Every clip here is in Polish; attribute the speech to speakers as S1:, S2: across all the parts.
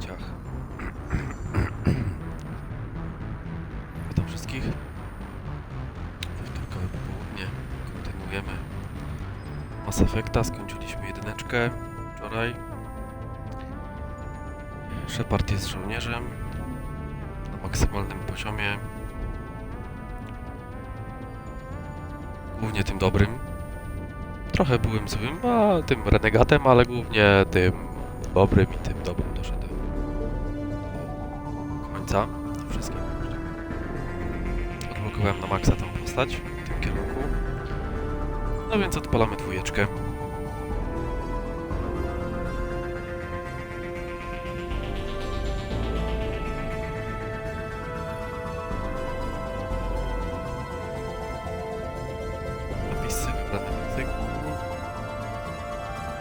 S1: osiągnięciach. Witam wszystkich. We wtorkowe popołudnie kontynuujemy Mass Effecta. Skończyliśmy jedyneczkę wczoraj. Shepard jest żołnierzem na maksymalnym poziomie. Głównie tym dobrym. Trochę byłem złym, a tym renegatem, ale głównie tym dobrym i tym dobrym doszedłem do końca. Wszystkie odblokowałem na maksa tą postać w tym kierunku. No więc odpalamy dwójeczkę. Napisy wybrane w języku.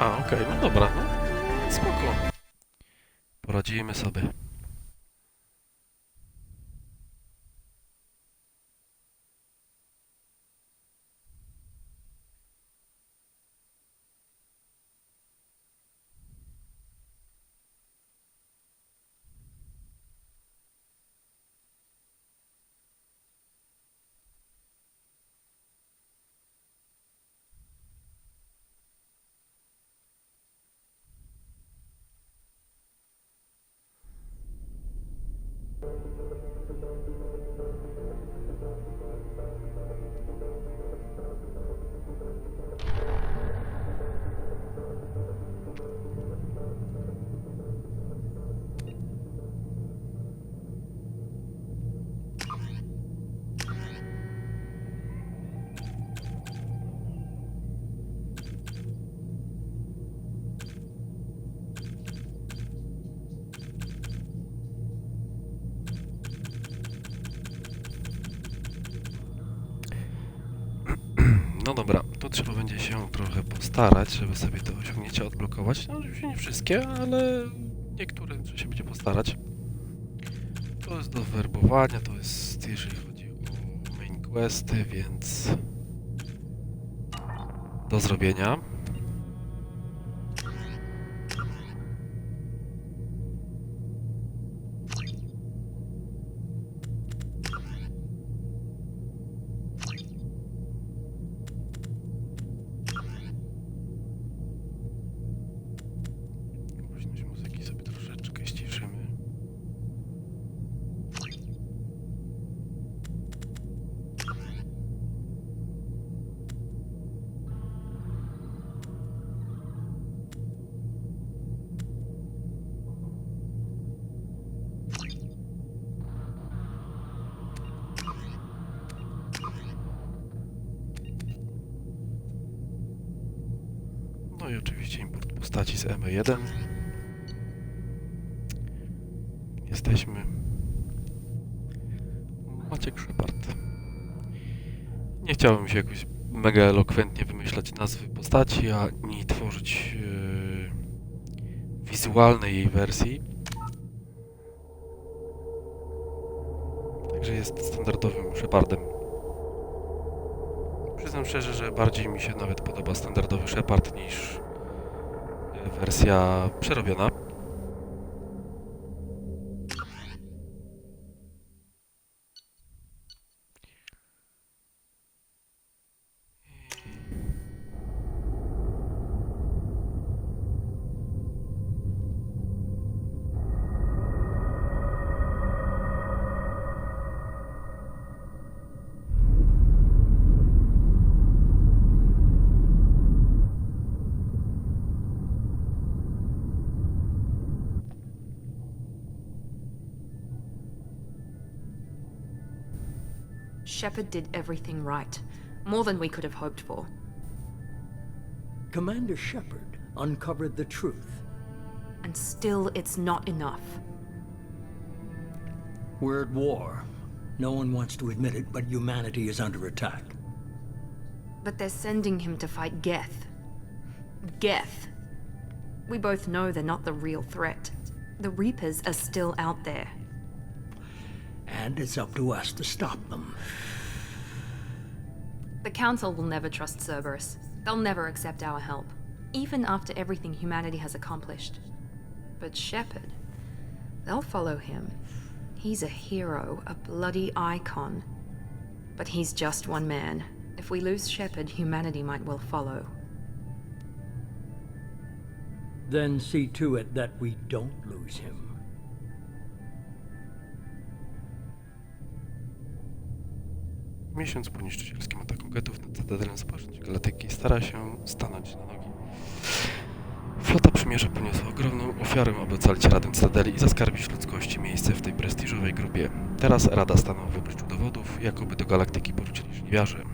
S1: A, okej, no dobra, no spoko. Poradzimy sobie. No dobra, to trzeba będzie się trochę postarać, żeby sobie te osiągnięcia odblokować. No oczywiście nie wszystkie, ale niektóre trzeba się będzie postarać. To jest do werbowania, to jest jeżeli chodzi o main questy, więc do zrobienia. Głośność muzyki sobie troszeczkę ściszymy. No i oczywiście import postaci z ME1. Jesteśmy Maciek Shepard. Nie chciałem się jakoś mega elokwentnie wymyślać nazwy postaci, ani tworzyć wizualnej jej wersji. Także jest standardowym Shepardem. Przyznam szczerze, że bardziej mi się nawet podoba standardowy Shepard niż wersja przerobiona.
S2: Shepard did everything right. More than we could have hoped for.
S3: Commander Shepherd uncovered the truth.
S2: And still, it's not enough.
S3: We're at war. No one wants to admit it, but humanity is under attack.
S2: But they're sending him to fight Geth. Geth. We both know they're not the real threat. The Reapers are still out there.
S3: And it's up to us to stop them.
S2: The Council will never trust Cerberus. They'll never accept our help, even after everything humanity has accomplished. But Shepard... They'll follow him. He's a hero, a bloody icon. But he's just one man. If we lose Shepard, humanity might well follow.
S3: Then see to it that we don't lose him.
S1: Miesiąc po niszczycielskim ataku getów nad Cytadelem społeczność galaktyki stara się stanąć na nogi. Flota przymierza poniosła ogromną ofiarę, aby ocalić Radę Cytadeli i zaskarbić ludzkości miejsce w tej prestiżowej grupie. Teraz Rada stanęła w obliczu dowodów, jakoby do galaktyki porzucili żniwiarze.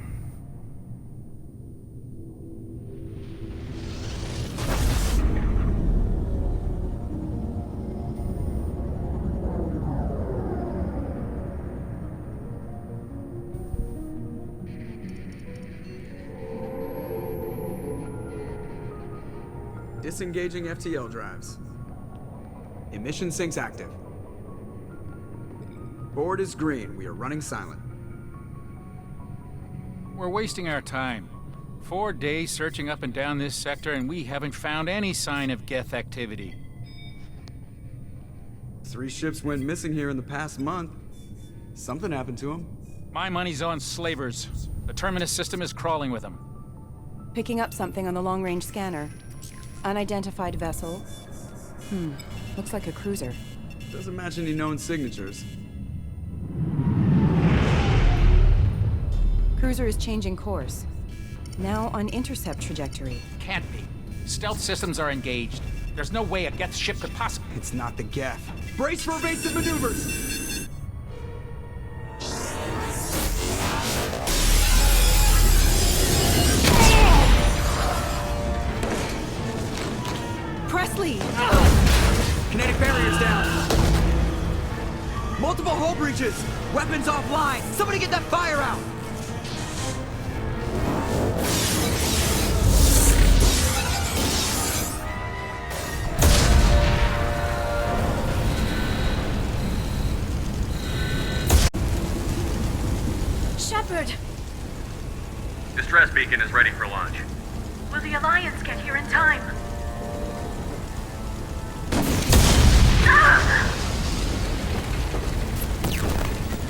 S4: Disengaging FTL drives. Emission sinks active. Board is green. We are running silent.
S5: We're wasting our time. 4 days searching up and down this sector, and we haven't found any sign of Geth activity.
S4: 3 ships went missing here in the past month. Something happened to them.
S5: My money's on slavers. The Terminus system is crawling with them.
S6: Picking up something on the long-range scanner. Unidentified vessel. Looks like a cruiser.
S4: Doesn't match any known signatures.
S6: Cruiser is changing course. Now on intercept trajectory.
S5: Can't be. Stealth systems are engaged. There's no way a Geth ship could possibly...
S4: It's not the Geth. Brace for evasive maneuvers!
S6: Presley!
S4: Kinetic barriers down! Multiple hull breaches! Weapons offline! Somebody get that fire out!
S7: Shepard!
S8: Distress beacon is ready for launch.
S7: Will the Alliance get here in time?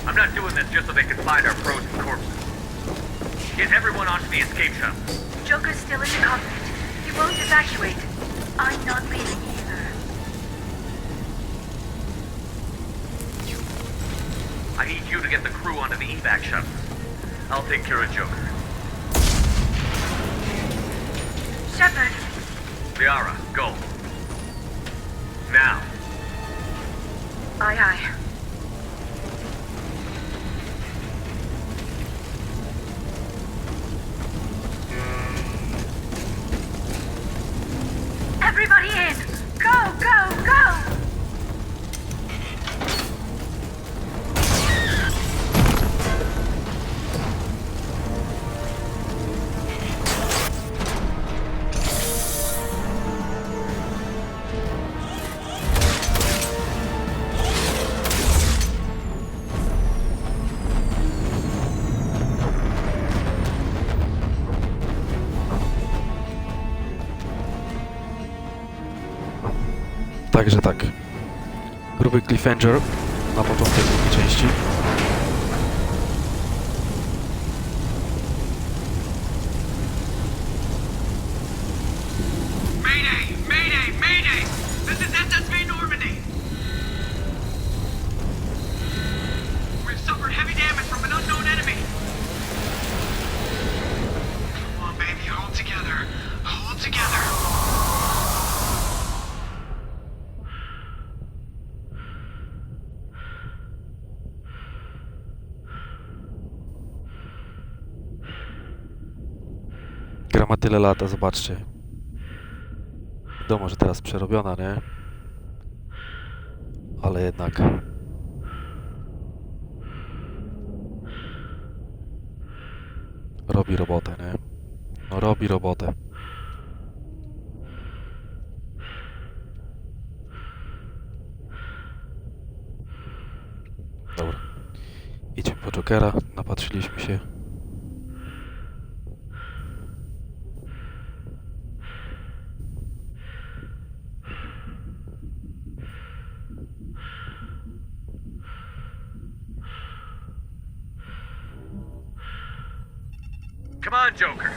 S8: I'm not doing this just so they can find our frozen corpses. Get everyone onto the escape shuttle.
S7: Joker's still in the cockpit. He won't evacuate. I'm not leaving either.
S8: I need you to get the crew onto the evac shuttle. I'll take care of Joker.
S7: Shepard!
S8: Liara, go. Now.
S7: Aye, aye. Everybody in! Go, go, go!
S1: Także tak. Gruby cliffhanger na początek drugiej części.
S8: Mayday! Mayday! Mayday! This is SSV Normandy! We've suffered heavy damage from an unknown enemy! Come on, baby, hold together. Hold together!
S1: Gra ma tyle lata, zobaczcie. Wiadomo, że teraz przerobiona, nie? Ale jednak... robi robotę, nie? No robi robotę. Dobra. Idźmy po Jokera, napatrzyliśmy się.
S8: Come on, Joker.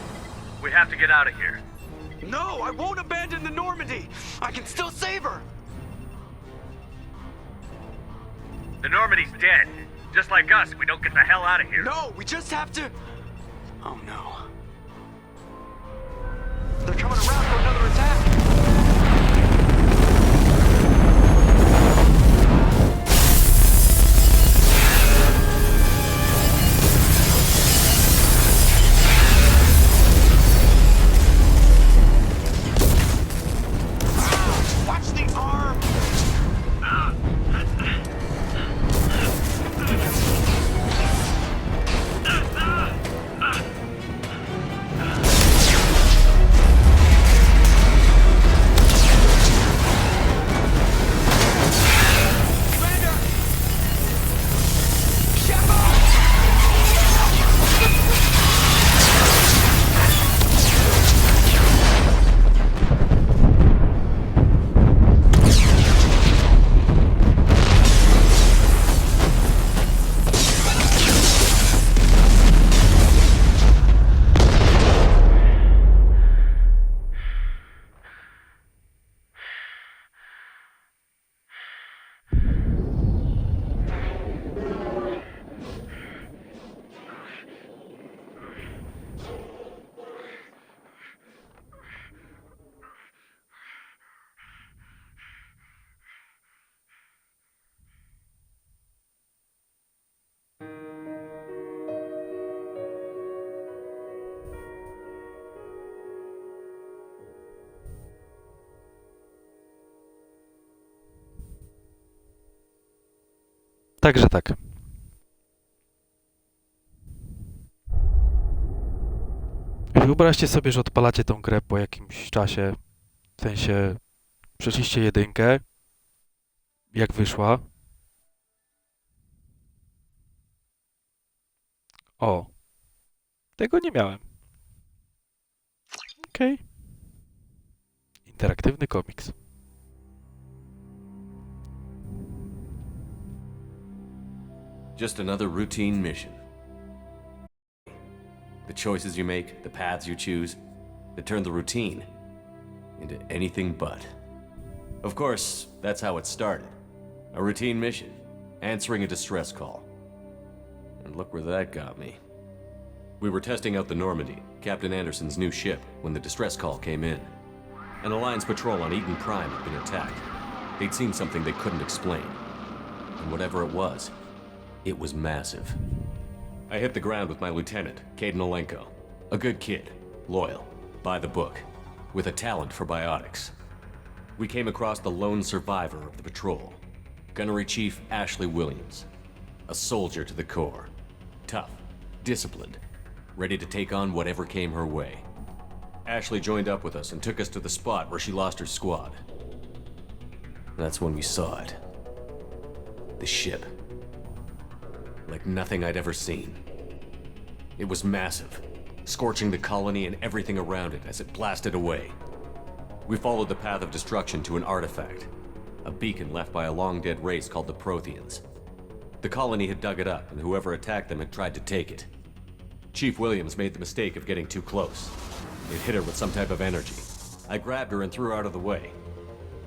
S8: We have to get out of here.
S4: No, I won't abandon the Normandy. I can still save her.
S8: The Normandy's dead. Just like us, we don't get the hell out of here.
S4: No, we just have to... Oh no. They're coming around for another attack. Watch the arm!
S1: Także tak. Wyobraźcie sobie, że odpalacie tą grę po jakimś czasie, w sensie przeszliście jedynkę, jak wyszła. O, tego nie miałem. Okej. Interaktywny komiks.
S9: Just another routine mission. The choices you make, the paths you choose, that turn the routine into anything but. Of course, that's how it started. A routine mission, answering a distress call. And look where that got me. We were testing out the Normandy, Captain Anderson's new ship, when the distress call came in. An Alliance patrol on Eden Prime had been attacked. They'd seen something they couldn't explain. And whatever it was massive. I hit the ground with my lieutenant, Caden Olenko. A good kid, loyal, by the book, with a talent for biotics. We came across the lone survivor of the patrol, Gunnery Chief Ashley Williams. A soldier to the core. Tough, disciplined, ready to take on whatever came her way. Ashley joined up with us and took us to the spot where she lost her squad. That's when we saw it. The ship. Like nothing I'd ever seen. It was massive, scorching the colony and everything around it as it blasted away. We followed the path of destruction to an artifact, a beacon left by a long-dead race called the Protheans. The colony had dug it up, and whoever attacked them had tried to take it. Chief Williams made the mistake of getting too close. It hit her with some type of energy. I grabbed her and threw her out of the way.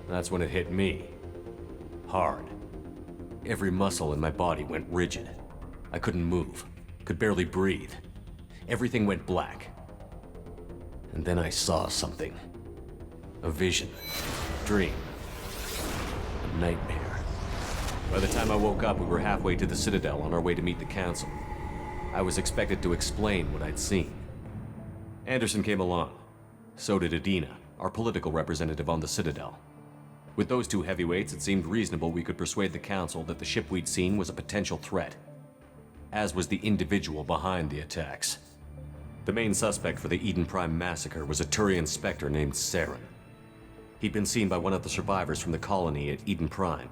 S9: That's when it hit me. Hard. Every muscle in my body went rigid. I couldn't move, could barely breathe. Everything went black. And then I saw something. A vision. Dream. A nightmare. By the time I woke up, we were halfway to the Citadel on our way to meet the Council. I was expected to explain what I'd seen. Anderson came along. So did Edina, our political representative on the Citadel. With those two heavyweights, it seemed reasonable we could persuade the Council that the ship we'd seen was a potential threat, as was the individual behind the attacks. The main suspect for the Eden Prime massacre was a Turian Spectre named Saren. He'd been seen by one of the survivors from the colony at Eden Prime,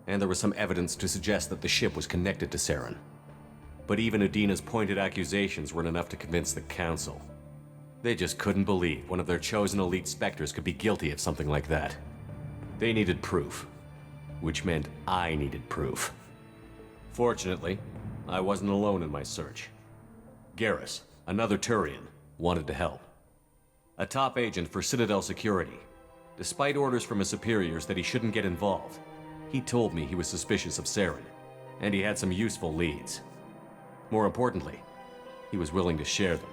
S9: and there was some evidence to suggest that the ship was connected to Saren. But even Edina's pointed accusations weren't enough to convince the Council. They just couldn't believe one of their chosen elite Spectres could be guilty of something like that. They needed proof, which meant I needed proof. Fortunately, I wasn't alone in my search. Garrus, another Turian, wanted to help. A top agent for Citadel Security. Despite orders from his superiors that he shouldn't get involved, he told me he was suspicious of Saren, and he had some useful leads. More importantly, he was willing to share them.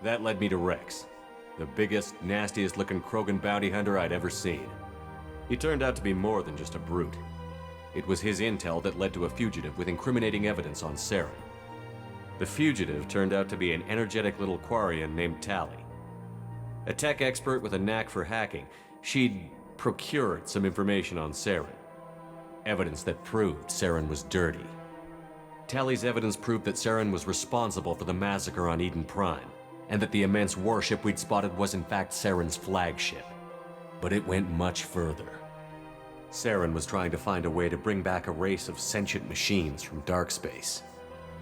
S9: That led me to Rex, the biggest, nastiest-looking Krogan bounty hunter I'd ever seen. He turned out to be more than just a brute. It was his intel that led to a fugitive with incriminating evidence on Saren. The fugitive turned out to be an energetic little Quarian named Tally. A tech expert with a knack for hacking, she'd procured some information on Saren. Evidence that proved Saren was dirty. Tally's evidence proved that Saren was responsible for the massacre on Eden Prime, and that the immense warship we'd spotted was in fact Saren's flagship. But it went much further. Saren was trying to find a way to bring back a race of sentient machines from dark space.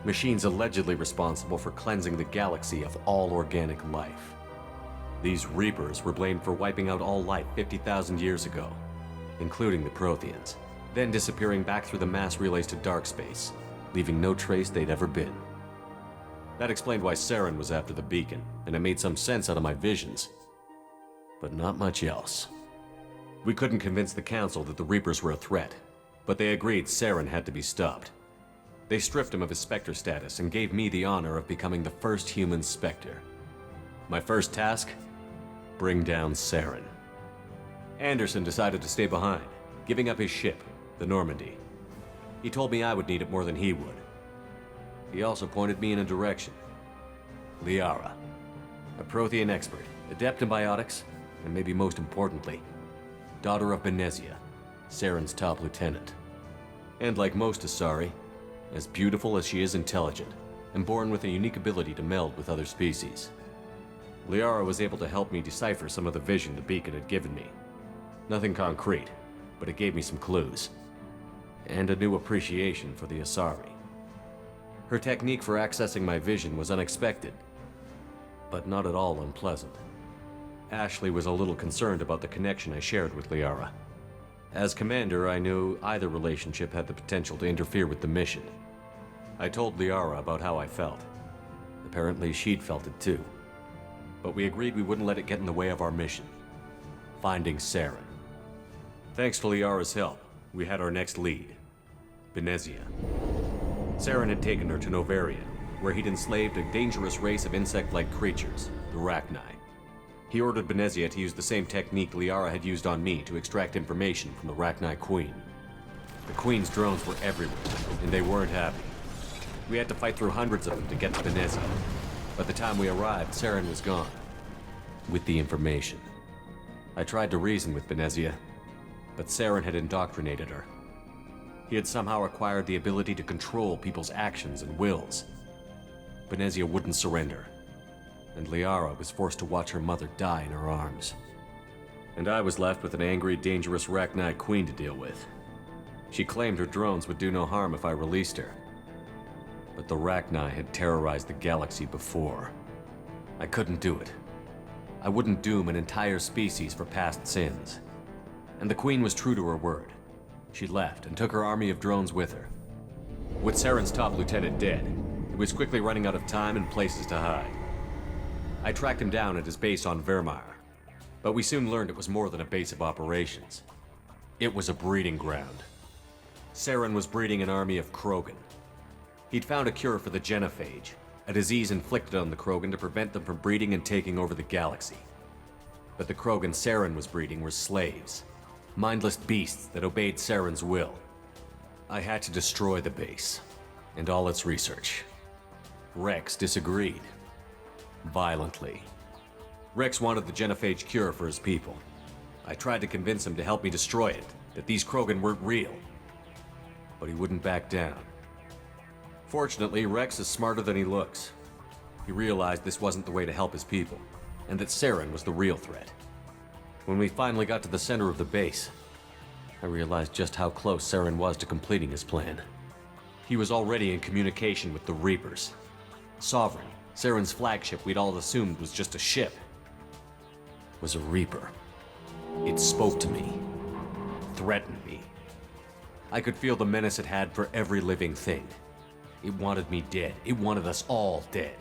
S9: Machines allegedly responsible for cleansing the galaxy of all organic life. These Reapers were blamed for wiping out all life 50,000 years ago, including the Protheans, then disappearing back through the mass relays to dark space, leaving no trace they'd ever been. That explained why Saren was after the beacon, and it made some sense out of my visions. But not much else. We couldn't convince the Council that the Reapers were a threat, but they agreed Saren had to be stopped. They stripped him of his Spectre status and gave me the honor of becoming the first human Spectre. My first task? Bring down Saren. Anderson decided to stay behind, giving up his ship, the Normandy. He told me I would need it more than he would. He also pointed me in a direction. Liara, a Prothean expert, adept in biotics, and maybe most importantly, daughter of Benezia, Saren's top lieutenant. And like most Asari, as beautiful as she is intelligent, and born with a unique ability to meld with other species. Liara was able to help me decipher some of the vision the beacon had given me. Nothing concrete, but it gave me some clues. And a new appreciation for the Asari. Her technique for accessing my vision was unexpected, but not at all unpleasant. Ashley was a little concerned about the connection I shared with Liara. As commander, I knew either relationship had the potential to interfere with the mission. I told Liara about how I felt. Apparently, she'd felt it too. But we agreed we wouldn't let it get in the way of our mission. Finding Saren. Thanks to Liara's help, we had our next lead. Benezia. Saren had taken her to Novaria, where he'd enslaved a dangerous race of insect-like creatures, the Rachni. He ordered Benezia to use the same technique Liara had used on me to extract information from the Rachni Queen. The Queen's drones were everywhere, and they weren't happy. We had to fight through hundreds of them to get to Benezia. By the time we arrived, Saren was gone. With the information. I tried to reason with Benezia, but Saren had indoctrinated her. He had somehow acquired the ability to control people's actions and wills. Benezia wouldn't surrender, and Liara was forced to watch her mother die in her arms. And I was left with an angry, dangerous Rachni Queen to deal with. She claimed her drones would do no harm if I released her. But the Rachni had terrorized the galaxy before. I couldn't do it. I wouldn't doom an entire species for past sins. And the Queen was true to her word. She left and took her army of drones with her. With Saren's top lieutenant dead, it was quickly running out of time and places to hide. I tracked him down at his base on Vermeer, but we soon learned it was more than a base of operations. It was a breeding ground. Saren was breeding an army of Krogan. He'd found a cure for the genophage, a disease inflicted on the Krogan to prevent them from breeding and taking over the galaxy. But the Krogan Saren was breeding were slaves, mindless beasts that obeyed Saren's will. I had to destroy the base, and all its research. Rex disagreed. Violently. Rex wanted the genophage cure for his people. I tried to convince him to help me destroy it, that these Krogan weren't real. But he wouldn't back down. Fortunately, Rex is smarter than he looks. He realized this wasn't the way to help his people, and that Saren was the real threat. When we finally got to the center of the base, I realized just how close Saren was to completing his plan. He was already in communication with the Reapers. Sovereign, Saren's flagship we'd all assumed was just a ship, was a Reaper. It spoke to me, threatened me. I could feel the menace it had for every living thing. It wanted me dead. It wanted us all dead.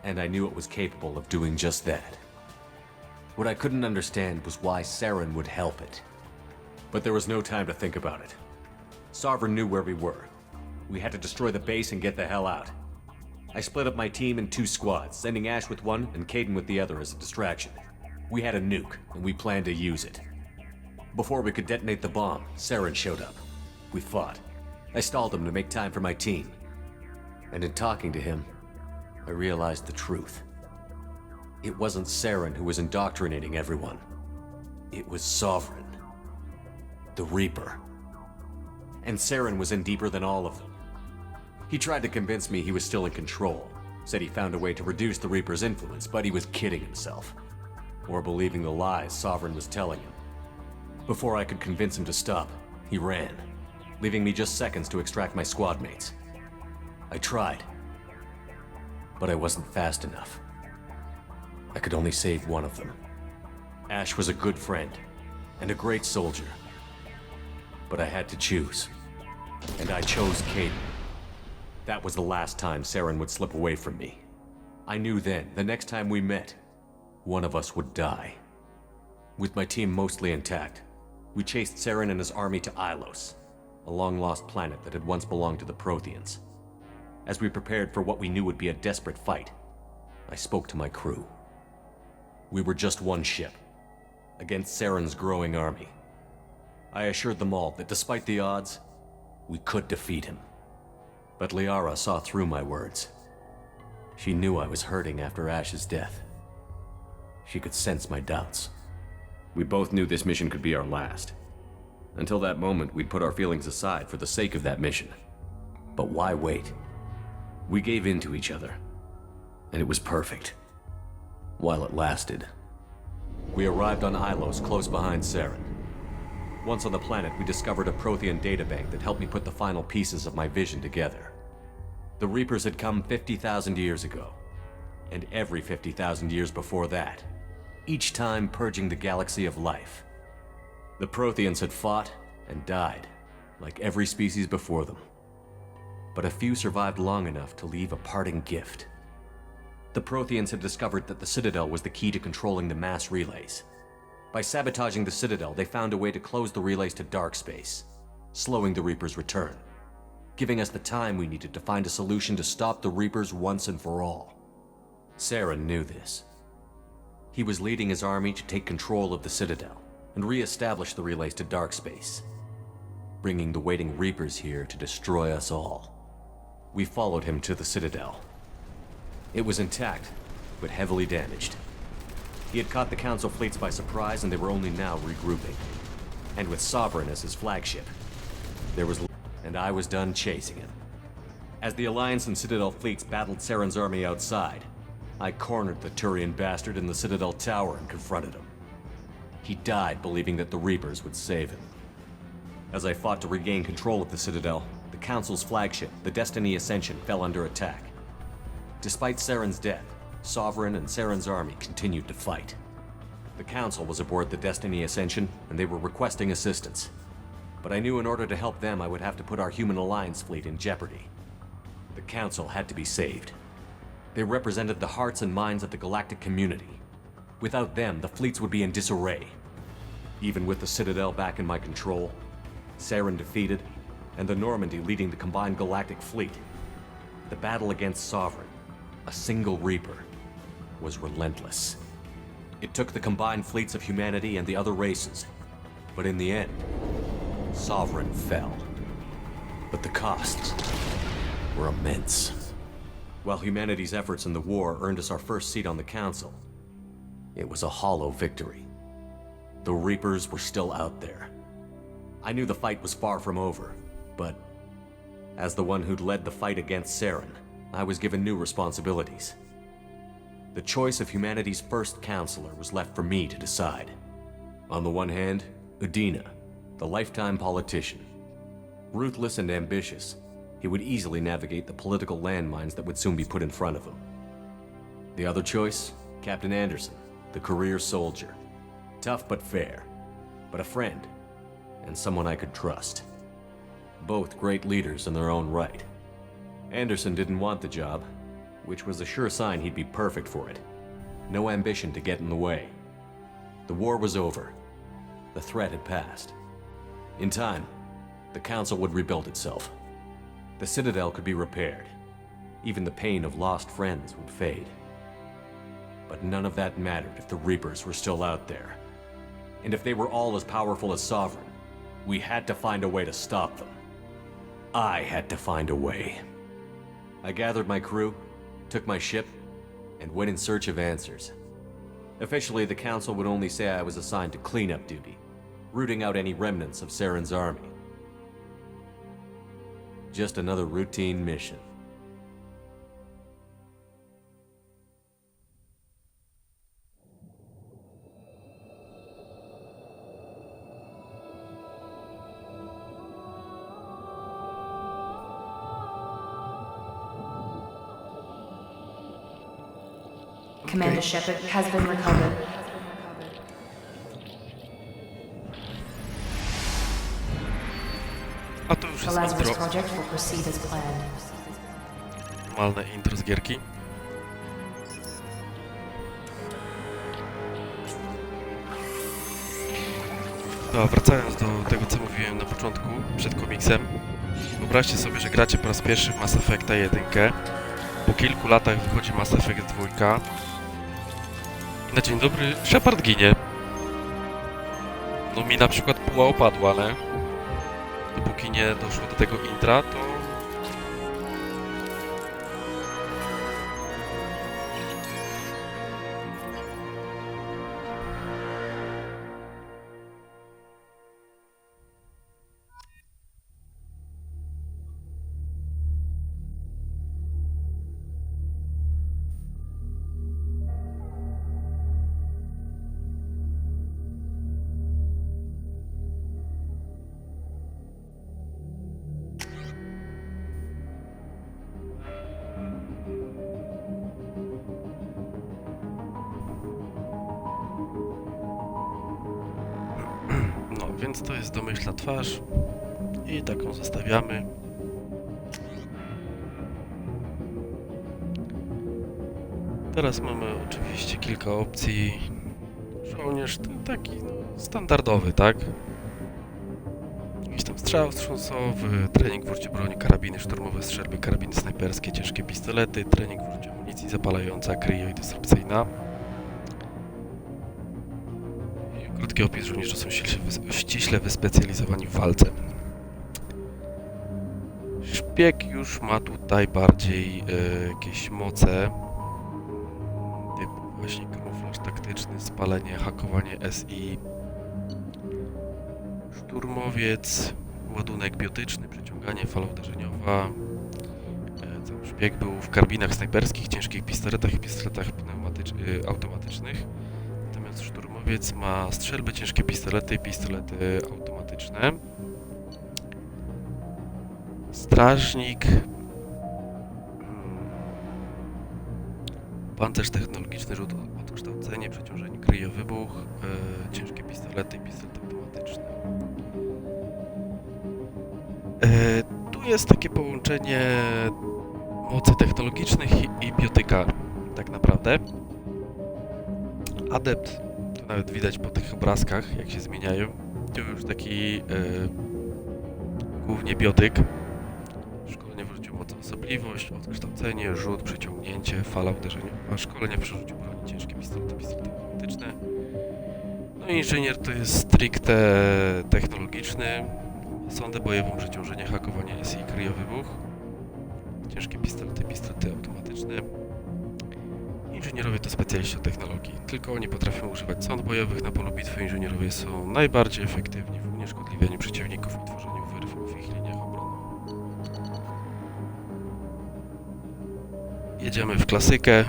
S9: and I knew it was capable of doing just that. What I couldn't understand was why Saren would help it. But there was no time to think about it. Sovereign knew where we were. We had to destroy the base and get the hell out. I split up my team in 2 squads, sending Ash with one and Caden with the other as a distraction. We had a nuke, and we planned to use it. Before we could detonate the bomb, Saren showed up. We fought. I stalled him to make time for my team. And in talking to him, I realized the truth. It wasn't Saren who was indoctrinating everyone. It was Sovereign. The Reaper. And Saren was in deeper than all of them. He tried to convince me he was still in control. Said he found a way to reduce the Reaper's influence, but he was kidding himself. Or believing the lies Sovereign was telling him. Before I could convince him to stop, he ran, leaving me just seconds to extract my squad mates. I tried, but I wasn't fast enough. I could only save one of them. Ash was a good friend, and a great soldier. But I had to choose, and I chose Caden. That was the last time Saren would slip away from me. I knew then, the next time we met, one of us would die. With my team mostly intact, we chased Saren and his army to Ilos, a long-lost planet that had once belonged to the Protheans. As we prepared for what we knew would be a desperate fight, I spoke to my crew. We were just one ship, against Saren's growing army. I assured them all that despite the odds, we could defeat him. But Liara saw through my words. She knew I was hurting after Ash's death. She could sense my doubts. We both knew this mission could be our last. Until that moment, we'd put our feelings aside for the sake of that mission. But why wait? We gave in to each other, and it was perfect. While it lasted. We arrived on Ilos, close behind Saren. Once on the planet, we discovered a Prothean databank that helped me put the final pieces of my vision together. The Reapers had come 50,000 years ago, and every 50,000 years before that, each time purging the galaxy of life. The Protheans had fought and died, like every species before them. But a few survived long enough to leave a parting gift. The Protheans had discovered that the Citadel was the key to controlling the mass relays. By sabotaging the Citadel, they found a way to close the relays to dark space, slowing the Reapers' return, giving us the time we needed to find a solution to stop the Reapers once and for all. Saren knew this. He was leading his army to take control of the Citadel and re-establish the relays to dark space, bringing the waiting Reapers here to destroy us all. We followed him to the Citadel. It was intact, but heavily damaged. He had caught the Council fleets by surprise, and they were only now regrouping. And with Sovereign as his flagship, and I was done chasing him. As the Alliance and Citadel fleets battled Saren's army outside, I cornered the Turian bastard in the Citadel tower and confronted him. He died believing that the Reapers would save him. As I fought to regain control of the Citadel, the Council's flagship, the Destiny Ascension, fell under attack. Despite Saren's death, Sovereign and Saren's army continued to fight. The Council was aboard the Destiny Ascension, and they were requesting assistance. But I knew in order to help them, I would have to put our Human Alliance fleet in jeopardy. The Council had to be saved. They represented the hearts and minds of the galactic community. Without them, the fleets would be in disarray. Even with the Citadel back in my control, Saren defeated, and the Normandy leading the combined galactic fleet, the battle against Sovereign, a single Reaper, was relentless. It took the combined fleets of humanity and the other races, but in the end, Sovereign fell. But the costs were immense. While humanity's efforts in the war earned us our first seat on the Council, it was a hollow victory. The Reapers were still out there. I knew the fight was far from over, but as the one who'd led the fight against Saren, I was given new responsibilities. The choice of humanity's first counselor was left for me to decide. On the one hand, Udina, the lifetime politician. Ruthless and ambitious, he would easily navigate the political landmines that would soon be put in front of him. The other choice, Captain Anderson, the career soldier. Tough but fair, but a friend, and someone I could trust. Both great leaders in their own right. Anderson didn't want the job, which was a sure sign he'd be perfect for it. No ambition to get in the way. The war was over. The threat had passed. In time, the Council would rebuild itself. The Citadel could be repaired. Even the pain of lost friends would fade. But none of that mattered if the Reapers were still out there. And if they were all as powerful as Sovereign, we had to find a way to stop them. I had to find a way. I gathered my crew, took my ship, and went in search of answers. Officially, the Council would only say I was assigned to cleanup duty, rooting out any remnants of Saren's army. Just another routine mission.
S2: Commander Shepard has been recovered.
S1: A to już
S2: The
S1: jest
S2: Lazarus
S1: intro.
S2: project will proceed as planned.
S1: Normalne intro z gierki. No, wracając do tego, co mówiłem na początku, przed komiksem. Wyobraźcie sobie, że gracie po raz pierwszy w Mass Effecta 1. Po kilku latach wychodzi Mass Effect 2. I na dzień dobry Shepard ginie. No mi na przykład puła opadła, ale dopóki nie doszło do tego intra, to... No, więc to jest domyślna twarz i taką zostawiamy. Teraz mamy oczywiście kilka opcji. Żołnierz to taki no, standardowy, tak? Jakiś tam strzał wstrząsowy, trening w użyciu broni, karabiny szturmowe, strzelby, karabiny snajperskie, ciężkie pistolety, trening w użyciu amunicji zapalająca, kryjo i dysrupcyjna. Krótki opis, żołnierze są ściśle wyspecjalizowani w walce. Szpieg już ma tutaj bardziej jakieś moce, typu właśnie kamuflaż taktyczny, spalenie, hakowanie SI. Szturmowiec, ładunek biotyczny, przyciąganie, fala uderzeniowa. Szpieg był w karabinach snajperskich, ciężkich pistoletach i pistoletach automatycznych. Natomiast szturmowiec ma strzelby, ciężkie pistolety i pistolety automatyczne. Strażnik. Pancerz technologiczny, rzut odkształcenie, przeciążenie, kryje wybuch, ciężkie pistolety i pistolety automatyczne. Tu jest takie połączenie mocy technologicznych i biotyka, tak naprawdę. Adept, to nawet widać po tych obrazkach, jak się zmieniają. Tu już taki głównie biotyk. Szkolenie w użyciu mocy, osobliwość, odkształcenie, rzut, przyciągnięcie, fala uderzeniowa, szkolenie w przerzuciu broni, ciężkie pistolety, pistolety automatyczne. No i inżynier to jest stricte technologiczny. Sondę bojową, przeciążenie, hakowanie SI, kryjo wybuch. Ciężkie pistolety, pistolety automatyczne. Inżynierowie to specjaliści od technologii. Tylko oni potrafią używać sond bojowych. Na polu bitwy inżynierowie są najbardziej efektywni w unieszkodliwianiu przeciwników i tworzeniu wyrwów w ich liniach obrony. Jedziemy w klasykę.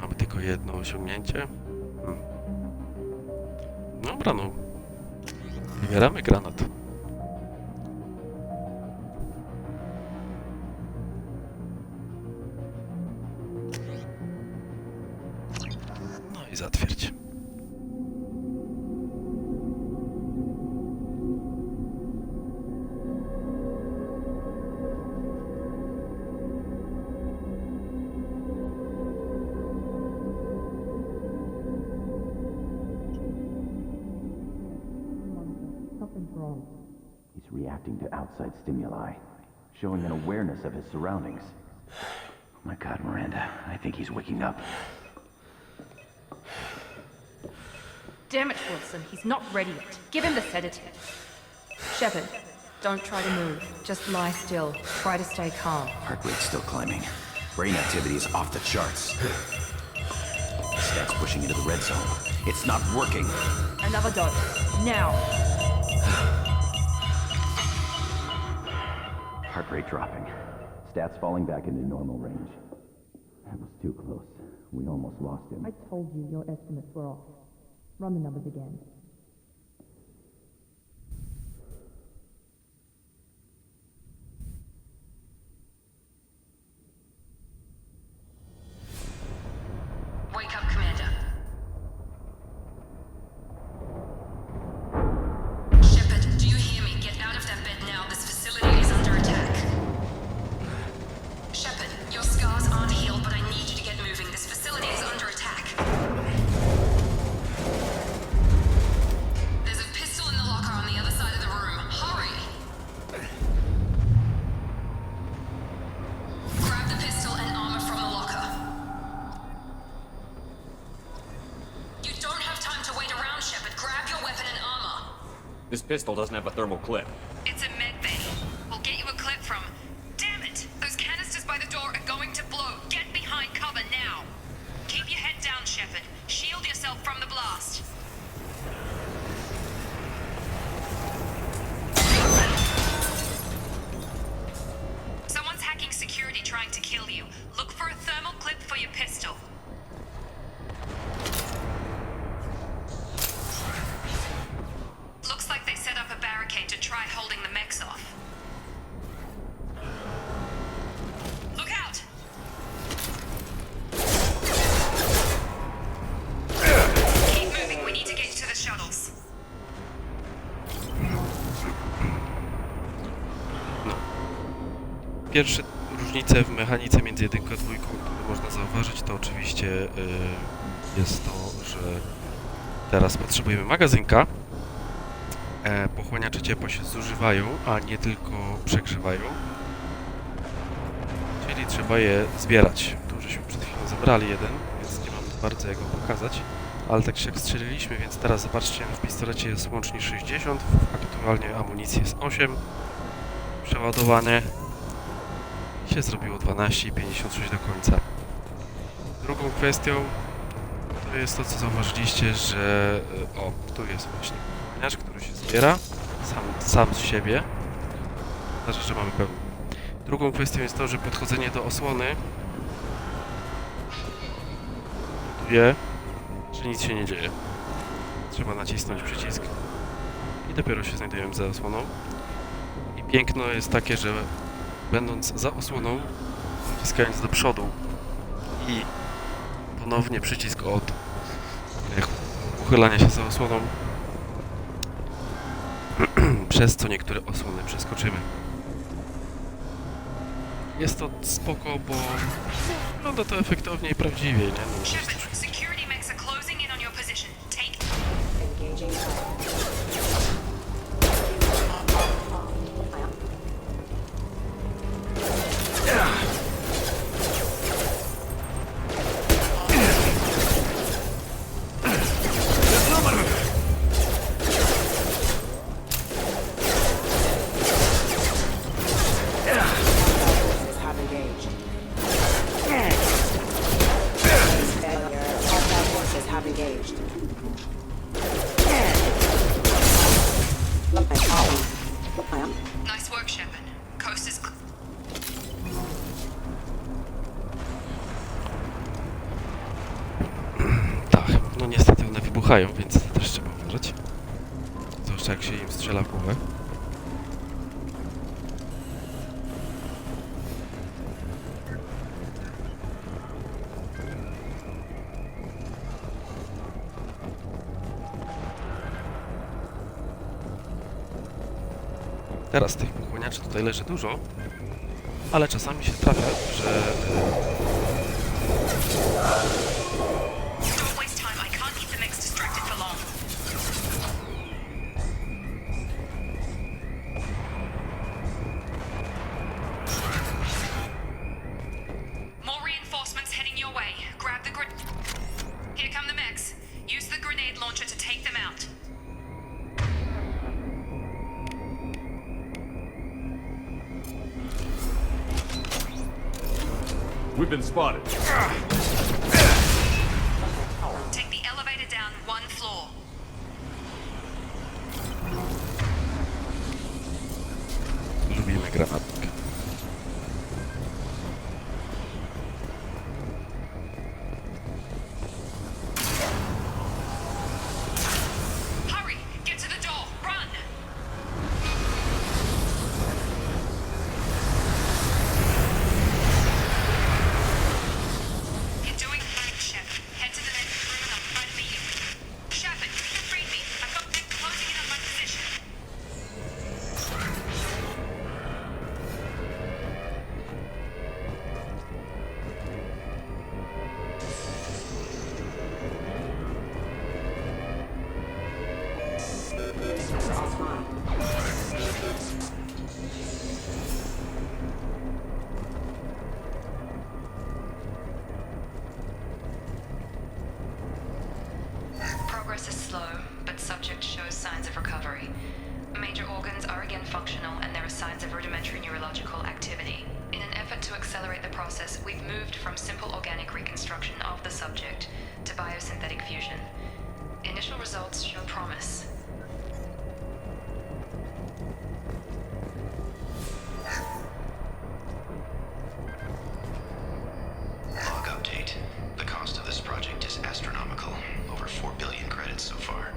S1: Mamy tylko jedno osiągnięcie. Dobra, no. Wybieramy granat. No i zatwierdź.
S10: He's reacting to outside stimuli, showing an awareness of his surroundings. Oh my God, Miranda, I think he's waking up.
S2: Damn it, Wilson. He's not ready yet. Give him the sedative. Shepard, don't try to move. Just lie still. Try to stay calm.
S10: Heart rate's still climbing. Brain activity is off the charts. Stats pushing into the red zone. It's not working.
S2: Another dose. Now.
S10: Heart rate dropping. Stats falling back into normal range. That was too close. We almost lost him.
S11: I told you your estimates were off. Run the numbers again.
S7: Wake up, Commander. Shepard, do you hear me? Get out of that bed now. This facility is under attack. Shepard, your scars aren't healed, but I need you to get moving. This facility is under attack. There's a pistol in the locker on the other side of the room. Hurry! Grab the pistol and armor from the locker. You don't have time to wait around, Shepard. Grab your weapon and armor.
S9: This pistol doesn't have a thermal clip.
S7: It's a med bay. We'll get you a clip from... Damn it! Those canisters by the door are going to blow. Get behind cover now. Keep your head down, Shepard. Shield yourself from the blast. Someone's hacking security trying to kill you. Look for a thermal clip for your pistol. Looks like they set up a barricade to try holding the mechs off. Look out! Keep moving, we need to get to the shuttles.
S1: Pierwsze różnice w mechanice między jedynką a dwójką, które można zauważyć, to oczywiście jest to, że teraz potrzebujemy magazynka. Pochłaniacze ciepła się zużywają, a nie tylko przegrzewają. Czyli trzeba je zbierać. Tu żeśmy przed chwilą zebrali jeden, więc nie mam bardzo jak go pokazać. Ale tak się jak strzeliliśmy, więc teraz zobaczcie, w pistolecie jest łącznie 60, aktualnie amunicji jest 8. Przeładowane się zrobiło 12 i 56 do końca. Drugą kwestią to jest to, co zauważyliście, że tu jest właśnie pochłaniacz, który się zbiera sam z siebie. Znaczy, że mamy pełny. Drugą kwestią jest to, że podchodzenie do osłony powoduje, że nic się nie dzieje. Trzeba nacisnąć przycisk i dopiero się znajdujemy za osłoną. I piękno jest takie, że będąc za osłoną, naciskając do przodu i ponownie przycisk od uchylania się za osłoną, przez co niektóre osłony przeskoczymy. Jest to spoko, bo wygląda to efektownie i prawdziwie, nie? No,
S7: Shepard, security mechs are closing in on your position. Take... Nice work, Shepard. Coast is...
S1: Tak, no niestety one wybuchają, więc to też trzeba uważać. Zwłaszcza jak się im strzela w głowę. Teraz tych pochłaniaczy tutaj leży dużo, ale czasami się trafia, że...
S7: Don't waste time. I can't keep the mix distracted for long. More reinforcements heading your way. Grab the Here come the mechs. Use the grenade launcher to take them out.
S9: We've been spotted.
S7: Take the elevator down one floor.
S1: Lubimy granatnik.
S7: Hurry! Get to the door! Run! You're doing great, Shep. Head to the next room and I'll try to meet you. Shepard, you can read me. I've got men closing in on my position. Progress is slow, but subject shows signs of recovery. Major organs are again functional, and there are signs of rudimentary neurological activity. In an effort to accelerate the process, we've moved from simple organic reconstruction of the subject to biosynthetic fusion. Initial results show promise.
S12: Log update. The cost of this project is astronomical. Over 4 billion credits so far.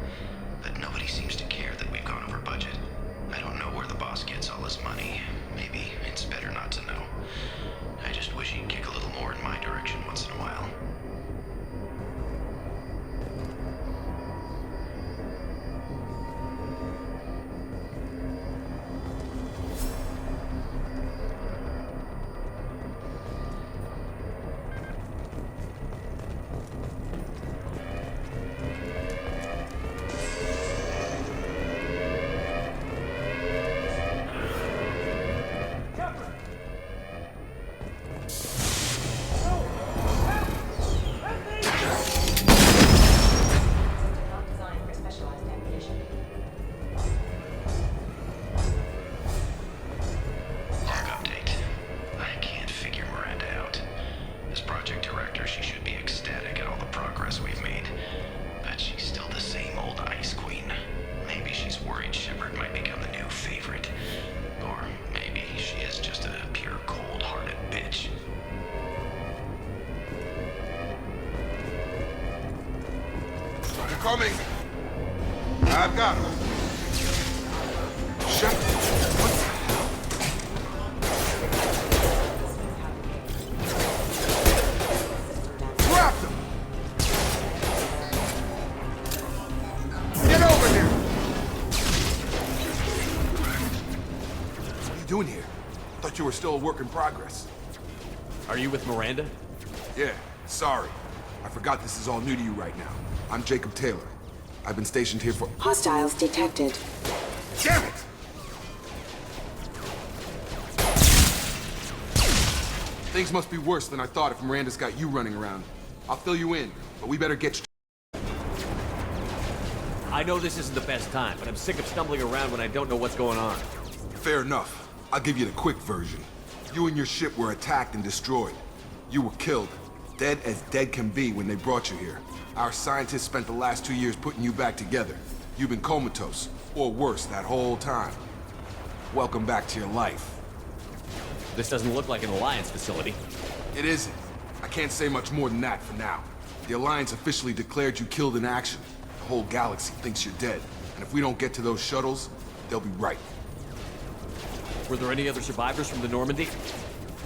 S12: But nobody seems to care that we've gone over budget. I don't know where the boss gets all his money. Maybe it's better not to know. I just wish he'd kick a little more in my direction once in a while. Log update. I can't figure Miranda out. As project director, she should be ecstatic at all the progress we've made. But she's still the same old ice queen. Maybe she's worried Shepard might become the new favorite. Or maybe she is just a pure cold-hearted bitch.
S13: They're coming. I've got him. Shut. What the hell? Grab them. Get over here. What are you doing here? Thought you were still a work in progress.
S9: Are you with Miranda?
S13: Yeah, sorry. I forgot this is all new to you right now. I'm Jacob Taylor. I've been stationed here for...
S14: Hostiles detected.
S13: Damn it! Things must be worse than I thought if Miranda's got you running around. I'll fill you in, but we better get you...
S9: I know this isn't the best time, but I'm sick of stumbling around when I don't know what's going on.
S13: Fair enough. I'll give you the quick version. You and your ship were attacked and destroyed. You were killed. Dead as dead can be when they brought you here. Our scientists spent the last 2 years putting you back together. You've been comatose, or worse, that whole time. Welcome back to your life.
S9: This doesn't look like an Alliance facility.
S13: It isn't. I can't say much more than that for now. The Alliance officially declared you killed in action. The whole galaxy thinks you're dead. And if we don't get to those shuttles, they'll be right.
S9: Were there any other survivors from the Normandy?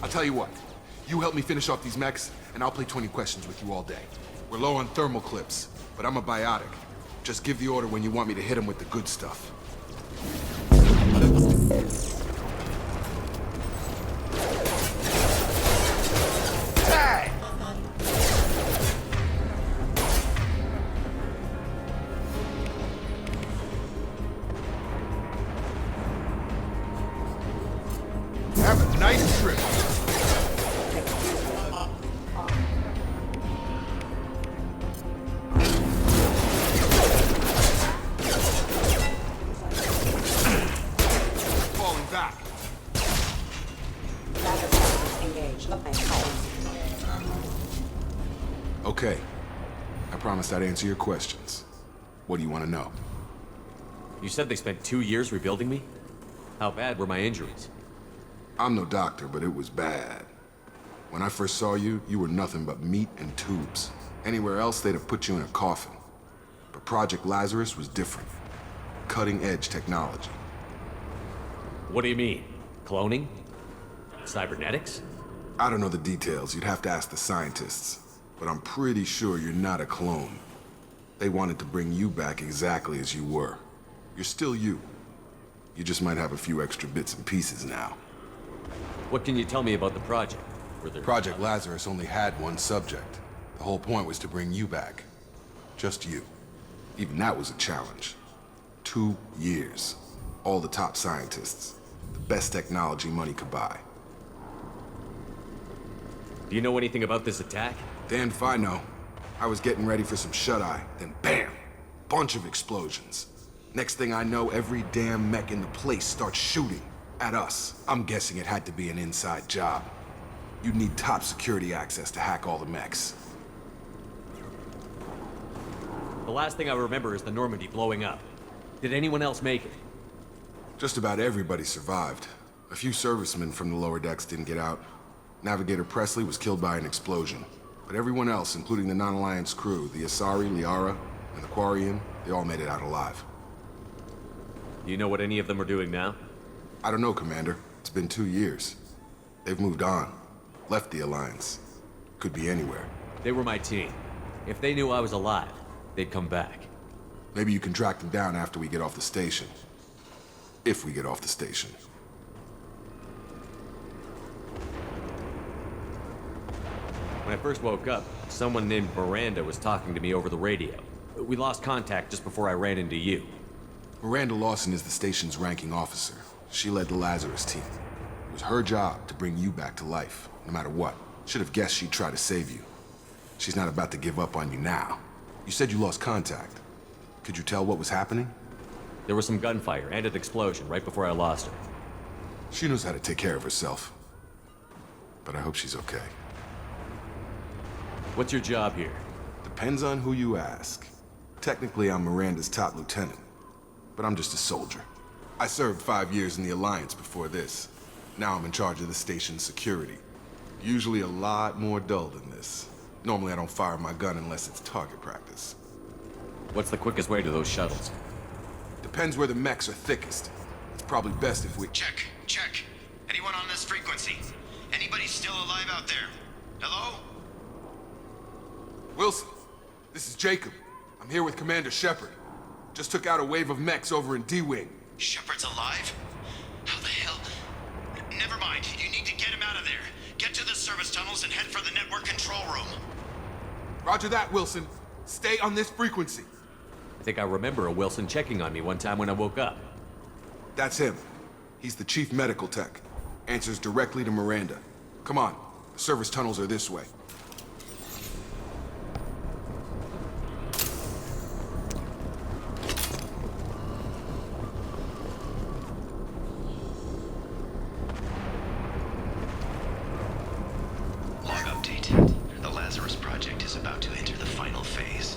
S13: I'll tell you what. You help me finish off these mechs, and I'll play 20 questions with you all day. We're low on thermal clips, but I'm a biotic. Just give the order when you want me to hit them with the good stuff. Have a nice trip. Falling back. Okay. I promised I'd answer your questions. What do you want to know?
S9: You said they spent 2 years rebuilding me? How bad were my injuries?
S13: I'm no doctor, but it was bad. When I first saw you, you were nothing but meat and tubes. Anywhere else, they'd have put you in a coffin. But Project Lazarus was different. Cutting-edge technology.
S9: What do you mean? Cloning? Cybernetics?
S13: I don't know the details. You'd have to ask the scientists. But I'm pretty sure you're not a clone. They wanted to bring you back exactly as you were. You're still you. You just might have a few extra bits and pieces now.
S9: What can you tell me about the project?
S13: Project Lazarus only had one subject. The whole point was to bring you back. Just you. Even that was a challenge. 2 years. All the top scientists. The best technology money could buy.
S9: Do you know anything about this attack?
S13: Damned if I know. I was getting ready for some shut-eye, then bam! Bunch of explosions. Next thing I know, every damn mech in the place starts shooting at us. I'm guessing it had to be an inside job. You'd need top security access to hack all the mechs.
S9: The last thing I remember is the Normandy blowing up. Did anyone else make it?
S13: Just about everybody survived. A few servicemen from the lower decks didn't get out. Navigator Presley was killed by an explosion. But everyone else, including the non-Alliance crew, the Asari, Liara, and the Quarian, they all made it out alive.
S9: Do you know what any of them are doing now?
S13: I don't know, Commander. It's been 2 years. They've moved on. Left the Alliance. Could be anywhere.
S9: They were my team. If they knew I was alive, they'd come back.
S13: Maybe you can track them down after we get off the station. If we get off the station.
S9: When I first woke up, someone named Miranda was talking to me over the radio. We lost contact just before I ran into you.
S13: Miranda Lawson is the station's ranking officer. She led the Lazarus team. It was her job to bring you back to life, no matter what. Should have guessed she'd try to save you. She's not about to give up on you now. You said you lost contact. Could you tell what was happening?
S9: There was some gunfire and an explosion right before I lost her.
S13: She knows how to take care of herself. But I hope she's okay.
S9: What's your job here?
S13: Depends on who you ask. Technically, I'm Miranda's top lieutenant. But I'm just a soldier. I served 5 years in the Alliance before this. Now I'm in charge of the station's security. Usually a lot more dull than this. Normally I don't fire my gun unless it's target practice.
S9: What's the quickest way to those shuttles?
S13: Depends where the mechs are thickest. It's probably best if we...
S12: Check. Anyone on this frequency? Anybody still alive out there? Hello?
S13: Wilson, this is Jacob. I'm here with Commander Shepard. Just took out a wave of mechs over in D-Wing.
S12: Shepard's alive? How the hell? Never mind. You need to get him out of there. Get to the service tunnels and head for the network control room.
S13: Roger that, Wilson. Stay on this frequency.
S9: I think I remember a Wilson checking on me one time when I woke up.
S13: That's him. He's the chief medical tech. Answers directly to Miranda. Come on. The service tunnels are this way.
S12: Log update. The Lazarus project is about to enter the final phase.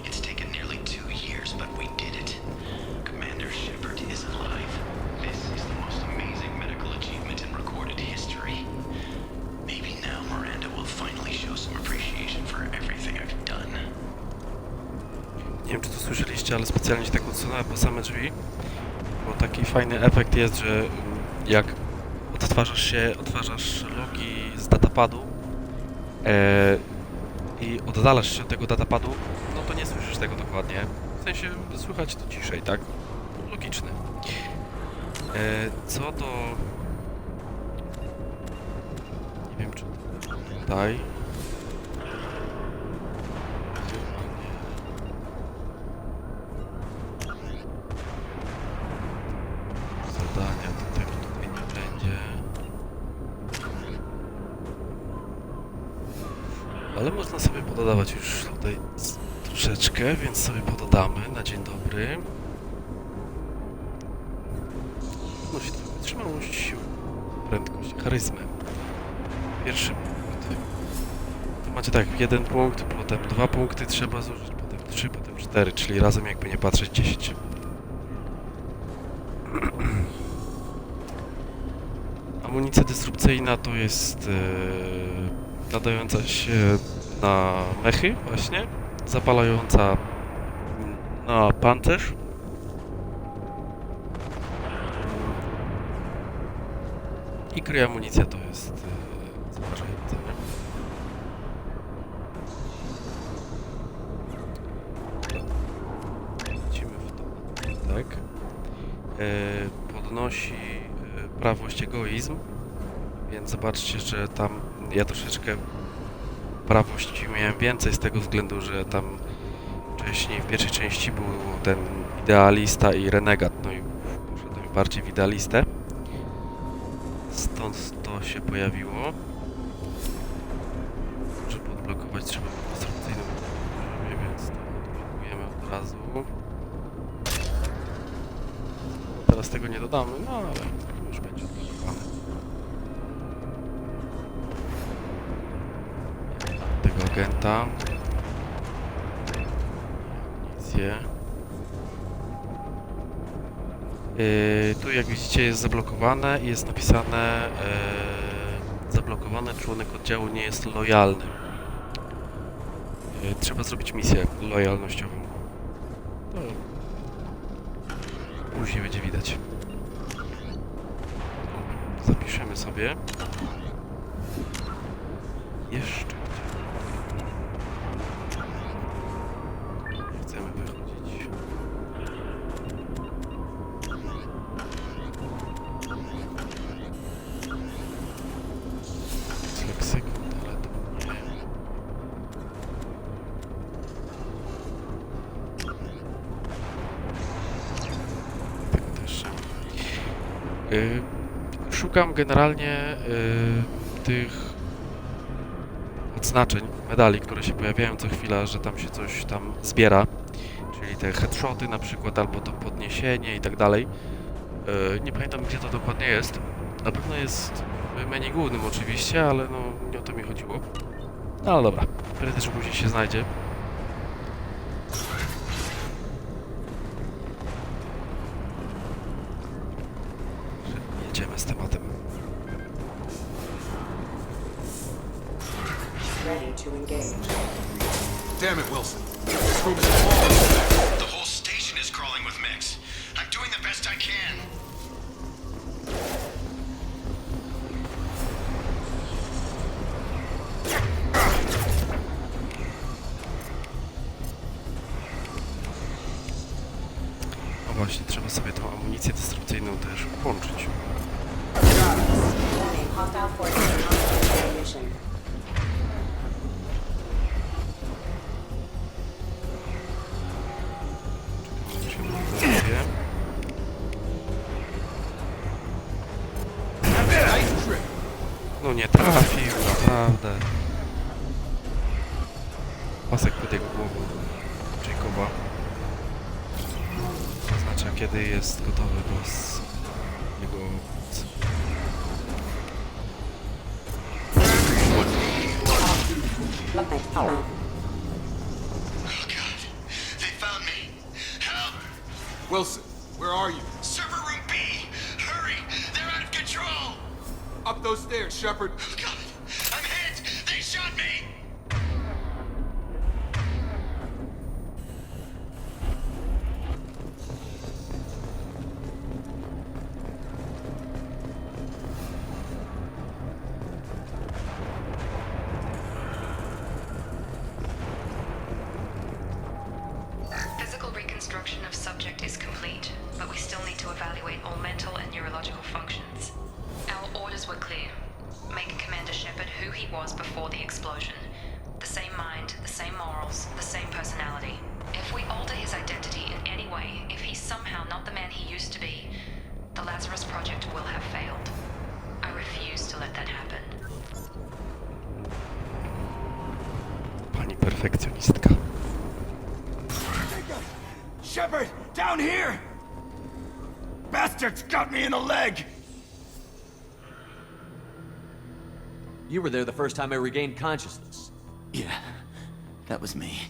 S12: It's taken nearly 2 years, but we did it. Commander Shepard is alive. This is the most amazing medical achievement in recorded history. Maybe now Miranda will finally show some appreciation for everything I've done.
S1: Nie wiem, czy to słyszeliście, ale specjalnie się tak odsunąłem po same drzwi, bo taki fajny efekt jest, że jak odtwarzasz logi z datapadu i oddalasz się od tego datapadu, no to nie słyszysz tego dokładnie. W sensie słychać to ciszej, tak? Logiczne. Co do... Nie wiem, czy tutaj... Zadania to tego tutaj nie będzie. Ale można sobie pododawać już tutaj troszeczkę, więc sobie pododamy na dzień dobry. Nosi trochę wytrzymałość, siłę, prędkość, charyzmę. Pierwszy punkt. To macie tak, 1 punkt, potem 2 punkty trzeba zużyć, potem 3, potem 4, czyli razem jakby nie patrzeć 10. Amunicja dysrupcyjna to jest nadająca się na mechy właśnie, zapalająca na pancerz. I kryje amunicja to jest zważająca, nie? Lecimy w to, tak. Podnosi prawość, egoizm, więc zobaczcie, że tam ja troszeczkę prawości miałem więcej z tego względu, że tam wcześniej w pierwszej części był ten idealista i renegat, no i poszedłem bardziej w idealistę. Stąd to się pojawiło. Żeby odblokować trzeba instrukcyjną poziomie, więc to odblokujemy od razu. Teraz tego nie dodamy, no ale już będzie odblokowane. Tego agenta. Amunicję. Tu jak widzicie jest zablokowane i jest napisane zablokowany członek oddziału nie jest lojalny. Trzeba zrobić misję lojalnościową. To później będzie widać. Zapiszemy sobie. Jeszcze nie chcemy wychodzić. Leksykon, ale to nie. Tego też. Szukam generalnie tych odznaczeń, medali, które się pojawiają co chwila, że tam się coś tam zbiera, czyli te headshoty na przykład, albo to podniesienie i tak dalej. Nie pamiętam, gdzie to dokładnie jest. Na pewno jest w menu głównym oczywiście, ale no nie o to mi chodziło. No ale dobra, prędzej czy później się znajdzie. Jedziemy z tematem.
S13: Damn it, Wilson. This room is all...
S12: The whole station is crawling with mix. I'm doing the best I can.
S1: No właśnie, trzeba sobie tą amunicję dysrupcyjną też włączyć. No nie trafił, naprawdę. Pasek pod jego głową Jacoba oznacza, kiedy jest gotowy do jego mocy.
S12: Oh God, they found me. Help!
S13: Wilson, where are you?
S12: Server room B! Hurry! They're out of control!
S13: Up those stairs, Shepherd.
S12: Oh God, I'm hit! They shot me!
S7: Physical reconstruction of subject is complete. but we still need to evaluate all mental and neurological functions. Our orders were clear. Make Commander Shepard who he was before the explosion. The same mind, the same morals, the same personality. If we alter his identity in any way, if he's somehow not the man he used to be, the Lazarus Project will have failed. I refuse to let that happen.
S1: Pani perfekcjonistka.
S14: Shepard, down here! Bastards got me in the leg!
S9: You were there the first time I regained consciousness.
S14: Yeah, that was me.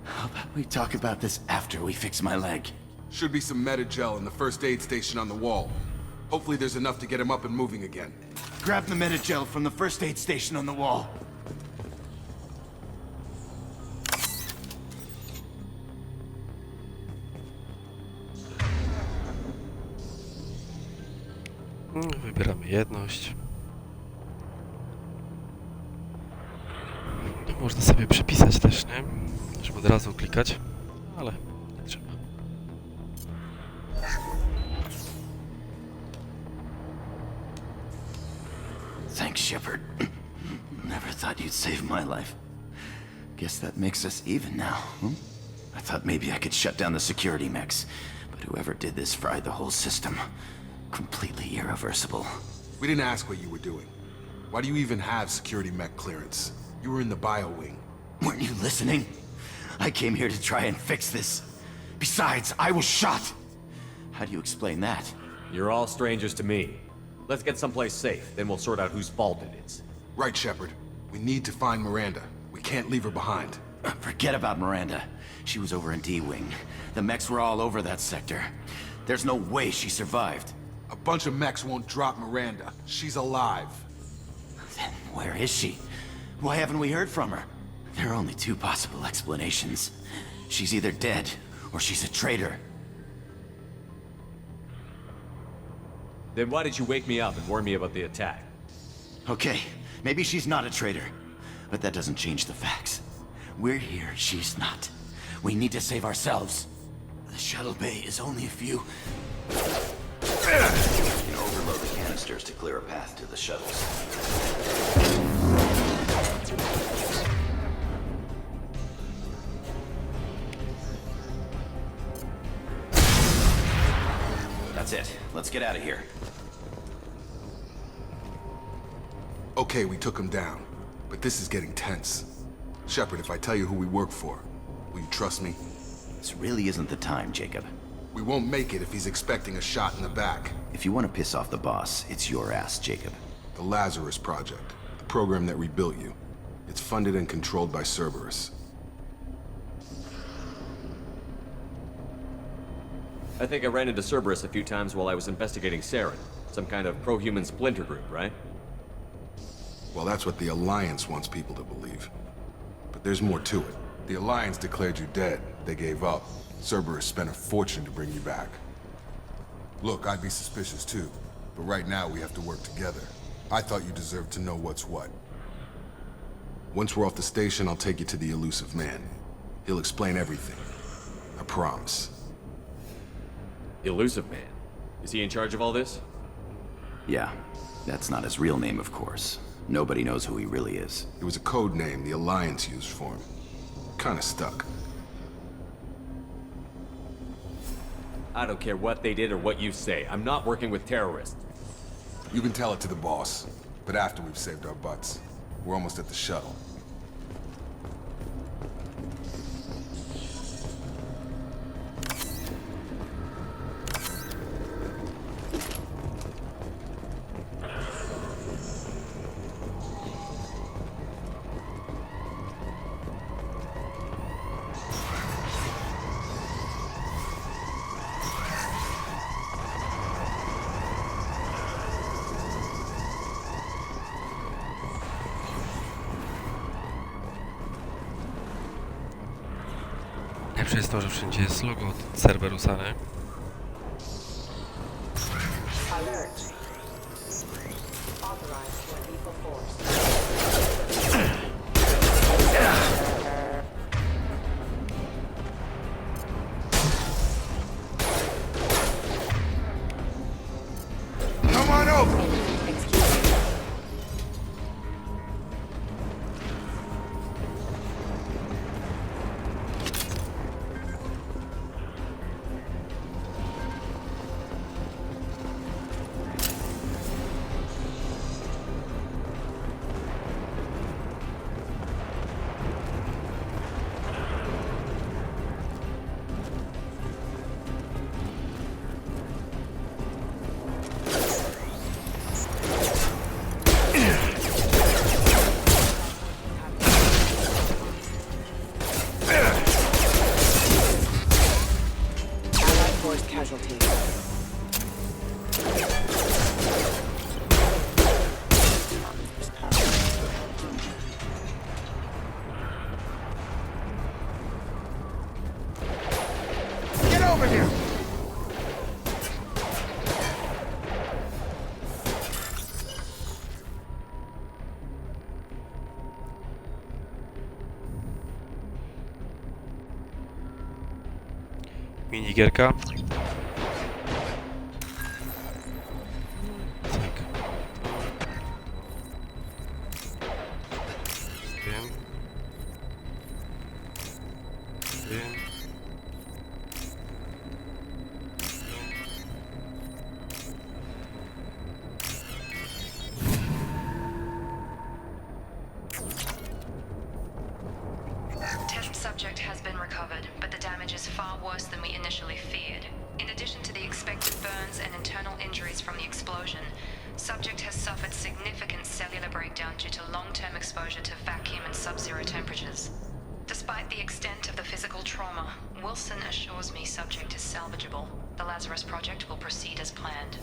S14: How about we talk about this after we fix my leg?
S13: Should be some Medi-gel in the first aid station on the wall. Hopefully there's enough to get him up and moving again.
S14: Grab the Medi-gel from the first aid station on the wall.
S1: Wybieramy jedność. Można sobie przepisać też, nie? Żeby od razu klikać, ale nie trzeba.
S14: Thanks, Shepard. Never thought you'd save my life. Guess that makes us even now, hmm? I thought maybe I could shut down the security mechs, but whoever did this fried the whole system. Completely irreversible.
S13: We didn't ask what you were doing. Why do you even have security mech clearance? You were in the bio wing.
S14: Weren't you listening? I came here to try and fix this. Besides, I was shot. How do you explain that?
S9: You're all strangers to me. Let's get someplace safe, then we'll sort out whose fault it is.
S13: Right, Shepard. We need to find Miranda. We can't leave her behind.
S14: Forget about Miranda. She was over in D-Wing. The mechs were all over that sector. There's no way she survived.
S13: A bunch of mechs won't drop Miranda. She's alive.
S14: Then where is she? Why haven't we heard from her? There are only two possible explanations. She's either dead, or she's a traitor.
S9: Then why did you wake me up and warn me about the attack?
S14: Okay, maybe she's not a traitor. But that doesn't change the facts. We're here, she's not. We need to save ourselves. The shuttle bay is only a few...
S12: You can overload the canisters to clear a path to the shuttles. That's it. Let's get out of here.
S13: Okay, we took him down. But this is getting tense. Shepard, if I tell you who we work for, will you trust me?
S12: This really isn't the time, Jacob.
S13: We won't make it if he's expecting a shot in the back.
S12: If you want to piss off the boss, it's your ass, Jacob.
S13: The Lazarus Project, the program that rebuilt you. It's funded and controlled by Cerberus.
S9: I think I ran into Cerberus a few times while I was investigating Saren. Some kind of pro-human splinter group, right?
S13: Well, that's what the Alliance wants people to believe. But there's more to it. The Alliance declared you dead. They gave up. Cerberus spent a fortune to bring you back. Look, I'd be suspicious too. But right now we have to work together. I thought you deserved to know what's what. Once we're off the station, I'll take you to the elusive man. He'll explain everything. I promise.
S9: Elusive Man? Is he in charge of all this?
S12: Yeah. That's not his real name, of course. Nobody knows who he really is.
S13: It was a code name the Alliance used for him. Kinda stuck.
S9: I don't care what they did or what you say. I'm not working with terrorists.
S13: You can tell it to the boss, but after we've saved our butts. We're almost at the shuttle.
S1: Najlepsze jest to, że wszędzie jest logo od Cerberusa, nie? Minigierka. Cyk. Wiem. Wiem.
S7: Test subject has been recovered, but the damage is far worse than we initially feared. In addition to the expected burns and internal injuries from the explosion, subject has suffered significant cellular breakdown due to long-term exposure to vacuum and sub-zero temperatures. Despite the extent of the physical trauma, Wilson assures me subject is salvageable. The Lazarus Project will proceed as planned.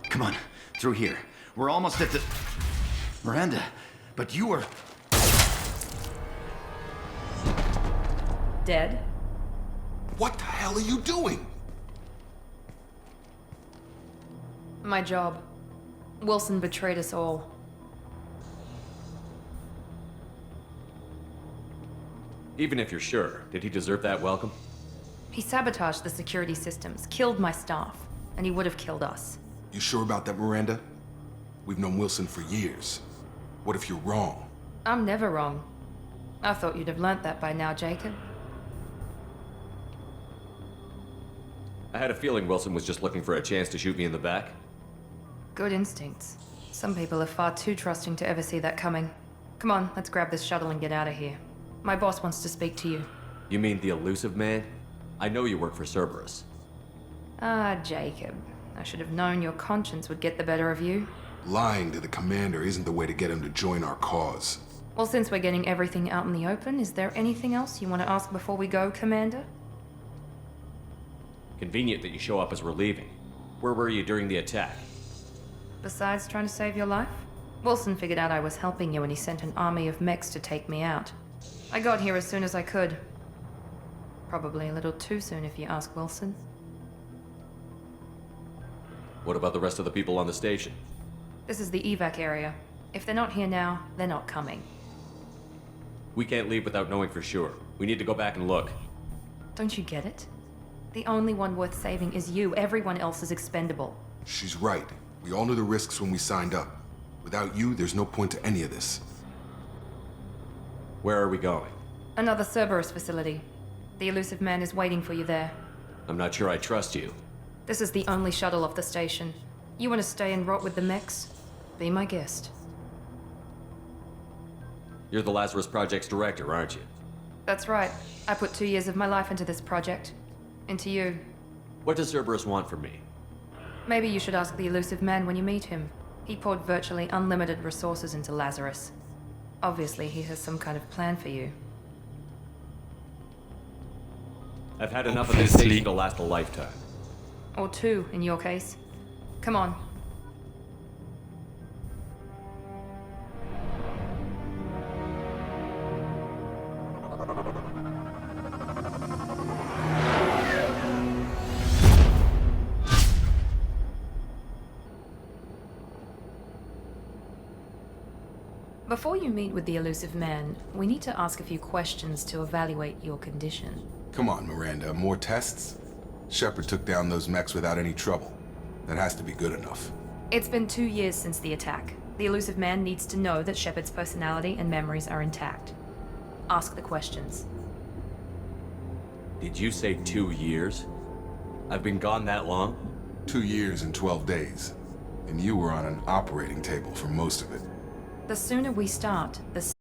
S14: Come on, through here. We're almost at the... Miranda, but you were...
S2: Dead?
S13: What the hell are you doing?
S2: My job. Wilson betrayed us all.
S9: Even if you're sure, did he deserve that welcome?
S2: He sabotaged the security systems, killed my staff, and he would have killed us.
S13: You sure about that, Miranda? We've known Wilson for years. What if you're wrong?
S2: I'm never wrong. I thought you'd have learnt that by now, Jacob.
S9: I had a feeling Wilson was just looking for a chance to shoot me in the back.
S2: Good instincts. Some people are far too trusting to ever see that coming. Come on, let's grab this shuttle and get out of here. My boss wants to speak to you.
S9: You mean the elusive man? I know you work for Cerberus.
S2: Ah, Jacob. I should have known your conscience would get the better of you.
S13: Lying to the commander isn't the way to get him to join our cause.
S2: Well, since we're getting everything out in the open, is there anything else you want to ask before we go, Commander?
S9: Convenient that you show up as we're leaving. Where were you during the attack?
S2: Besides trying to save your life? Wilson figured out I was helping you and he sent an army of mechs to take me out. I got here as soon as I could. Probably a little too soon if you ask Wilson.
S9: What about the rest of the people on the station?
S2: This is the evac area. If they're not here now, they're not coming.
S9: We can't leave without knowing for sure. We need to go back and look.
S2: Don't you get it? The only one worth saving is you. Everyone else is expendable.
S13: She's right. We all knew the risks when we signed up. Without you, there's no point to any of this.
S9: Where are we going?
S2: Another Cerberus facility. The elusive man is waiting for you there.
S9: I'm not sure I trust you.
S2: This is the only shuttle off the station. You want to stay and rot with the mechs? Be my guest.
S9: You're the Lazarus Project's director, aren't you?
S2: That's right. I put 2 years of my life into this project. Into you.
S9: What does Cerberus want from me?
S2: Maybe you should ask the elusive man when you meet him. He poured virtually unlimited resources into Lazarus. Obviously, he has some kind of plan for you.
S9: I've had enough of this station to last a lifetime.
S2: Or 2, in your case. Come on. Before you meet with the elusive man, we need to ask a few questions to evaluate your condition.
S13: Come on, Miranda, more tests? Shepard took down those mechs without any trouble. That has to be good enough.
S2: It's been 2 years since the attack. The elusive man needs to know that Shepard's personality and memories are intact. Ask the questions.
S9: Did you say 2 years? I've been gone that long?
S13: 2 years and 12 days. And you were on an operating table for most of it.
S2: The sooner we start, the...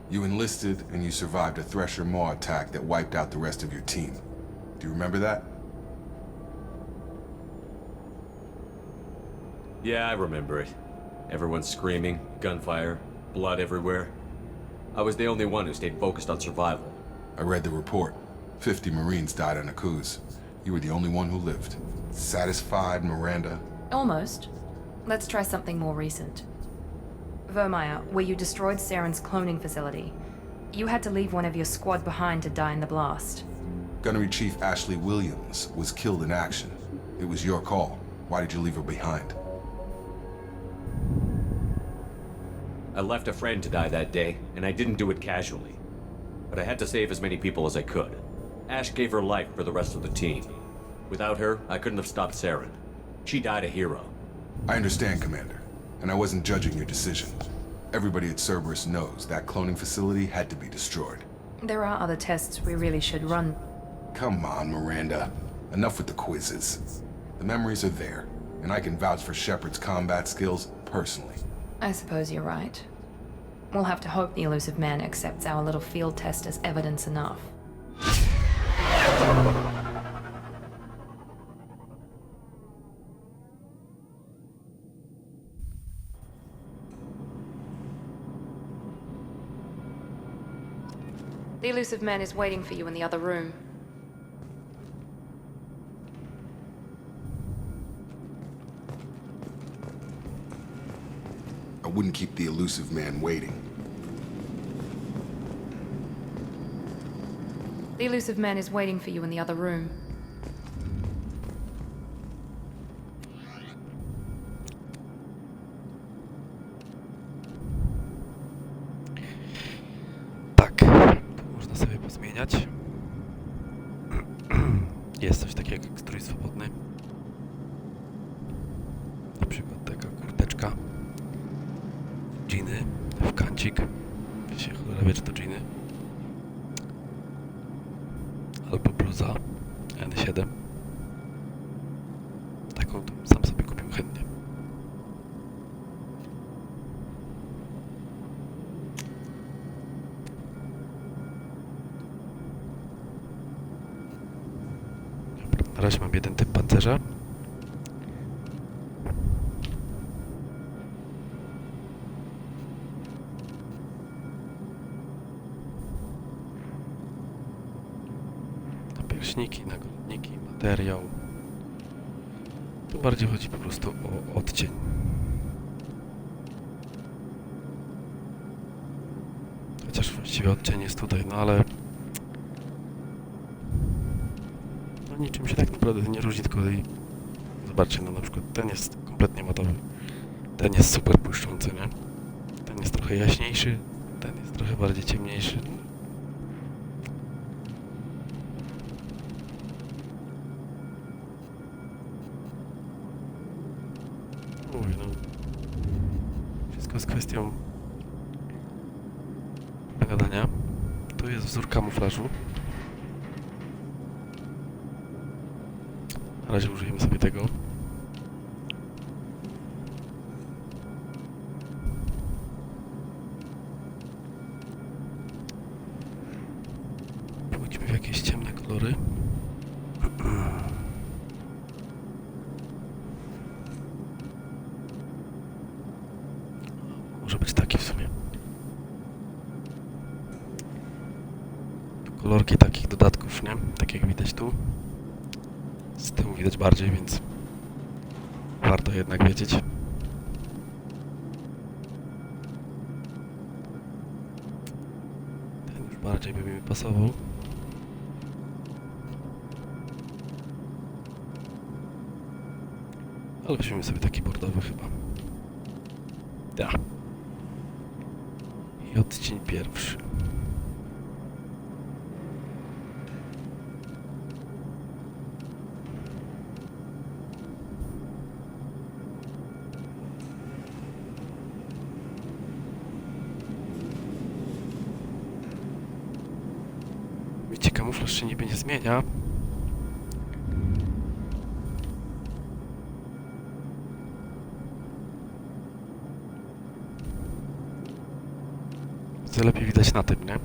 S13: You enlisted and you survived a Thresher Maw attack that wiped out the rest of your team. Do you remember that?
S9: Yeah, I remember it. Everyone screaming, gunfire, blood everywhere. I was the only one who stayed focused on survival.
S13: I read the report. 50 Marines died on Akuz. You were the only one who lived. Satisfied, Miranda?
S2: Almost. Let's try something more recent. Vermeer, where you destroyed Saren's cloning facility. You had to leave one of your squad behind to die in the blast.
S13: Gunnery Chief Ashley Williams was killed in action. It was your call. Why did you leave her behind?
S9: I left a friend to die that day, and I didn't do it casually. But I had to save as many people as I could. Ash gave her life for the rest of the team. Without her, I couldn't have stopped Saren. She died a hero.
S13: I understand, Commander, and I wasn't judging your decision. Everybody at Cerberus knows that cloning facility had to be destroyed.
S2: There are other tests we really should run.
S13: Come on, Miranda. Enough with the quizzes. The memories are there, and I can vouch for Shepard's combat skills personally.
S2: I suppose you're right. We'll have to hope the elusive man accepts our little field test as evidence enough. The elusive man is waiting for you in the other room.
S13: I wouldn't keep the elusive man waiting.
S2: The elusive man is waiting for you in the other room.
S1: Tak, tu można sobie pozmieniać. Jest coś takiego jak strój swobodny. Na przykład taka kurteczka. Dżiny w kancik. Się cholera wie, czy to dżiny. Albo bluza N7. Taką to sam sobie kupił chętnie. Dobra, na razie mam jeden typ pancerza. Pierśniki, nagrodniki, materiał. Tu bardziej chodzi po prostu o odcień. Chociaż właściwie odcień jest tutaj, no ale... No niczym się tak naprawdę nie różni, tylko i... Zobaczcie, no na przykład ten jest kompletnie matowy. Ten jest super błyszczący, nie? Ten jest trochę jaśniejszy, ten jest trochę bardziej ciemniejszy. Mówię, no. Wszystko jest kwestią pogadania. Tu jest wzór kamuflażu. Na razie użyjemy sobie tego. Pójdźmy w jakieś ciemne kolory. Może być taki w sumie. Kolorki takich dodatków, nie? Tak jak widać tu. Z tyłu widać bardziej, więc warto jednak wiedzieć. Ten już bardziej by mi pasował. Ale weźmiemy sobie taki bordowy chyba. Da. I odcień pierwszy. Widzicie, kamuflaż się niby nie zmienia. Co lepiej widać na tym, nie?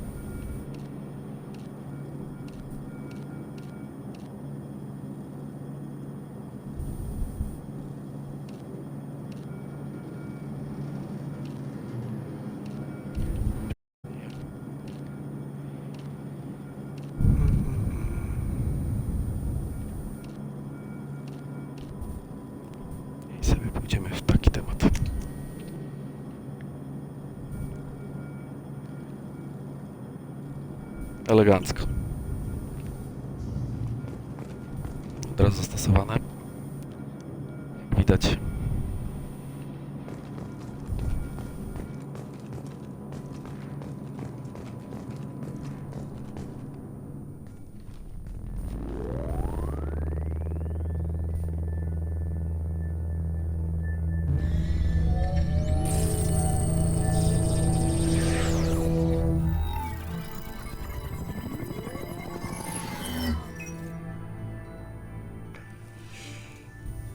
S1: I sobie pójdziemy w taki temat. elegancko. Od razu zastosowane. Jak widać.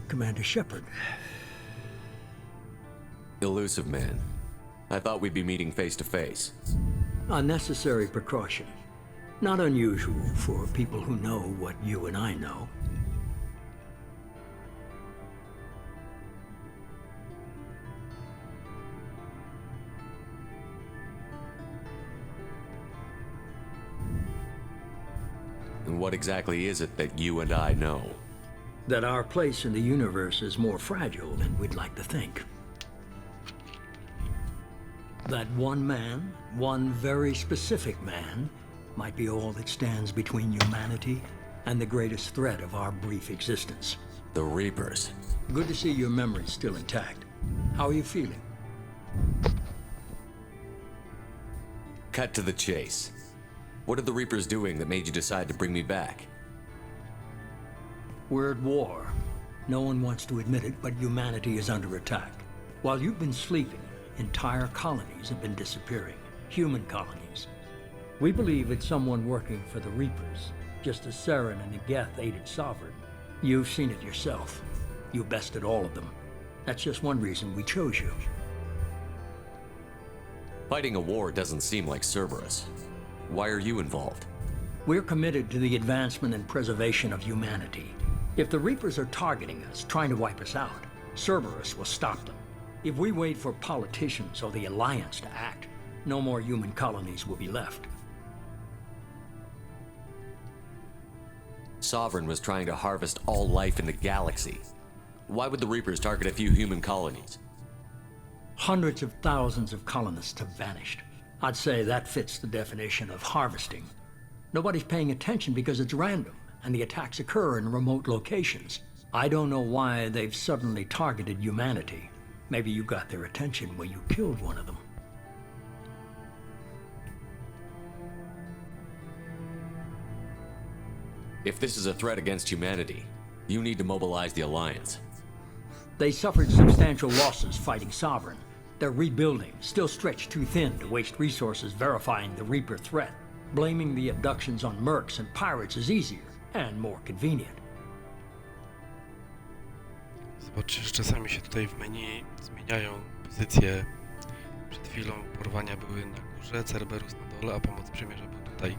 S3: Commander Shepard.
S9: Elusive man. I thought we'd be meeting face to face.
S3: A necessary precaution. Not unusual for people who know what you and I know.
S9: And what exactly is it that you and I know?
S3: That our place in the universe is more fragile than we'd like to think. That one man, one very specific man, might be all that stands between humanity and the greatest threat of our brief existence.
S9: The Reapers.
S3: Good to see your memory's still intact. How are you feeling?
S9: Cut to the chase. What are the Reapers doing that made you decide to bring me back?
S3: We're at war. No one wants to admit it, but humanity is under attack. While you've been sleeping, entire colonies have been disappearing. Human colonies. We believe it's someone working for the Reapers, just as Saren and Geth aided Sovereign. You've seen it yourself. You bested all of them. That's just one reason we chose you.
S9: Fighting a war doesn't seem like Cerberus. Why are you involved?
S3: We're committed to the advancement and preservation of humanity. If the Reapers are targeting us, trying to wipe us out, Cerberus will stop them. If we wait for politicians or the Alliance to act, no more human colonies will be left.
S9: Sovereign was trying to harvest all life in the galaxy. Why would the Reapers target a few human colonies?
S3: Hundreds of thousands of colonists have vanished. I'd say that fits the definition of harvesting. Nobody's paying attention because it's random, and the attacks occur in remote locations. I don't know why they've suddenly targeted humanity. Maybe you got their attention when you killed one of them.
S9: If this is a threat against humanity, you need to mobilize the Alliance.
S3: They suffered substantial losses fighting Sovereign. They're rebuilding, still stretched too thin to waste resources verifying the Reaper threat. Blaming the abductions on mercs and pirates is easier and more convenient.
S1: Zobaczcie, że czasami się tutaj w menu zmieniają pozycje. Przed chwilą porwania były na górze, Cerberus na dole, a pomoc przymierza był tutaj.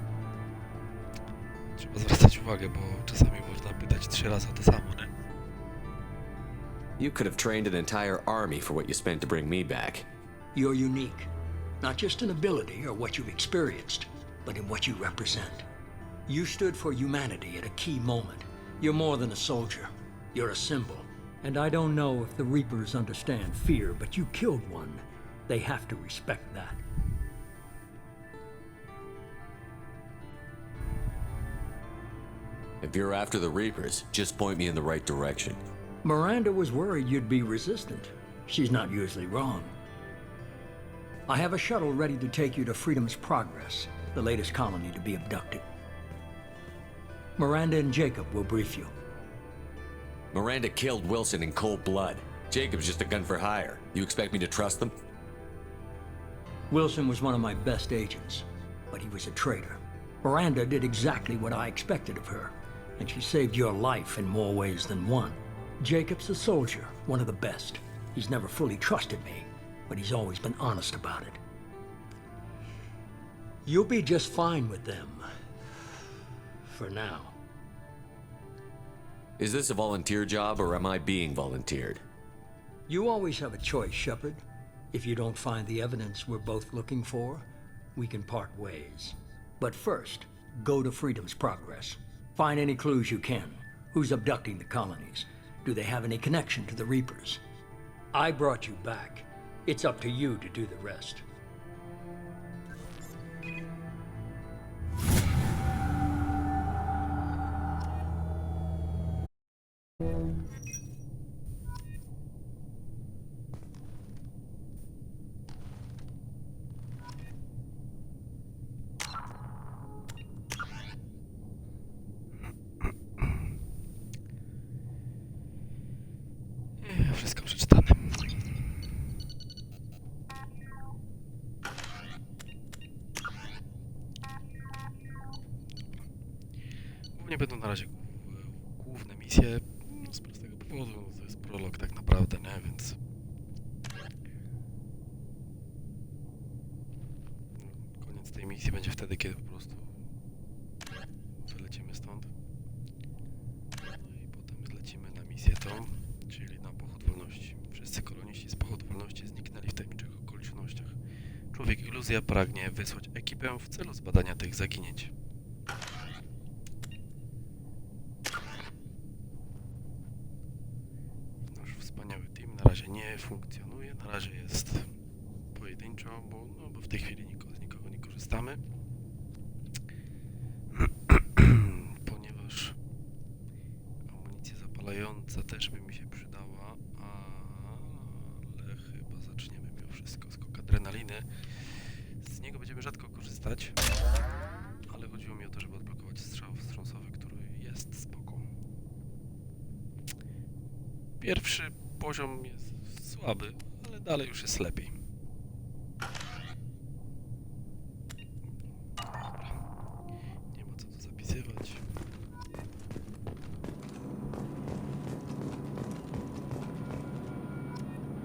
S1: Trzeba zwracać uwagę, bo czasami można pytać 3 razy o to samo, nie?
S9: You could have trained an entire army for what you spent to bring me back.
S3: You're unique. Not just in ability or what you've experienced, but in what you represent. You stood for humanity at a key moment. You're more than a soldier. You're a symbol. And I don't know if the Reapers understand fear, but you killed one. They have to respect that.
S9: If you're after the Reapers, just point me in the right direction.
S3: Miranda was worried you'd be resistant. She's not usually wrong. I have a shuttle ready to take you to Freedom's Progress, the latest colony to be abducted. Miranda and Jacob will brief you.
S9: Miranda killed Wilson in cold blood. Jacob's just a gun for hire. You expect me to trust them?
S3: Wilson was one of my best agents, but he was a traitor. Miranda did exactly what I expected of her, and she saved your life in more ways than one. Jacob's a soldier, one of the best. He's never fully trusted me, but he's always been honest about it. You'll be just fine with them. For now.
S9: Is this a volunteer job, or am I being volunteered?
S3: You always have a choice, Shepard. If you don't find the evidence we're both looking for, we can part ways. But first, go to Freedom's Progress. Find any clues you can. Who's abducting the colonies? Do they have any connection to the Reapers? I brought you back. It's up to you to do the rest.
S1: Wszystko przeczytane. Głównie będą na razie główne misje, no z prostego powodu, no to jest prolog tak naprawdę, nie? Więc koniec tej misji będzie wtedy, kiedy po prostu wylecimy stąd. No i potem zlecimy na misję tą, czyli na pochód wolności. Wszyscy koloniści z pochodu wolności zniknęli w tajemniczych okolicznościach. Człowiek iluzja pragnie wysłać ekipę w celu zbadania tych zaginięć. Nasz wspaniały team na razie nie funkcjonuje, na razie jest pojedynczo, bo w tej chwili z nikogo nie korzystamy. Ponieważ amunicja zapalająca też by mi się przydała, ale chyba zaczniemy mimo wszystko skok adrenaliny. Z niego będziemy rzadko korzystać, ale chodziło mi o to, żeby odblokować strzał wstrząsowy, który jest spoko. Pierwszy poziom jest słaby, ale dalej już jest lepiej. Dobra. Nie ma co tu zapisywać.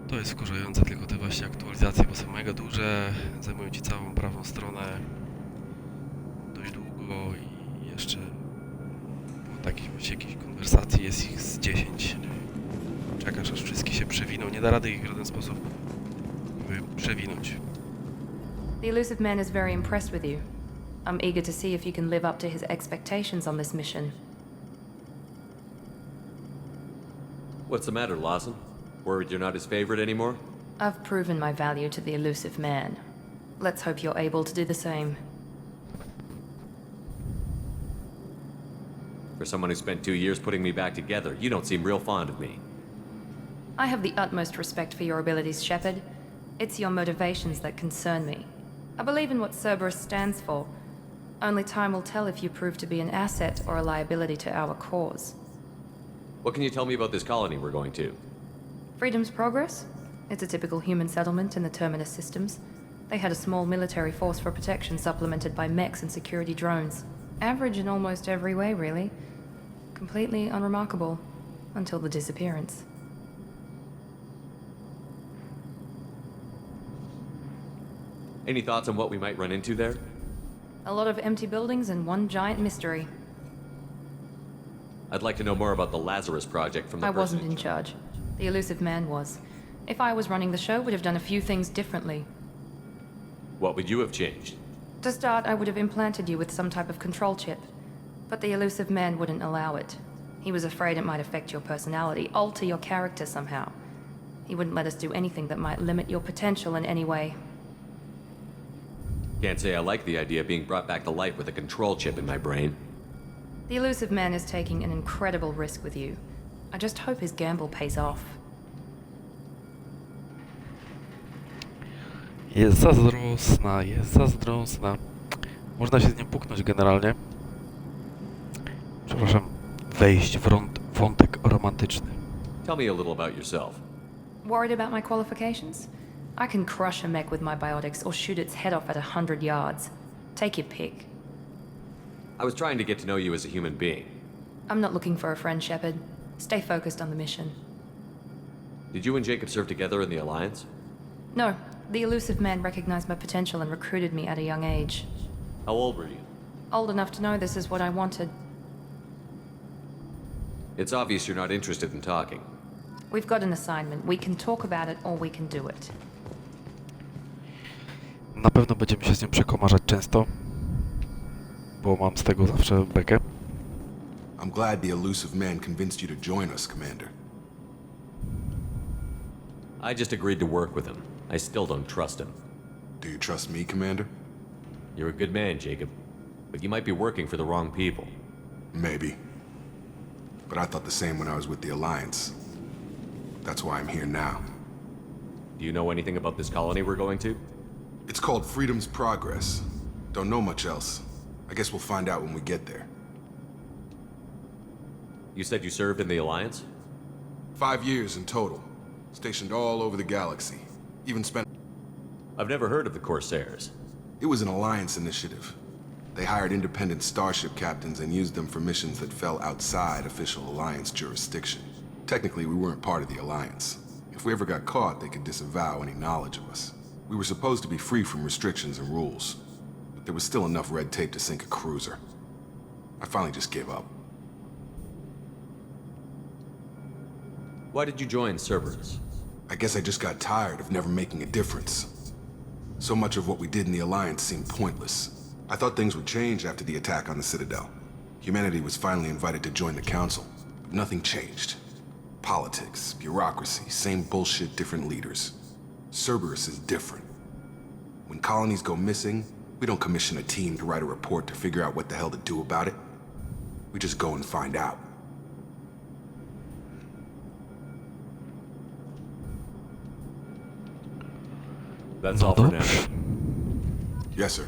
S1: To jest wkurzające, tylko te właśnie aktualizacje, bo są mega duże, zajmują ci całą prawą stronę dość długo i jeszcze po jakiejś konwersacji jest ich z 10. Czekasz, aż wszystkie się przewiną, nie da rady ich w żaden sposób przewinąć.
S2: The elusive man is very impressed with you. I'm eager to see if you can live up to his expectations on this mission.
S9: What's the matter, Lawson? Worried you're not his favorite anymore?
S2: I've proven my value to the elusive man. Let's hope you're able to do the same.
S9: For someone who spent 2 years putting me back together, you don't seem real fond of me.
S2: I have the utmost respect for your abilities, Shepard. It's your motivations that concern me. I believe in what Cerberus stands for. Only time will tell if you prove to be an asset or a liability to our cause.
S9: What can you tell me about this colony we're going to?
S2: Freedom's Progress? It's a typical human settlement in the Terminus systems. They had a small military force for protection supplemented by mechs and security drones. Average in almost every way, really. Completely unremarkable. Until the disappearance.
S9: Any thoughts on what we might run into there?
S2: A lot of empty buildings and one giant mystery.
S9: I'd like to know more about the Lazarus Project from the
S2: I wasn't
S9: person
S2: in charge. The elusive man was. If I was running the show, would have done a few things differently.
S9: What would you have changed?
S2: To start, I would have implanted you with some type of control chip. But the elusive man wouldn't allow it. He was afraid it might affect your personality, alter your character somehow. He wouldn't let us do anything that might limit your potential in any way.
S9: Can't say I like the idea of being brought back to life with a control chip in my brain.
S2: The elusive man is taking an incredible risk with you. I just hope his gamble pays off.
S1: Jest zazdrosna, jest zazdrosna. Można się z nią puknąć generalnie. Przepraszam, wejść w wątek romantyczny.
S9: Tell me a little about yourself.
S2: Worried about my qualifications? I can crush a mech with my biotics or shoot its head off at 100 yards. Take your pick.
S9: I was trying to get to know you as a human being.
S2: I'm not looking for a friend, Shepard. Stay focused on the mission.
S9: Did you and Jacob serve together in the Alliance?
S2: No, the elusive man recognized my potential and recruited me at a young age.
S9: How old were you?
S2: Old enough to know this is what I wanted.
S9: It's obvious you're not interested in talking.
S2: We've got an assignment. We can talk about it or we can do it.
S1: Na pewno będziemy się z nią przekomarzać często, bo mam z tego zawsze bekę.
S13: I'm glad the elusive man convinced you to join us, Commander.
S9: I just agreed to work with him. I still don't trust him.
S13: Do you trust me, Commander?
S9: You're a good man, Jacob. But you might be working for the wrong people.
S13: Maybe. but I thought the same when I was with the Alliance. That's why I'm here now.
S9: Do you know anything about this colony we're going to?
S13: It's called Freedom's Progress. Don't know much else. I guess we'll find out when we get there.
S9: You said you served in the Alliance?
S13: 5 years in total. Stationed all over the galaxy. Even spent...
S9: I've never heard of the Corsairs.
S13: It was an Alliance initiative. They hired independent starship captains and used them for missions that fell outside official Alliance jurisdiction. Technically, we weren't part of the Alliance. If we ever got caught, they could disavow any knowledge of us. We were supposed to be free from restrictions and rules, but there was still enough red tape to sink a cruiser. I finally just gave up.
S9: Why did you join Cerberus?
S13: I guess I just got tired of never making a difference. So much of what we did in the Alliance seemed pointless. I thought things would change after the attack on the Citadel. Humanity was finally invited to join the Council, but nothing changed. Politics, bureaucracy, same bullshit, different leaders. Cerberus is different. When colonies go missing, we don't commission a team to write a report to figure out what the hell to do about it. We just go and find out.
S9: That's all for now.
S13: Yes, sir.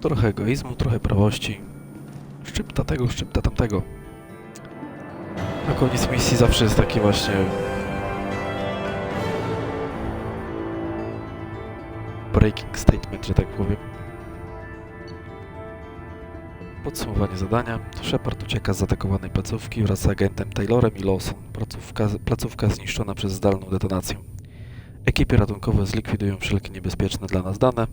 S1: Trochę egoizmu, trochę prawości. Szczypta tego, szczypta tamtego. Na koniec misji zawsze jest taki właśnie... breaking statement, że tak powiem. Podsumowanie zadania. Shepard ucieka z zaatakowanej placówki wraz z agentem Taylorem i Lawson. Placówka zniszczona przez zdalną detonację. Ekipy ratunkowe zlikwidują wszelkie niebezpieczne dla nas dane.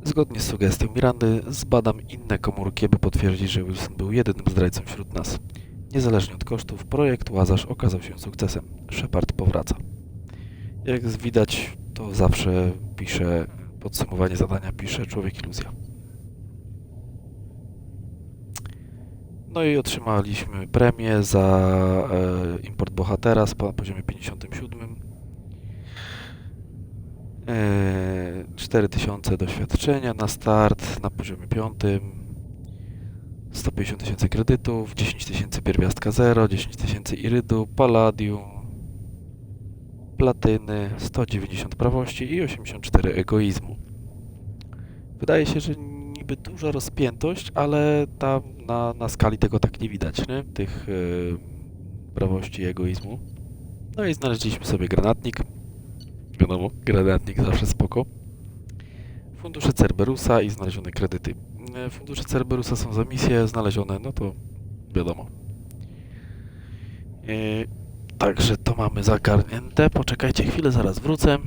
S1: Zgodnie z sugestią Mirandy zbadam inne komórki, by potwierdzić, że Wilson był jedynym zdrajcą wśród nas. Niezależnie od kosztów, projekt Łazarz okazał się sukcesem. Shepard powraca. Jak widać, to zawsze pisze podsumowanie zadania, pisze Człowiek Iluzja. No i otrzymaliśmy premię za import bohatera na poziomie 57. 4000 doświadczenia na start na poziomie 5. 150 000 kredytów, 10 000 pierwiastka 0, 10 000 irydu, palladium, platyny, 190 prawości i 84 egoizmu. Wydaje się, że niby duża rozpiętość, ale tam na skali tego tak nie widać, nie? Tych prawości i egoizmu. No i znaleźliśmy sobie granatnik. Wiadomo, granatnik zawsze spoko. Fundusze Cerberusa i znalezione kredyty. Fundusze Cerberusa są za misje, znalezione, no to wiadomo. Także to mamy zagarnięte. Poczekajcie chwilę, zaraz wrócę.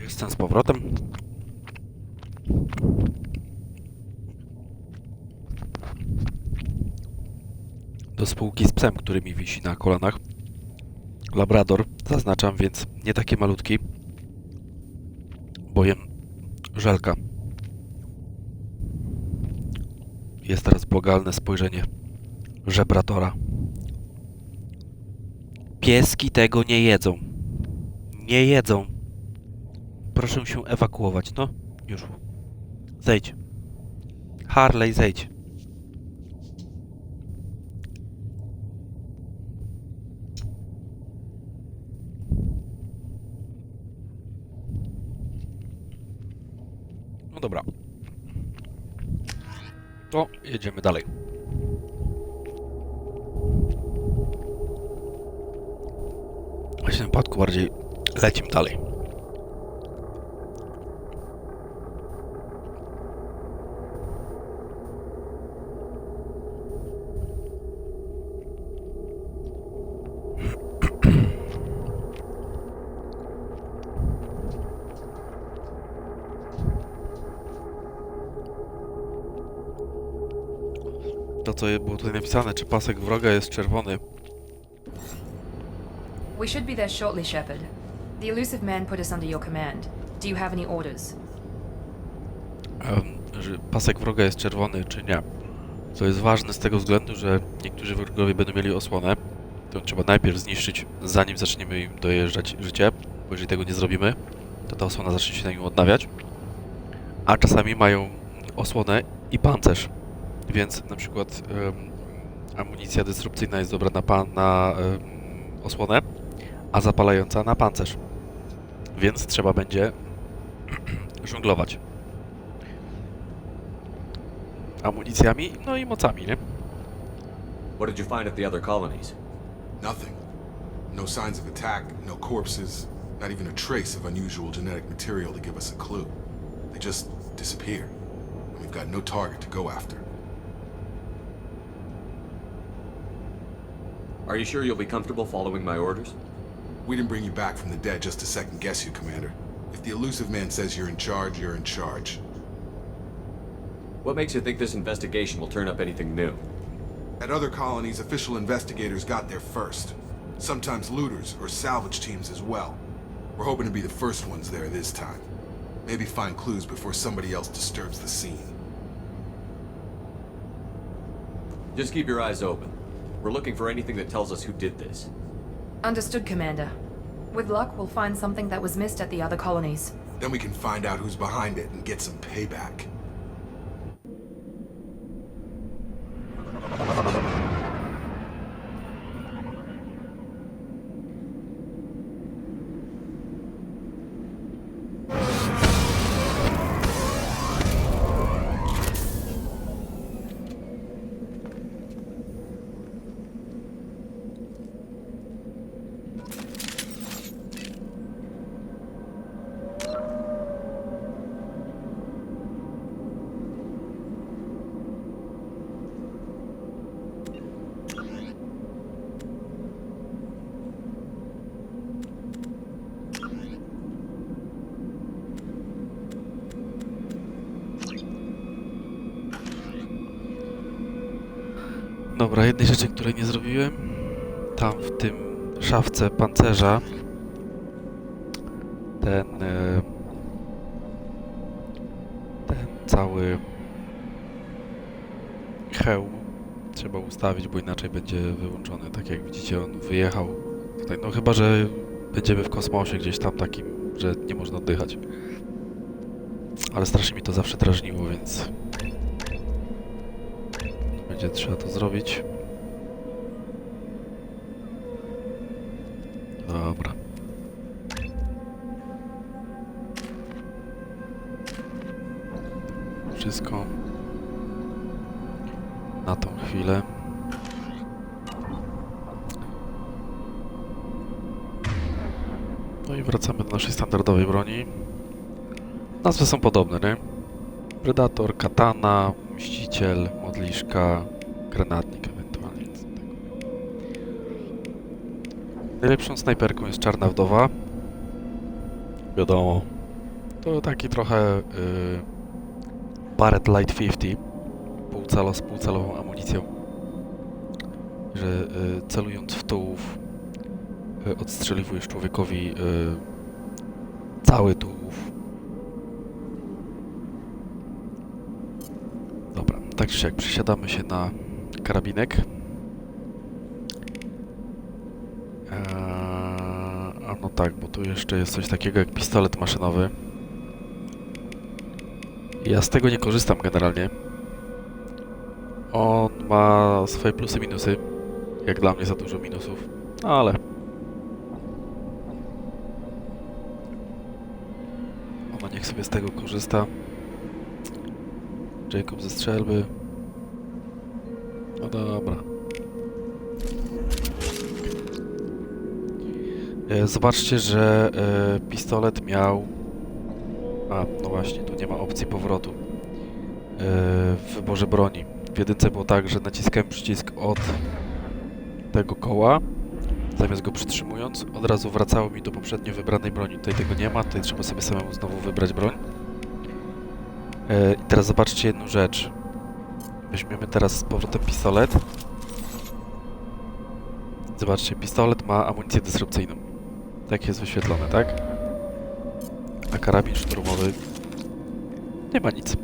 S1: Jestem z powrotem. Do spółki z psem, który mi wisi na kolanach. Labrador, zaznaczam, więc nie taki malutki. Bojem żelka. Jest teraz błagalne spojrzenie żebratora. Pieski tego nie jedzą. Nie jedzą. Proszę się ewakuować. No, już. Zejdź. Harley, zejdź. No dobra. To jedziemy dalej. W tym wypadku bardziej lecimy dalej. To, co było tutaj napisane, czy pasek wroga jest czerwony.
S2: We should be there shortly, Shepard. The elusive man put us under your command. Do you have any orders?
S1: Że pasek wroga jest czerwony, czy nie. Co jest ważne z tego względu, że niektórzy wrogowie będą mieli osłonę. To trzeba najpierw zniszczyć, zanim zaczniemy im dojeżdżać życie. Bo jeżeli tego nie zrobimy, to ta osłona zacznie się na nim odnawiać. A czasami mają osłonę i pancerz. Więc na przykład amunicja dysrupcyjna jest dobra na osłonę, a zapalająca na pancerz. Więc trzeba będzie żonglować amunicjami, no i mocami, nie?
S9: What did you find at the other colonies?
S13: Nothing. No signs of attack, no corpses, not even a trace of unusual genetic material to give us a clue. They just disappear. And we've got no target to go after.
S9: Are you sure you'll be comfortable following my orders?
S13: We didn't bring you back from the dead just to second guess you, Commander. If the elusive man says you're in charge, you're in charge.
S9: What makes you think this investigation will turn up anything new?
S13: At other colonies, official investigators got there first. Sometimes looters or salvage teams as well. We're hoping to be the first ones there this time. Maybe find clues before somebody else disturbs the scene.
S9: Just keep your eyes open. We're looking for anything that tells us who did this.
S2: Understood, Commander. With luck, we'll find something that was missed at the other colonies.
S13: Then we can find out who's behind it and get some payback.
S1: Dobra, jednej rzeczy, której nie zrobiłem. Tam w tym szafce pancerza ten cały hełm trzeba ustawić, bo inaczej będzie wyłączony. Tak jak widzicie, on wyjechał tutaj. No chyba, że będziemy w kosmosie gdzieś tam takim, że nie można oddychać. Ale strasznie mi to zawsze drażniło, więc będzie trzeba to zrobić. Dobra. Wszystko na tą chwilę. No i wracamy do naszej standardowej broni. Nazwy są podobne, nie? Predator, katana, mściciel, modliszka, granatnik ewentualnie. Najlepszą snajperką jest czarna wdowa. Wiadomo, To taki trochę Barrett Light 50, z półcelową amunicją, że celując w tułów odstrzeliwujesz człowiekowi cały tułów. Dobra, tak czy siak przesiadamy się na karabinek. A no tak, bo tu jeszcze jest coś takiego jak pistolet maszynowy. Ja z tego nie korzystam generalnie. On ma swoje plusy, minusy. Jak dla mnie za dużo minusów, ale ona niech sobie z tego korzysta. Jacob ze strzelby. No dobra. Zobaczcie, że pistolet miał... A, no właśnie, tu nie ma opcji powrotu w wyborze broni. W jedynce było tak, że naciskałem przycisk od tego koła, zamiast go przytrzymując, od razu wracało mi do poprzednio wybranej broni. Tutaj tego nie ma, tutaj trzeba sobie samemu znowu wybrać broń. I teraz zobaczcie jedną rzecz. Weźmiemy teraz z powrotem pistolet. Zobaczcie, pistolet ma amunicję dysrupcyjną. Tak jest wyświetlone, tak? A karabin szturmowy nie ma nic.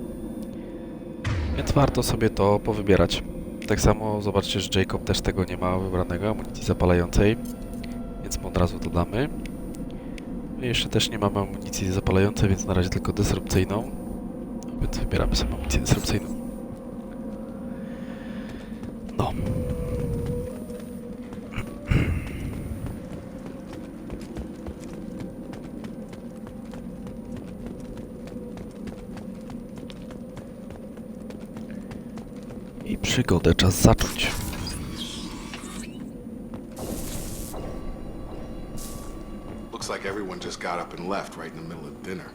S1: Więc warto sobie to powybierać. Tak samo zobaczcie, że Jacob też tego nie ma wybranego, amunicji zapalającej. Więc mu od razu dodamy. I jeszcze też nie mamy amunicji zapalającej, więc na razie tylko dysrupcyjną. Więc wybieramy sobie amunicję dysrupcyjną. No. I przygodę czas zacząć.
S13: Looks like everyone just got up and left right in the middle of dinner.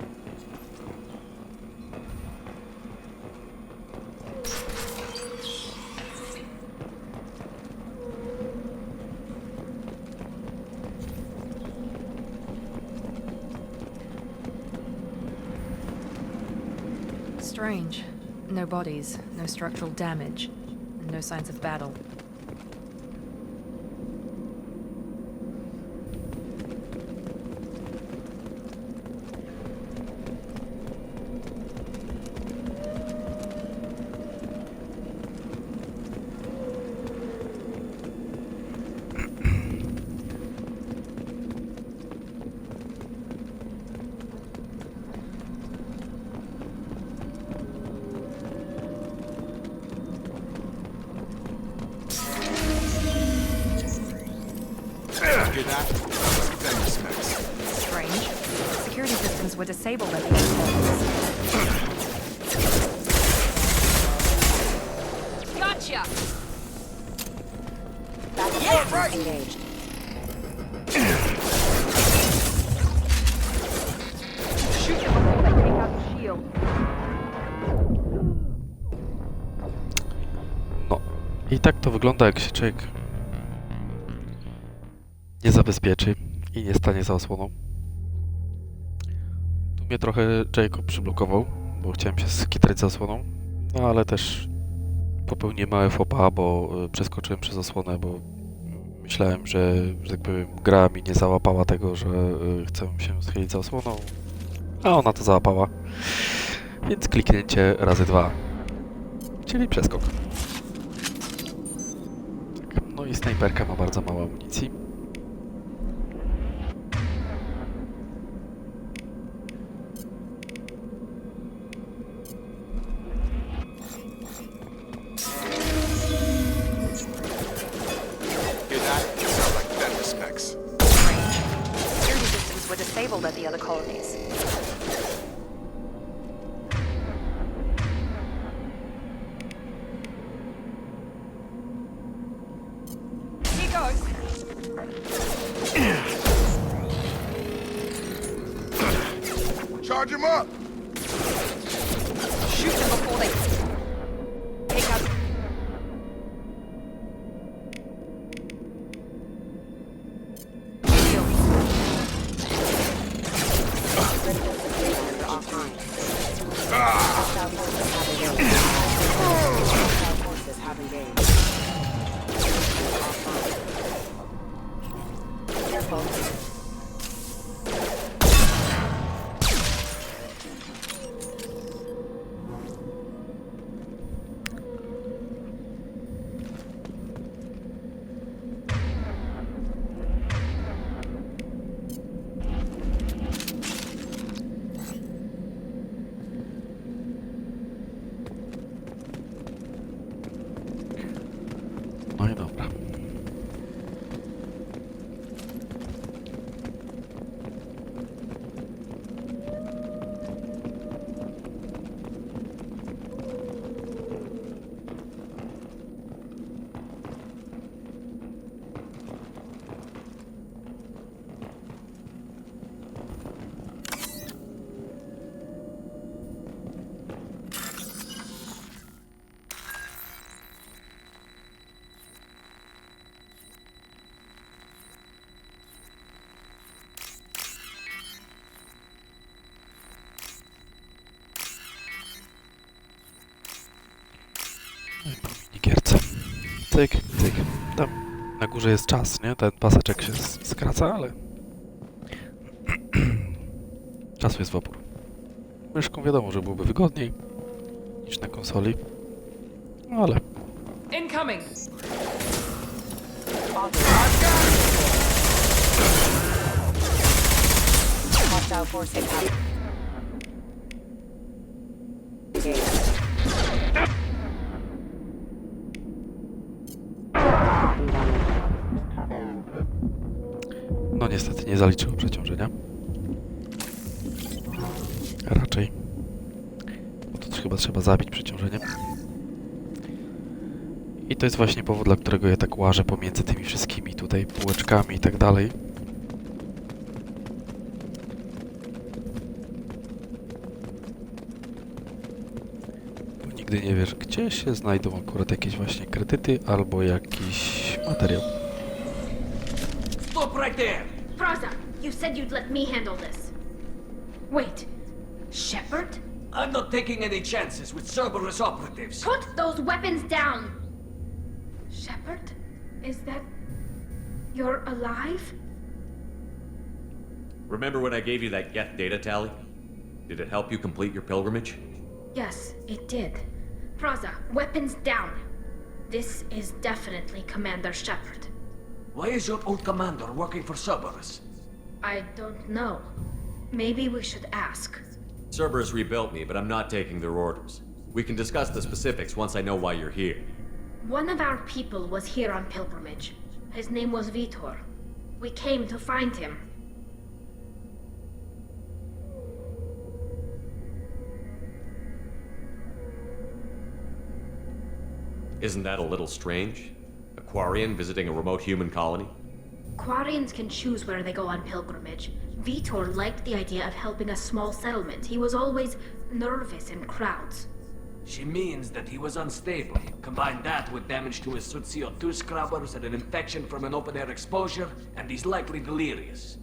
S2: Strange. No bodies, no structural damage, and no signs of battle. Strange. Security systems were disabled at the airport. Gotcha! Yeah, right. Engaged. Shoot him before they take out the shield.
S1: No. I tak to wygląda, jak się człowiek nie zabezpieczy i nie stanie za osłoną. Tu mnie trochę Jacob przyblokował, bo chciałem się skitrać za osłoną, no ale też popełniłem małe faux pas, bo przeskoczyłem przez osłonę, bo myślałem, że tak powiem, gra mi nie załapała tego, że chcę się schylić za osłoną, a ona to załapała. Więc kliknięcie razy 2, czyli przeskok. Tak, no i snajperka ma bardzo mało amunicji.
S2: Disabled at the other colonies. Here goes.
S13: Charge him up!
S2: Shoot them before they take out.
S1: cyk, cyk. Tam na górze jest czas, nie? Ten paseczek się skraca, ale... Czasu jest w opór. Myszką wiadomo, że byłoby wygodniej niż na konsoli. No ale...
S2: Incoming!
S6: Hostile force hit out.
S1: No niestety nie zaliczyło przeciążenia. Raczej. Bo to chyba trzeba zabić przeciążeniem. I to jest właśnie powód, dla którego ja tak łażę pomiędzy tymi wszystkimi tutaj półeczkami i tak dalej. Bo nigdy nie wiesz, gdzie się znajdą akurat jakieś właśnie kredyty albo jakiś materiał.
S15: Stop right there!
S16: Praza, you said you'd let me handle this. Wait, Shepherd?
S15: I'm not taking any chances with Cerberus operatives.
S16: Put those weapons down! Shepherd? Is that... you're alive?
S9: Remember when I gave you that Geth data tally? Did it help you complete your pilgrimage?
S16: Yes, it did. Praza, weapons down. This is definitely Commander Shepherd.
S15: Why is your old commander working for Cerberus?
S16: I don't know. Maybe we should ask.
S9: Cerberus rebuilt me, but I'm not taking their orders. We can discuss the specifics once I know why you're here.
S16: One of our people was here on pilgrimage. His name was Vitor. We came to find him.
S9: Isn't that a little strange? A Quarian visiting a remote human colony?
S16: Quarians can choose where they go on pilgrimage. Vitor liked the idea of helping a small settlement. He was always nervous in crowds.
S15: She means that he was unstable. Combine that with damage to his suit CO2 scrubbers and an infection from an open-air exposure, and he's likely delirious.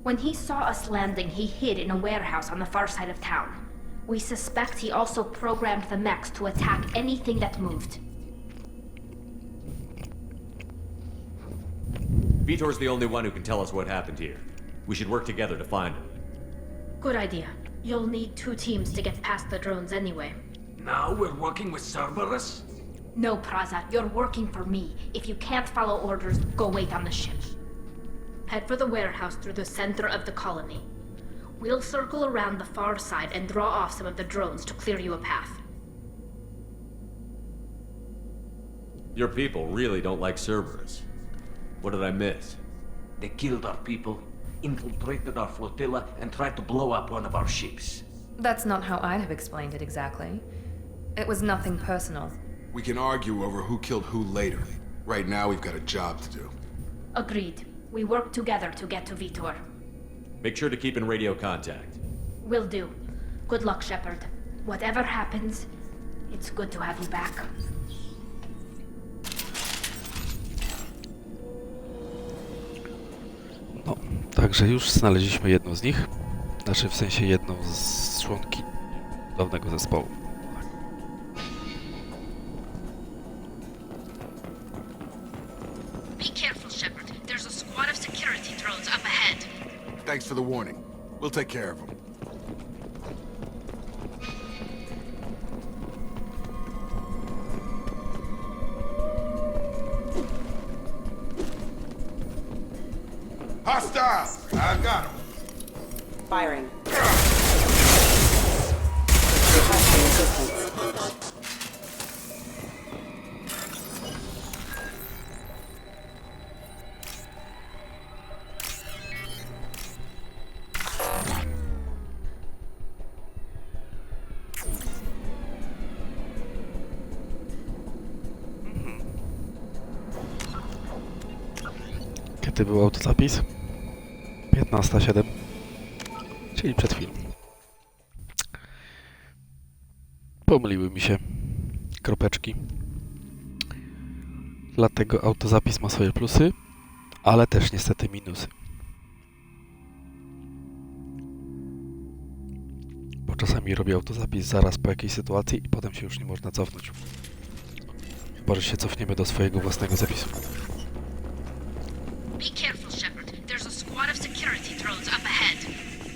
S16: When he saw us landing, he hid in a warehouse on the far side of town. We suspect he also programmed the mechs to attack anything that moved.
S9: Vitor's the only one who can tell us what happened here. We should work together to find him.
S16: Good idea. You'll need 2 teams to get past the drones anyway.
S15: Now we're working with Cerberus?
S16: No, Praza, you're working for me. If you can't follow orders, go wait on the ship. Head for the warehouse through the center of the colony. We'll circle around the far side and draw off some of the drones to clear you a path.
S9: Your people really don't like Cerberus. What did I miss?
S15: They killed our people, infiltrated our flotilla, and tried to blow up one of our ships.
S2: That's not how I'd have explained it exactly. It was nothing personal.
S13: We can argue over who killed who later. Right now, we've got a job to do.
S16: Agreed. We work together to get to Vitor.
S9: Make sure to keep in radio contact.
S16: Will do. Good luck, Shepherd. Whatever happens, it's good to have you back.
S1: No, także już znaleźliśmy jedną z nich. Znaczy w sensie jedną z członki dawnego zespołu.
S16: Be careful, Shepherd. There's a squad of security drones up ahead.
S13: Thanks for the warning. We'll take care of them. Hostile! I got him.
S6: Firing.
S1: Kiedy był autozapis? 15:07, czyli przed chwilą. Pomyliły mi się kropeczki. Dlatego autozapis ma swoje plusy, ale też niestety minusy. Bo czasami robię autozapis zaraz po jakiejś sytuacji i potem się już nie można cofnąć. Chyba, że się cofniemy do swojego własnego zapisu.
S16: Be careful, Shepard. There's a squad of security drones up ahead.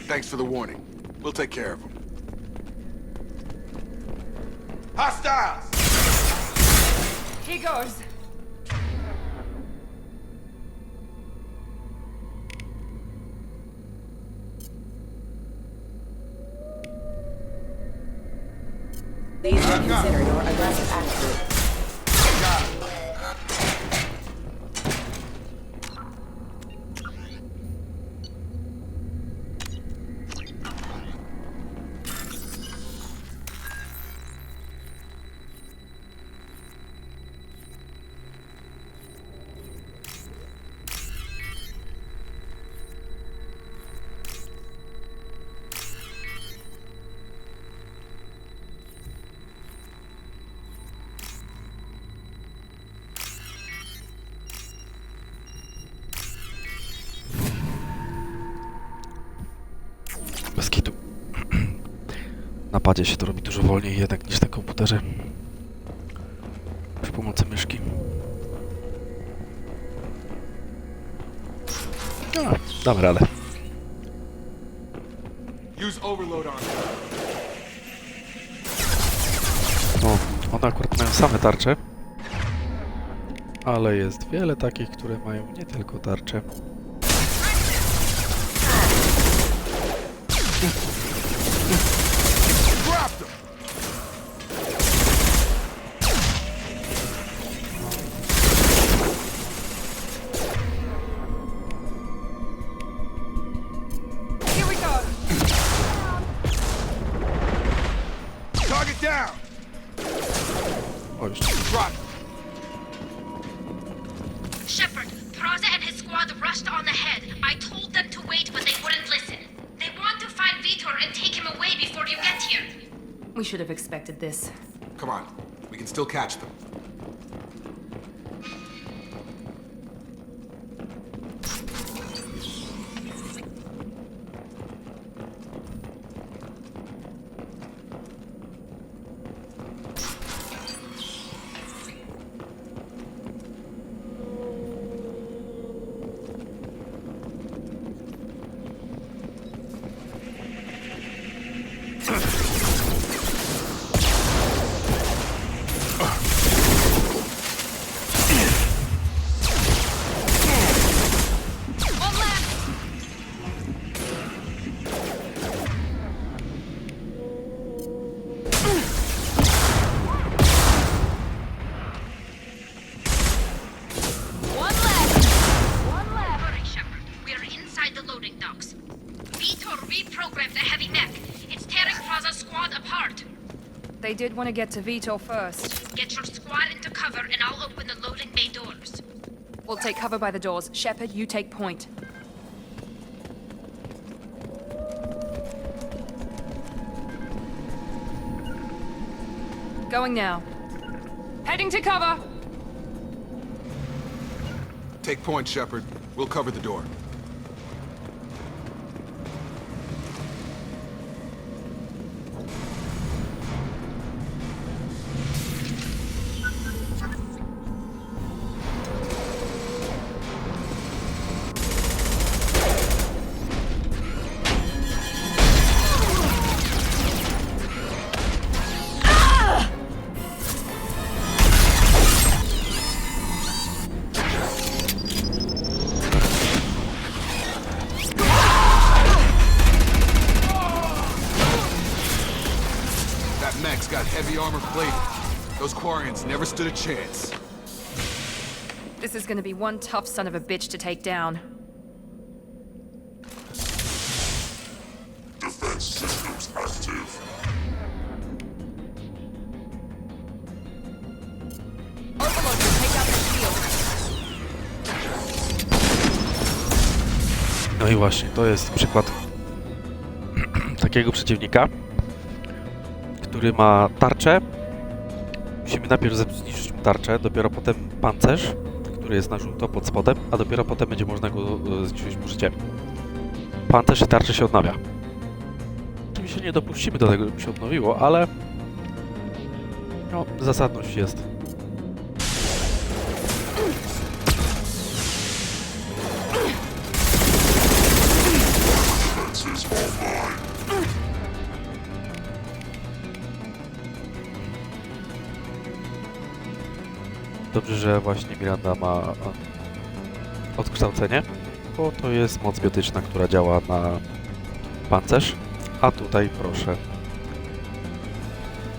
S13: Thanks for the warning. We'll take care of them. Hostiles!
S2: Here goes.
S6: Please reconsider your aggressive attitude.
S1: Bez kitu. Na padzie się to robi dużo wolniej jednak niż na komputerze. Przy pomocy myszki. No, damy radę.
S13: Use overload on
S1: No, one akurat mają same tarcze. Ale jest wiele takich, które mają nie tylko tarcze.
S2: Here we go.
S13: Target down!
S1: O, już.
S13: Drop!
S16: Shepard, Praza and his squad rushed on ahead. I told them to wait, but they wouldn't listen. They want to find Vitor and take him away before you get here.
S2: We should have expected this.
S13: Come on. We can still catch them.
S2: They did want to get to Vitor first.
S16: Get your squad into cover and I'll open the loading bay doors.
S2: We'll take cover by the doors. Shepard, you take point. Going now. Heading to cover!
S13: Take point, Shepherd. We'll cover the door. Got heavy armor plated. Those Quarians never stood a chance.
S2: This is gonna be one tough son of a bitch to take down.
S17: Defense systems active.
S2: Overlord will take out the shield.
S1: No i właśnie, to jest przykład takiego przeciwnika, który ma tarczę. Musimy najpierw zniszczyć mu tarczę, dopiero potem pancerz, który jest na żółto pod spodem, a dopiero potem będzie można go zniszczyć mu życie. Pancerz i tarczę się odnawia. Oczywiście nie dopuścimy do tego, żeby się odnowiło, ale no, zasadność jest. Dobrze, że właśnie Miranda ma odkształcenie, bo to jest moc biotyczna, która działa na pancerz, a tutaj proszę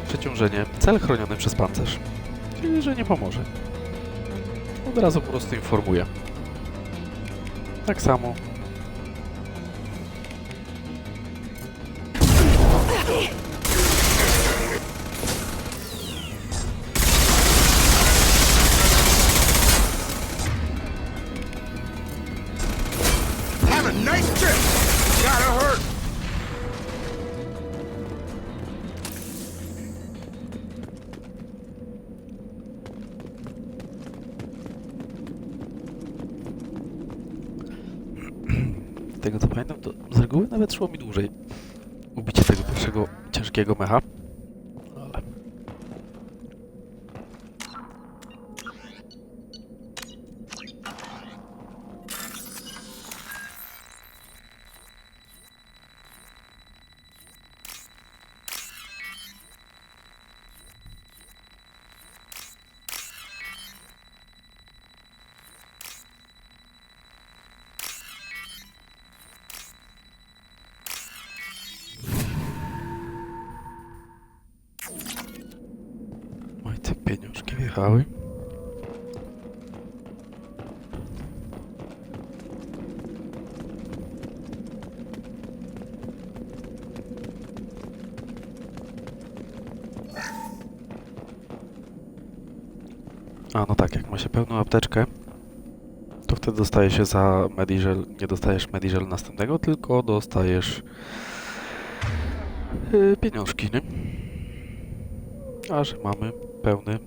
S1: przeciążenie, cel chroniony przez pancerz, czyli że nie pomoże. Od razu po prostu informuję. Tak samo.
S13: Have a nice trip! Gotta hurt!
S1: Z tego co pamiętam, to z reguły nawet szło mi dłużej ubicie tego pierwszego ciężkiego mecha. Ale... Oj, te pieniążki wjechały. A, no tak, jak ma się pełną apteczkę, to wtedy dostaje się za Mediżel, nie dostajesz Mediżel następnego, tylko dostajesz pieniążki, nie? A że mamy pełny.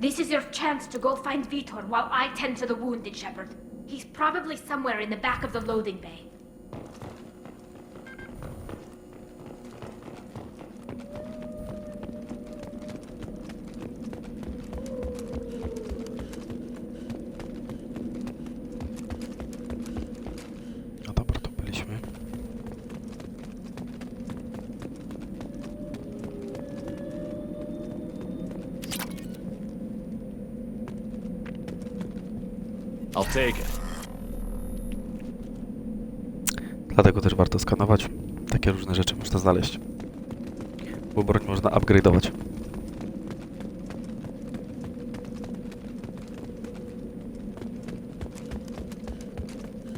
S16: This is your chance to go find Vitor while I tend to the wounded, Shepard. He's probably somewhere in the back of the loading bay.
S1: No dobra, to byliśmy.
S9: I'll take it.
S1: Dlatego też warto skanować. Takie różne rzeczy można znaleźć. Bo broń można upgrade'ować.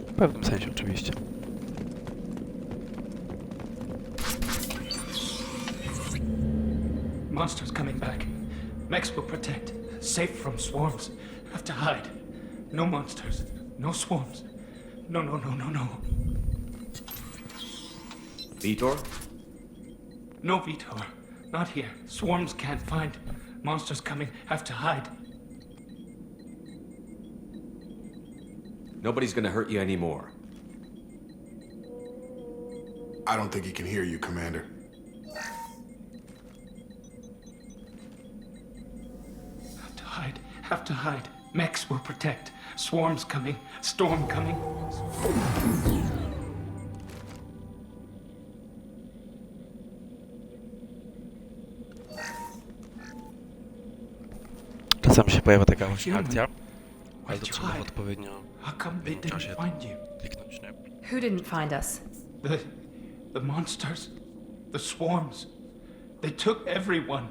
S1: W pewnym sensie oczywiście.
S18: Monsters coming back. Mechs will protect. Safe from swarms. Have to hide. No monsters. No swarms. No, no, no, no, no.
S9: Vitor?
S18: No Vitor. Not here. Swarms can't find. Monsters coming. Have to hide.
S9: Nobody's gonna hurt you anymore.
S13: I don't think he can hear you, Commander.
S18: Have to hide. Have to hide. Mechs will protect. Swarms coming. Storm coming.
S1: Czasami się pojawia taka właśnie akcja, ale to trzeba w odpowiednim czasie kliknąć, nie?
S2: Who didn't find us?
S18: The monsters. The swarms. They took everyone.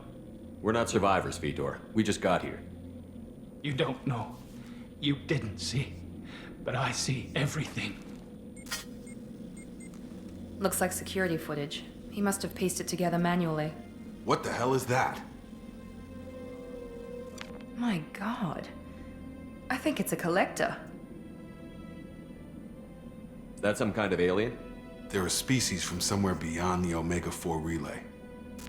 S9: We're not survivors, Vitor. We just got here.
S18: You don't know. You didn't see. But I see everything.
S2: Looks like security footage. He must have pieced it together manually.
S13: What the hell is that?
S2: My god. I think it's a collector.
S9: Is that some kind of alien?
S13: They're a species from somewhere beyond the Omega-4 relay.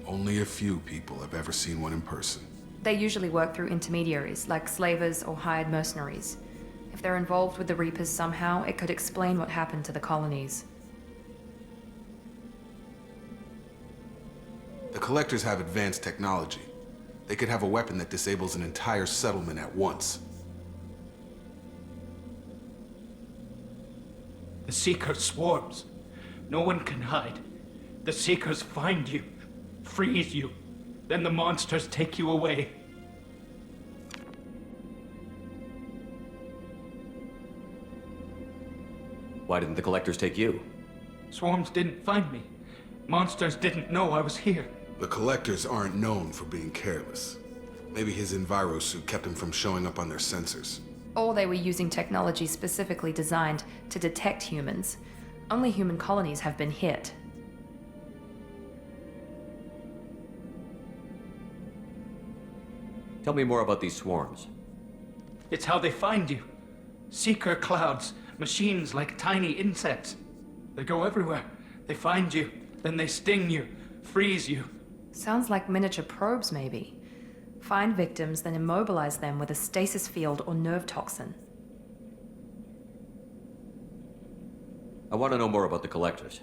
S13: Only a few people have ever seen one in person.
S2: They usually work through intermediaries, like slavers or hired mercenaries. If they're involved with the Reapers somehow, it could explain what happened to the colonies.
S13: The Collectors have advanced technology. They could have a weapon that disables an entire settlement at once.
S18: The Seeker swarms. No one can hide. The Seekers find you, freeze you. Then the monsters take you away.
S9: Why didn't the collectors take you?
S18: Swarms didn't find me. Monsters didn't know I was here.
S13: The collectors aren't known for being careless. Maybe his enviro suit kept him from showing up on their sensors.
S2: Or they were using technology specifically designed to detect humans. Only human colonies have been hit.
S9: Tell me more about these swarms.
S18: It's how they find you. Seeker clouds, machines like tiny insects. They go everywhere. They find you, then they sting you, freeze you.
S2: Sounds like miniature probes, maybe. Find victims, then immobilize them with a stasis field or nerve toxin.
S9: I want to know more about the collectors.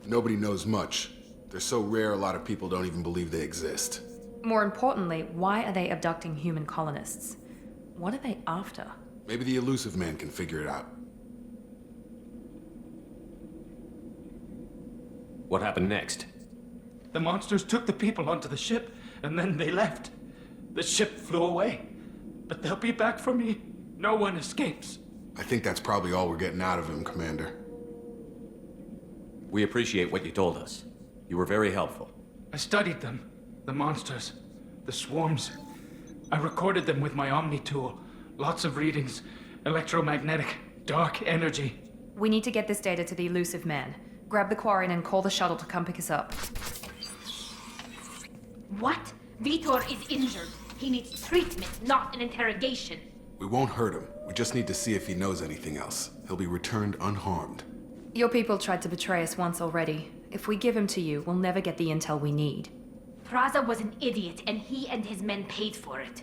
S13: Nobody knows much. They're so rare, a lot of people don't even believe they exist.
S2: More importantly, why are they abducting human colonists? What are they after?
S13: Maybe the elusive man can figure it out.
S9: What happened next?
S18: The monsters took the people onto the ship, and then they left. The ship flew away. But they'll be back for me. No one escapes.
S13: I think that's probably all we're getting out of him, Commander.
S9: We appreciate what you told us. You were very helpful.
S18: I studied them. The monsters. The swarms. I recorded them with my Omni tool. Lots of readings. Electromagnetic. Dark energy.
S2: We need to get this data to the elusive man. Grab the Quarian and call the shuttle to come pick us up.
S16: What? Vitor is injured. He needs treatment, not an interrogation.
S13: We won't hurt him. We just need to see if he knows anything else. He'll be returned unharmed.
S2: Your people tried to betray us once already. If we give him to you, we'll never get the intel we need.
S16: Praza was an idiot, and he and his men paid for it.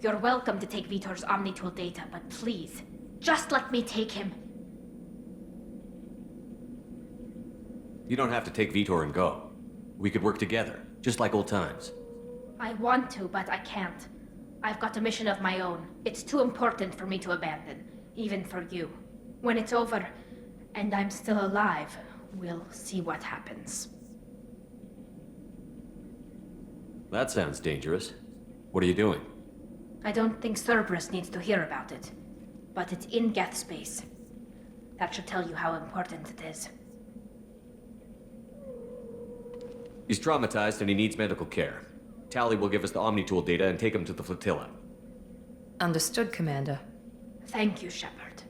S16: You're welcome to take Vitor's Omnitool data, but please, just let me take him.
S9: You don't have to take Vitor and go. We could work together, just like old times.
S16: I want to, but I can't. I've got a mission of my own. It's too important for me to abandon, even for you. When it's over, and I'm still alive, we'll see what happens.
S9: That sounds dangerous. What are you doing?
S16: I don't think Cerberus needs to hear about it, but it's in Geth space. That should tell you how important it is.
S9: He's traumatized and he needs medical care. Tally will give us the Omnitool data and take him to the flotilla.
S2: Understood, Commander.
S16: Thank you, Shepard.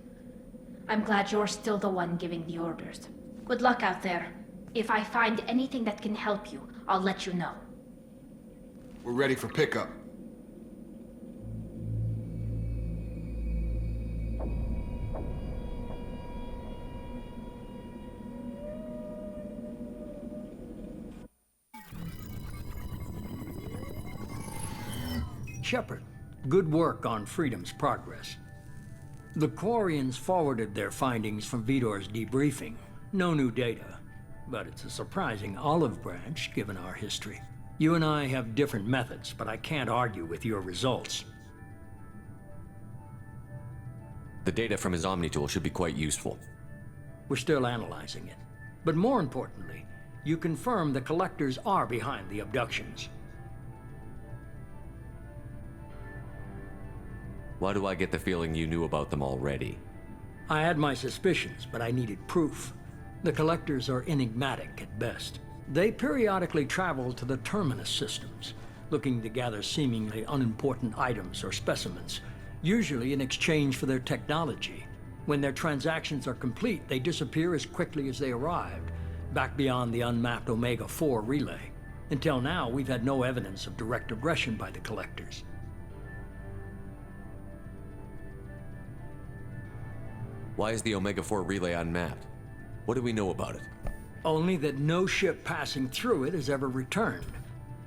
S16: I'm glad you're still the one giving the orders. Good luck out there. If I find anything that can help you, I'll let you know.
S13: We're ready for pickup.
S3: Shepard, good work on Freedom's progress. The Quarians forwarded their findings from Vitor's debriefing. No new data, but it's a surprising olive branch given our history. You and I have different methods, but I can't argue with your results.
S9: The data from his Omnitool should be quite useful.
S3: We're still analyzing it. But more importantly, you confirm the collectors are behind the abductions.
S9: Why do I get the feeling you knew about them already?
S3: I had my suspicions, but I needed proof. The collectors are enigmatic at best. They periodically travel to the terminus systems, looking to gather seemingly unimportant items or specimens, usually in exchange for their technology. When their transactions are complete, they disappear as quickly as they arrived, back beyond the unmapped Omega-4 relay. Until now, we've had no evidence of direct aggression by the collectors.
S9: Why is the Omega-4 relay unmapped? What do we know about it?
S3: Only that no ship passing through it has ever returned.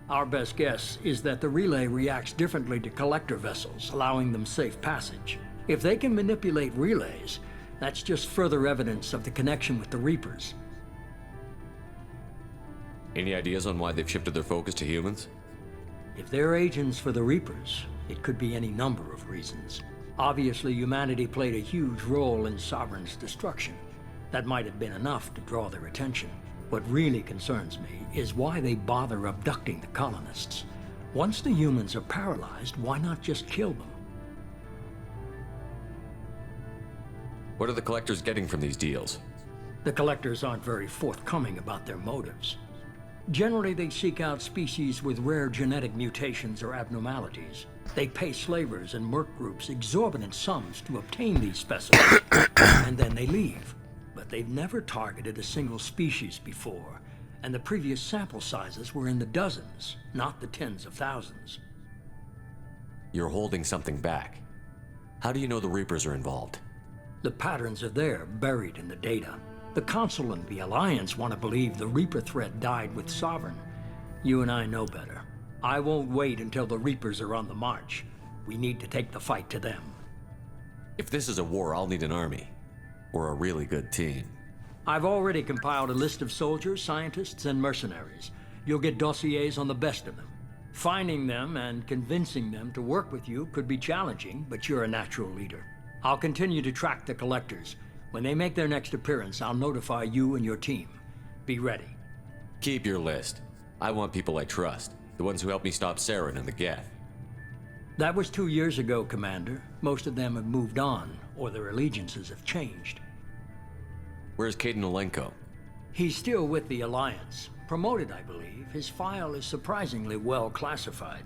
S3: Our best guess is that the relay reacts differently to collector vessels, allowing them safe passage. If they can manipulate relays, that's just further evidence of the connection with the Reapers.
S9: Any ideas on why they've shifted their focus to humans?
S3: If they're agents for the Reapers, it could be any number of reasons. Obviously, humanity played a huge role in Sovereign's destruction. That might have been enough to draw their attention. What really concerns me is why they bother abducting the colonists. Once the humans are paralyzed, why not just kill them?
S9: What are the collectors getting from these deals?
S3: The collectors aren't very forthcoming about their motives. Generally, they seek out species with rare genetic mutations or abnormalities. They pay slavers and merc groups exorbitant sums to obtain these specimens, and then they leave. But they've never targeted a single species before, and the previous sample sizes were in the dozens, not the tens of thousands.
S9: You're holding something back. How do you know the Reapers are involved?
S3: The patterns are there, buried in the data. The Council and the Alliance want to believe the Reaper threat died with Sovereign. You and I know better. I won't wait until the Reapers are on the march. We need to take the fight to them.
S9: If this is a war, I'll need an army. Or a really good team.
S3: I've already compiled a list of soldiers, scientists, and mercenaries. You'll get dossiers on the best of them. Finding them and convincing them to work with you could be challenging, but you're a natural leader. I'll continue to track the collectors. When they make their next appearance, I'll notify you and your team. Be ready.
S9: Keep your list. I want people I trust. The ones who helped me stop Saren and the Geth.
S3: That was 2 years ago, Commander. Most of them have moved on, or their allegiances have changed.
S9: Where's Caden Olenko?
S3: He's still with the Alliance. Promoted, I believe. His file is surprisingly well classified.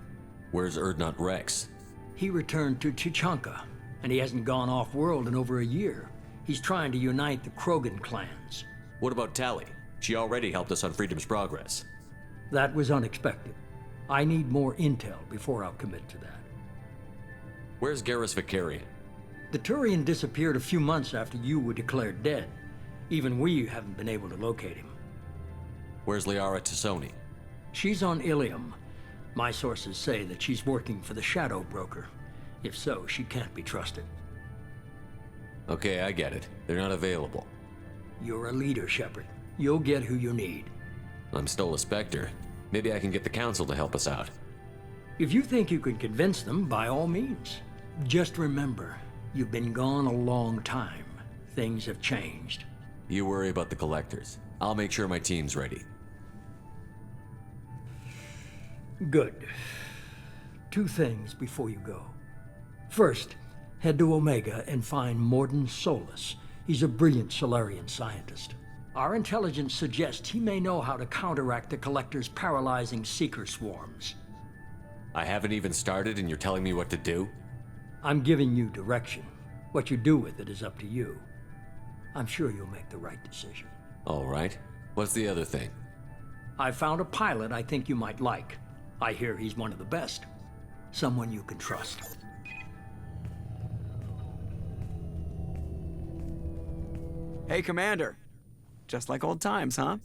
S9: Where's Erdnot Rex?
S3: He returned to Chichanka, and he hasn't gone off-world in over a year. He's trying to unite the Krogan clans.
S9: What about Tali? She already helped us on Freedom's Progress.
S3: That was unexpected. I need more intel before I'll commit to that.
S9: Where's Garrus Vicarian?
S3: The Turian disappeared a few months after you were declared dead. Even we haven't been able to locate him.
S9: Where's Liara Tassoni?
S3: She's on Ilium. My sources say that she's working for the Shadow Broker. If so, she can't be trusted.
S9: Okay, I get it. They're not available.
S3: You're a leader, Shepard. You'll get who you need.
S9: I'm still a Spectre. Maybe I can get the Council to help us out.
S3: If you think you can convince them, by all means. Just remember, you've been gone a long time. Things have changed.
S9: You worry about the collectors. I'll make sure my team's ready.
S3: Good. 2 things before you go. First, head to Omega and find Morden Solus. He's a brilliant Solarian scientist. Our intelligence suggests he may know how to counteract the Collector's paralyzing Seeker swarms.
S9: I haven't even started and you're telling me what to do?
S3: I'm giving you direction. What you do with it is up to you. I'm sure you'll make the right decision.
S9: All right. What's the other thing?
S3: I found a pilot I think you might like. I hear he's one of the best. Someone you can trust.
S4: Hey, Commander. Just like old times, huh?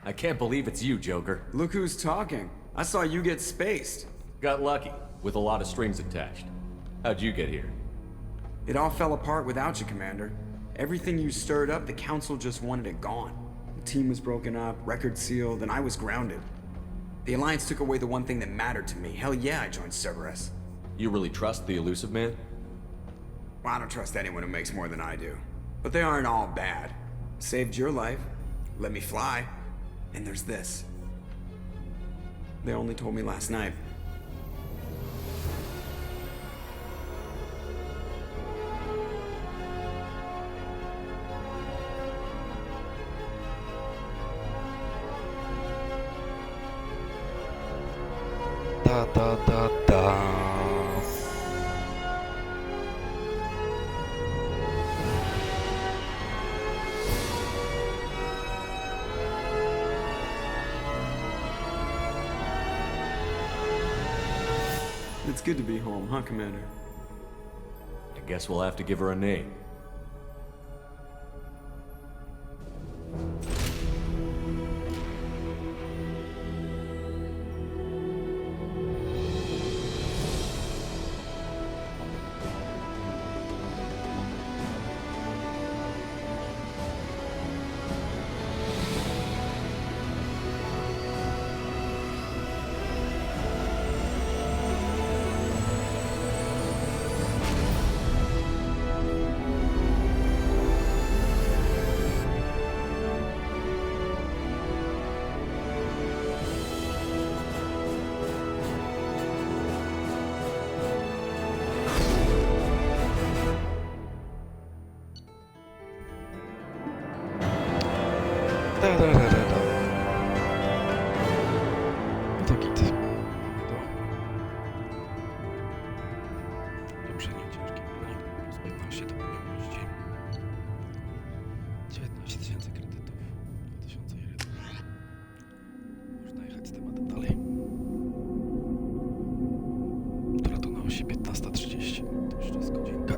S9: I can't believe it's you, Joker.
S4: Look who's talking. I saw you get spaced.
S9: Got lucky, with a lot of strings attached. How'd you get here?
S4: It all fell apart without you, Commander. Everything you stirred up, the Council just wanted it gone. The team was broken up, record sealed, and I was grounded. The Alliance took away the one thing that mattered to me. Hell yeah, I joined Cerberus.
S9: You really trust the Elusive Man?
S4: Well, I don't trust anyone who makes more than I do. But they aren't all bad. Saved your life, let me fly, and there's this. They only told me last night.
S1: Da da da da.
S4: It's good to be home, huh, Commander?
S9: I guess we'll have to give her a name.
S1: No to git. Poprzednie ciężkie broni, plus 15 do pojemności. 19 000 kredytów, 2001. Można jechać z tematem dalej. Która to na osi 15:30. To jeszcze jest godzinka.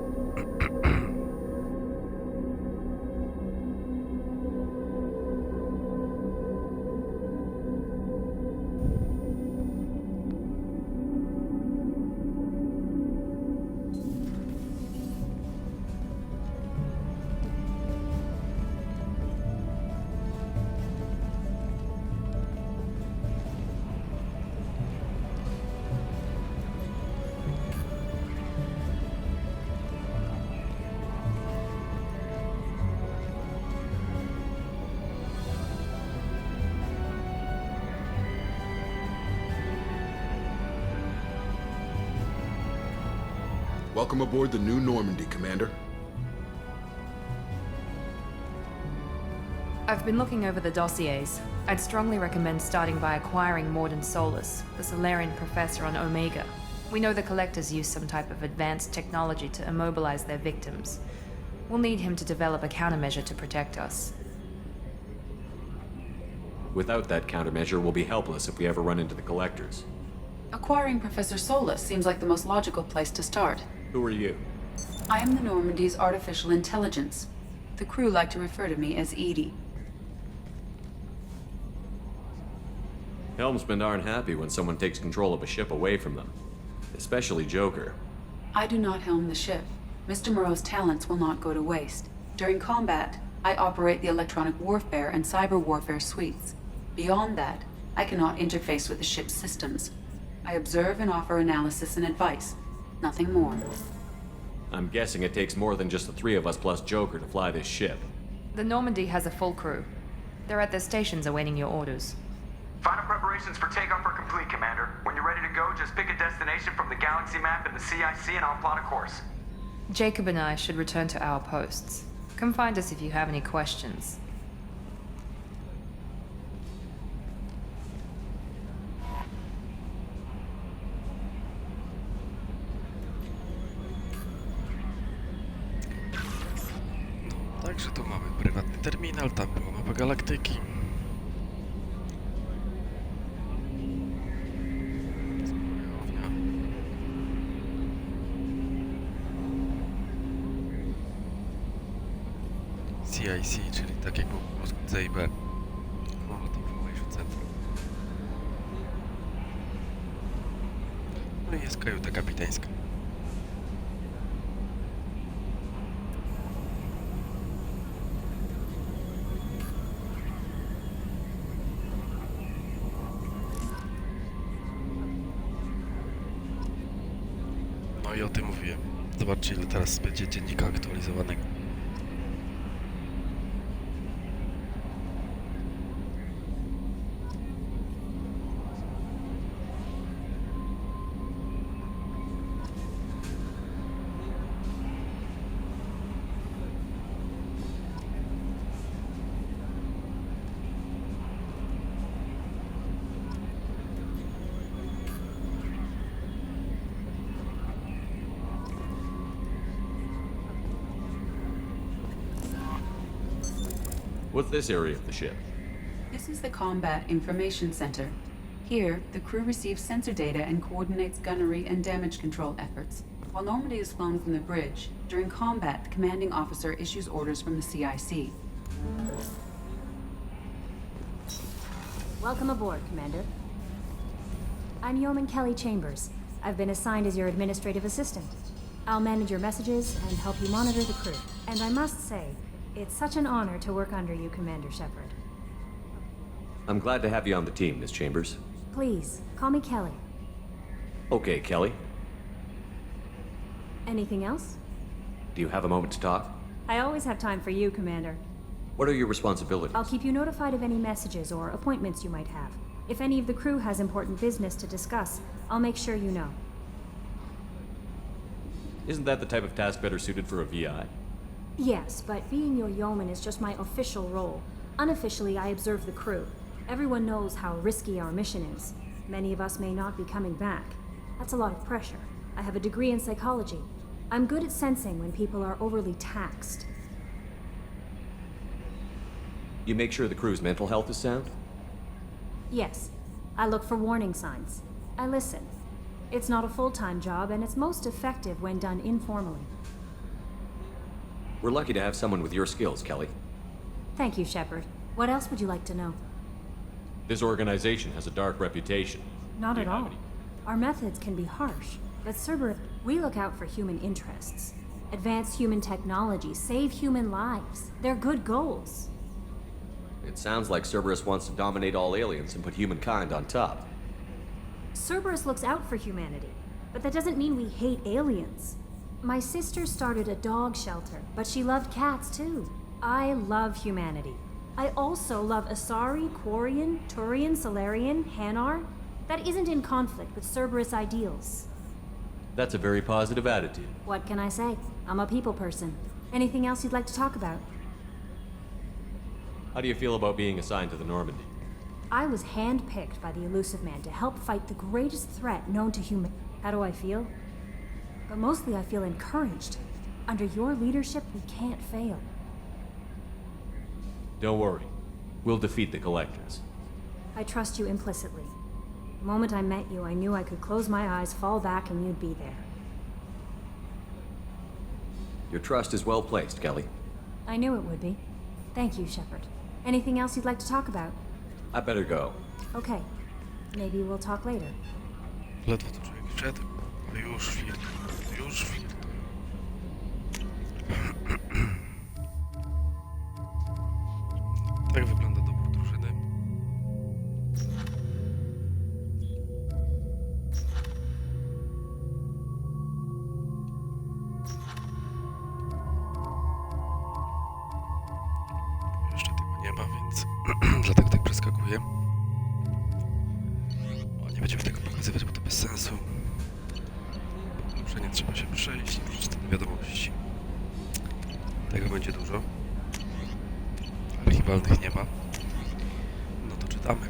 S13: Welcome aboard the New Normandy, Commander.
S2: I've been looking over the dossiers. I'd strongly recommend starting by acquiring Morden Solus, the Solarian professor on Omega. We know the Collectors use some type of advanced technology to immobilize their victims. We'll need him to develop a countermeasure to protect us.
S9: Without that countermeasure, we'll be helpless if we ever run into the Collectors.
S6: Acquiring Professor Solus seems like the most logical place to start.
S9: Who are you?
S6: I am the Normandy's artificial intelligence. The crew like to refer to me as Edie.
S9: Helmsmen aren't happy when someone takes control of a ship away from them. Especially Joker.
S6: I do not helm the ship. Mr. Moreau's talents will not go to waste. During combat, I operate the electronic warfare and cyber warfare suites. Beyond that, I cannot interface with the ship's systems. I observe and offer analysis and advice. Nothing more.
S9: I'm guessing it takes more than just the three of us plus Joker to fly this ship.
S2: The Normandy has a full crew. They're at their stations awaiting your orders.
S8: Final preparations for takeoff are complete, Commander. When you're ready to go, just pick a destination from the galaxy map in the CIC and I'll plot a course.
S2: Jacob and I should return to our posts. Come find us if you have any questions.
S1: Także tu mamy prywatny terminal, tam była mapa galaktyki. Zbrojownia. CIC, czyli tak jak było po polsku CIB. Command Information Center. No i jest kajuta kapitańska. No i o tym mówiłem. Zobaczcie, ile teraz będzie dziennika aktualizowanego.
S9: What's this area of the ship?
S6: This is the Combat Information Center. Here, the crew receives sensor data and coordinates gunnery and damage control efforts. While Normandy is flown from the bridge, during combat, the commanding officer issues orders from the CIC.
S11: Welcome aboard, Commander. I'm Yeoman Kelly Chambers. I've been assigned as your administrative assistant. I'll manage your messages and help you monitor the crew. And I must say, it's such an honor to work under you, Commander Shepherd.
S9: I'm glad to have you on the team, Miss Chambers.
S11: Please, call me Kelly.
S9: Okay, Kelly.
S11: Anything else?
S9: Do you have a moment to talk?
S11: I always have time for you, Commander.
S9: What are your responsibilities?
S11: I'll keep you notified of any messages or appointments you might have. If any of the crew has important business to discuss, I'll make sure you know.
S9: Isn't that the type of task better suited for a VI?
S11: Yes, but being your yeoman is just my official role. Unofficially, I observe the crew. Everyone knows how risky our mission is. Many of us may not be coming back. That's a lot of pressure. I have a degree in psychology. I'm good at sensing when people are overly taxed.
S9: You make sure the crew's mental health is sound?
S11: Yes. I look for warning signs. I listen. It's not a full-time job, and it's most effective when done informally.
S9: We're lucky to have someone with your skills, Kelly.
S11: Thank you, Shepard. What else would you like to know?
S9: This organization has a dark reputation.
S11: Not at all. Our methods can be harsh, but Cerberus, we look out for human interests. Advance human technology, save human lives. They're good goals.
S9: It sounds like Cerberus wants to dominate all aliens and put humankind on top.
S11: Cerberus looks out for humanity, but that doesn't mean we hate aliens. My sister started a dog shelter, but she loved cats too. I love humanity. I also love Asari, Quarian, Turian, Solarian, Hanar. That isn't in conflict with Cerberus ideals.
S9: That's a very positive attitude.
S11: What can I say? I'm a people person. Anything else you'd like to talk about?
S9: How do you feel about being assigned to the Normandy?
S11: I was handpicked by the Elusive Man to help fight the greatest threat known to human. How do I feel? But mostly I feel encouraged. Under your leadership, we can't fail.
S9: Don't worry. We'll defeat the Collectors.
S11: I trust you implicitly. The moment I met you, I knew I could close my eyes, fall back, and you'd be there.
S9: Your trust is well placed, Kelly.
S11: I knew it would be. Thank you, Shepard. Anything else you'd like to talk about?
S9: I better go.
S11: Okay. Maybe we'll talk later.
S1: Ledwo to człowiek wszedł, ale już film. Już film. Tak wygląda dobór drużyny. Jeszcze tego nie ma, więc dlatego tak przeskakuję. O, nie będziemy tego pokazywać, bo to bez sensu. Dobrze, nie trzeba się przejść, przeczytać wiadomości. Tego będzie dużo. Archiwalnych nie ma. No to czytamy.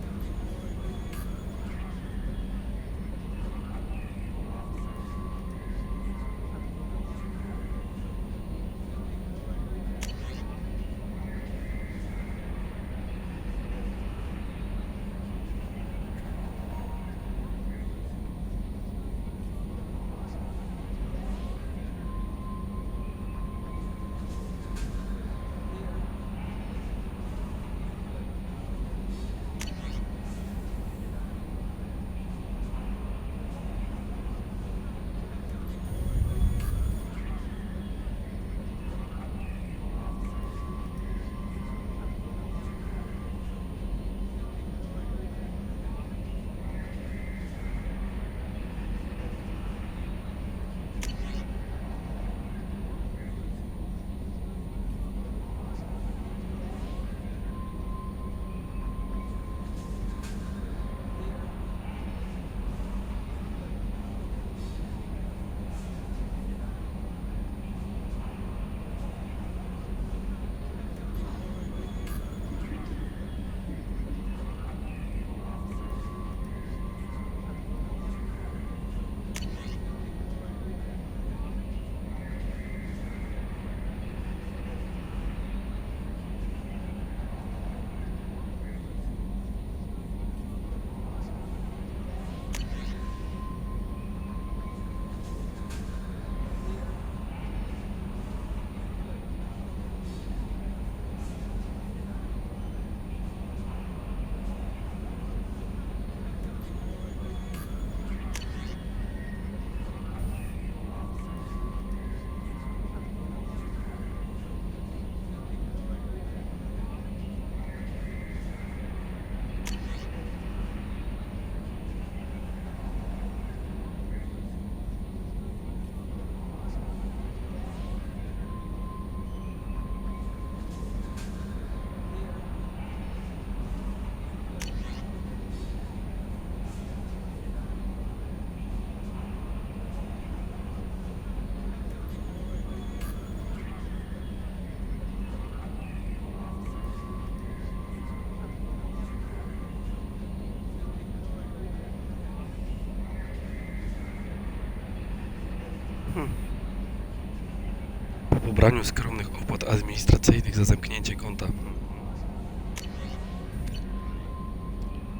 S1: pobraniu skromnych opłat administracyjnych za zamknięcie konta.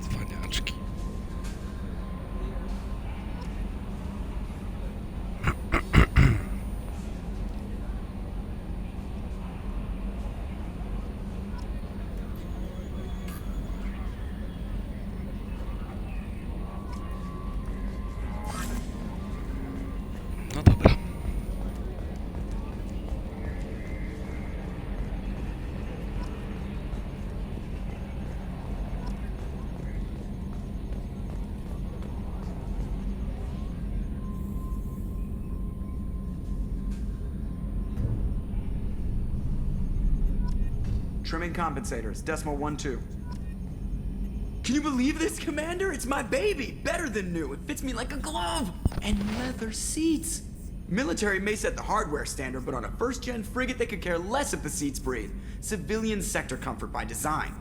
S1: Cwaniaczki. No dobra.
S4: Trimming compensators, decimal 1-2. Can you believe this, Commander? It's my baby! Better than new. It fits me like a glove! And leather seats! Military may set the hardware standard, but on a first-gen frigate they could care less if the seats breathe. Civilian sector comfort by design.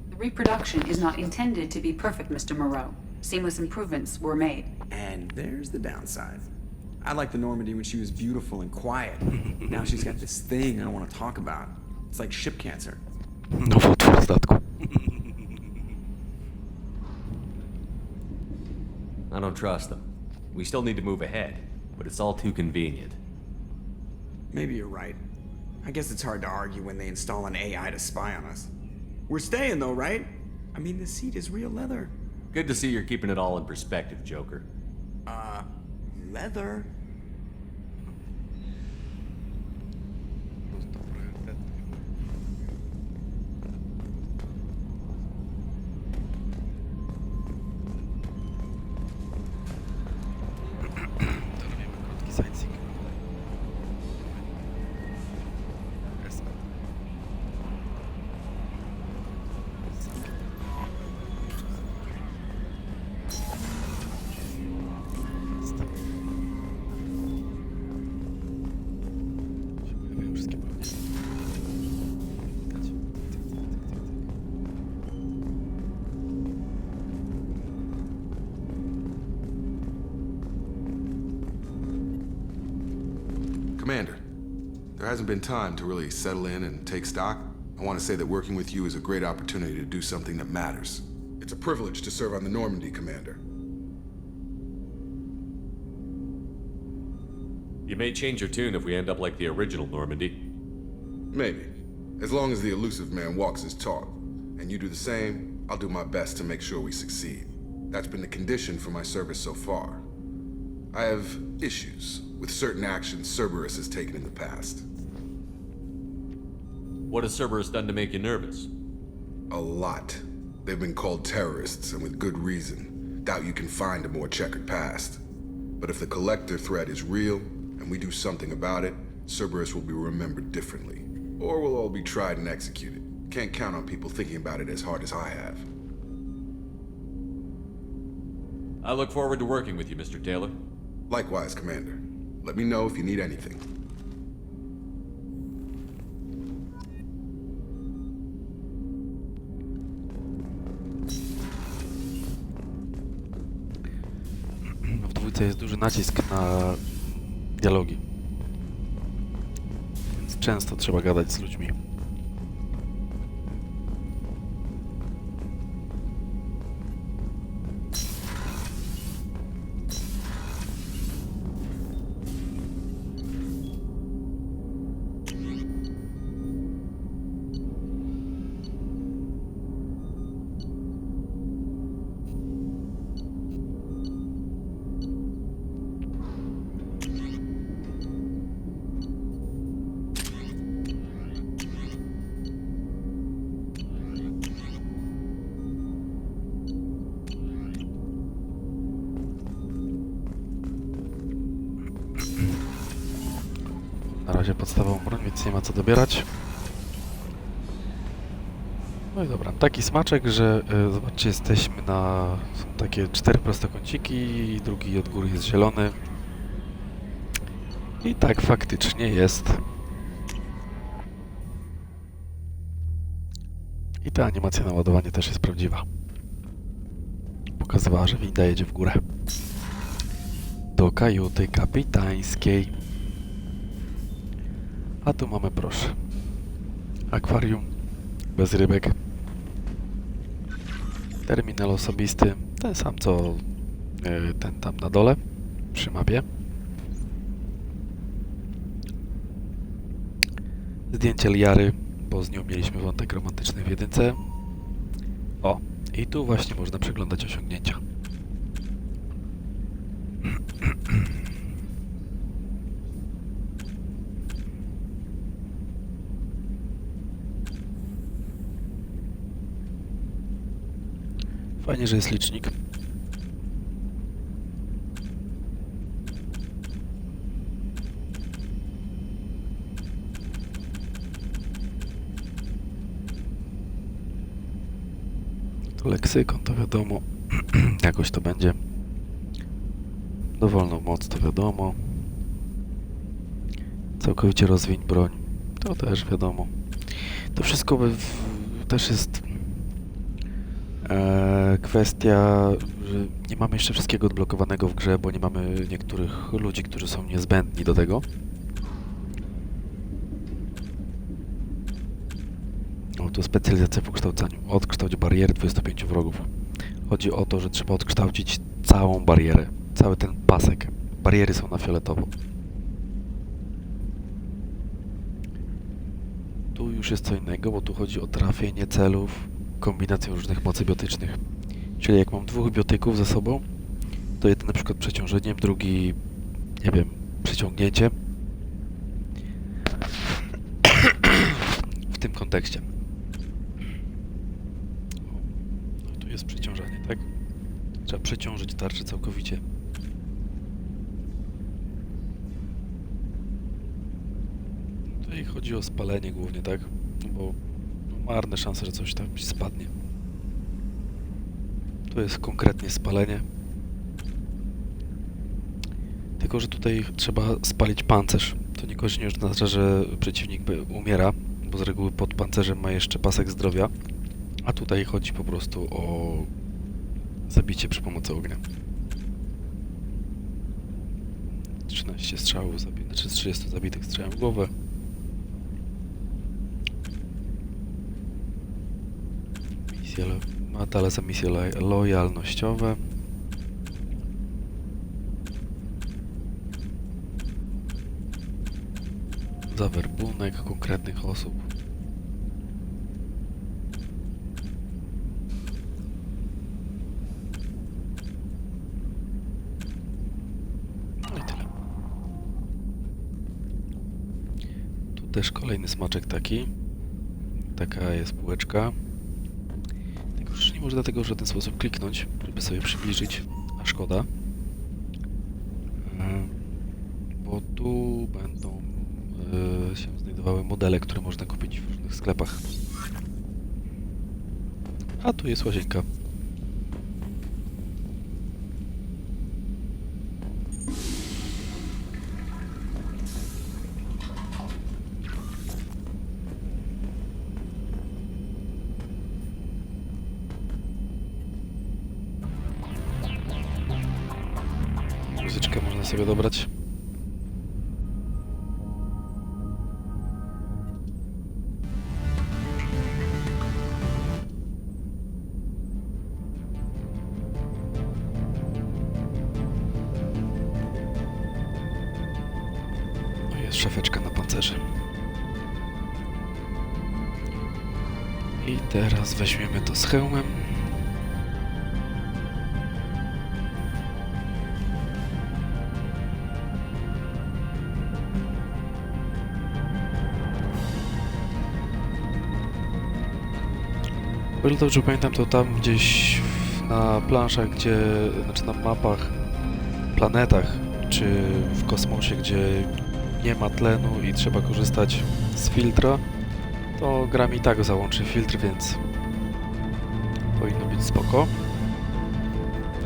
S6: The reproduction is not intended to be perfect, Mr. Moreau. Seamless improvements were made.
S4: And there's the downside. I liked the Normandy when she was beautiful and quiet. Now she's got this thing I don't want to talk about. It's like ship cancer.
S1: Nowotwór statku.
S9: I don't trust them. We still need to move ahead, but it's all too convenient.
S4: Maybe you're right. I guess it's hard to argue when they install an AI to spy on us. We're staying though, right? I mean, the seat is real leather.
S9: Good to see you're keeping it all in perspective, Joker.
S4: Leather?
S13: Commander, there hasn't been time to really settle in and take stock. I want to say that working with you is a great opportunity to do something that matters. It's a privilege to serve on the Normandy, Commander.
S9: You may change your tune if we end up like the original Normandy.
S13: Maybe. As long as the elusive man walks his talk. And you do the same, I'll do my best to make sure we succeed. That's been the condition for my service so far. I have issues with certain actions Cerberus has taken in the past.
S9: What has Cerberus done to make you nervous?
S13: A lot. They've been called terrorists, and with good reason. Doubt you can find a more checkered past. But if the Collector threat is real, and we do something about it, Cerberus will be remembered differently. Or we'll all be tried and executed. Can't count on people thinking about it as hard as I have.
S9: I look forward to working with you, Mr. Taylor.
S13: Likewise, Commander. Let me know if you need anything.
S1: W dwójce jest duży nacisk na dialogi. Więc często trzeba gadać z ludźmi. Na razie podstawową broń, więc nie ma co dobierać. No i dobra, taki smaczek, że zobaczcie, jesteśmy na... są takie 4 prostokąciki i drugi od góry jest zielony. I tak faktycznie jest. I ta animacja na ładowanie też jest prawdziwa. Pokazywała, że winda jedzie w górę. Do kajuty kapitańskiej. A tu mamy, proszę, akwarium bez rybek. Terminal osobisty, ten sam co ten tam na dole, przy mapie. Zdjęcie Liary, bo z nią mieliśmy wątek romantyczny w jedynce. O, i tu właśnie można przeglądać osiągnięcia. Fajnie, że jest licznik. To leksykon, to wiadomo. Jakoś to będzie. Dowolną moc, to wiadomo. Całkowicie rozwiń broń, to też wiadomo. To wszystko też jest kwestia, że nie mamy jeszcze wszystkiego odblokowanego w grze, bo nie mamy niektórych ludzi, którzy są niezbędni do tego. O, tu specjalizacja w ukształcaniu. Odkształć bariery 25 wrogów. Chodzi o to, że trzeba odkształcić całą barierę, cały ten pasek. Bariery są na fioletowo. Tu już jest co innego, bo tu chodzi o trafienie celów kombinacją różnych mocy biotycznych. Czyli jak mam dwóch biotyków ze sobą, to jeden na przykład przeciążeniem, drugi, nie wiem, przyciągnięciem. W tym kontekście. No, tu jest przyciążenie, tak? Trzeba przeciążyć tarczę całkowicie. Tutaj chodzi o spalenie głównie, tak? Bo marne szanse, że coś tam spadnie. To jest konkretnie spalenie. Tylko że tutaj trzeba spalić pancerz. To niekoniecznie już oznacza, że przeciwnik umiera, bo z reguły pod pancerzem ma jeszcze pasek zdrowia. A tutaj chodzi po prostu o zabicie przy pomocy ognia. 13 strzałów zabitych, znaczy 30 zabitych strzałem w głowę. Medale za misje lojalnościowe. Za werbunek konkretnych osób. No i tyle. Tu też kolejny smaczek taki. Taka jest półeczka. Już nie można tego w żaden sposób kliknąć, żeby sobie przybliżyć, a szkoda. Bo tu będą się znajdowały modele, które można kupić w różnych sklepach. A tu jest łazienka. Muzyczkę można sobie dobrać. No jest szafeczka na pancerze. I teraz weźmiemy to z hełmem. O ile dobrze pamiętam, to tam gdzieś na planszach, znaczy na mapach, planetach, czy w kosmosie, gdzie nie ma tlenu i trzeba korzystać z filtra, to Gramy i tak załączy filtr, więc powinno być spoko.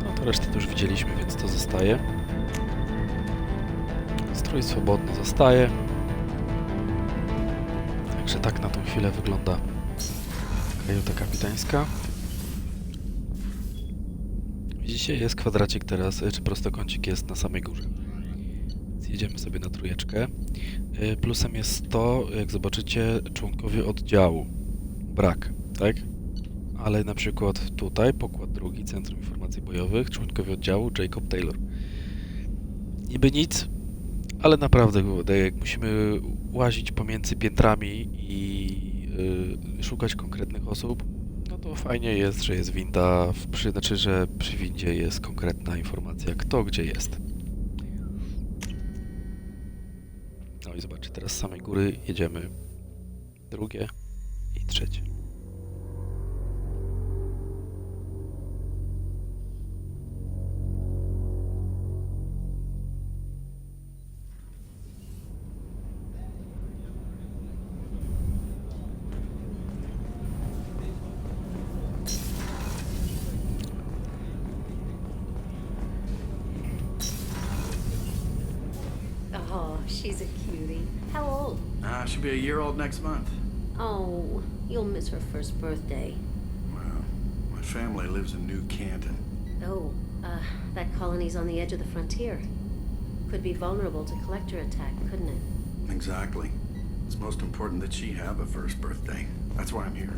S1: No to resztę to już widzieliśmy, więc to zostaje. Strój swobodny zostaje. Także tak na tą chwilę wygląda kajuta kapitańska. Widzicie, jest kwadracik teraz, czy prostokącik jest na samej górze. Więc więc jedziemy sobie na trójeczkę. Plusem jest to, jak zobaczycie, członkowie oddziału. Brak, tak? Ale na przykład tutaj, pokład drugi, Centrum Informacji Bojowych, członkowie oddziału, Jacob Taylor. Niby nic, ale naprawdę, jak musimy łazić pomiędzy piętrami i szukać konkretnych osób, no to fajnie jest, że jest winda, znaczy, że przy windzie jest konkretna informacja, kto gdzie jest. No i zobaczcie, teraz z samej góry jedziemy drugie i trzecie.
S19: Oh, she's a cutie. How old?
S20: She'll be a year old next month.
S19: Oh, you'll miss her first birthday.
S20: Well, my family lives in New Canton.
S19: Oh, that colony's on the edge of the frontier. Could be vulnerable to collector attack, couldn't it?
S20: Exactly. It's most important that she have a first birthday. That's why I'm here.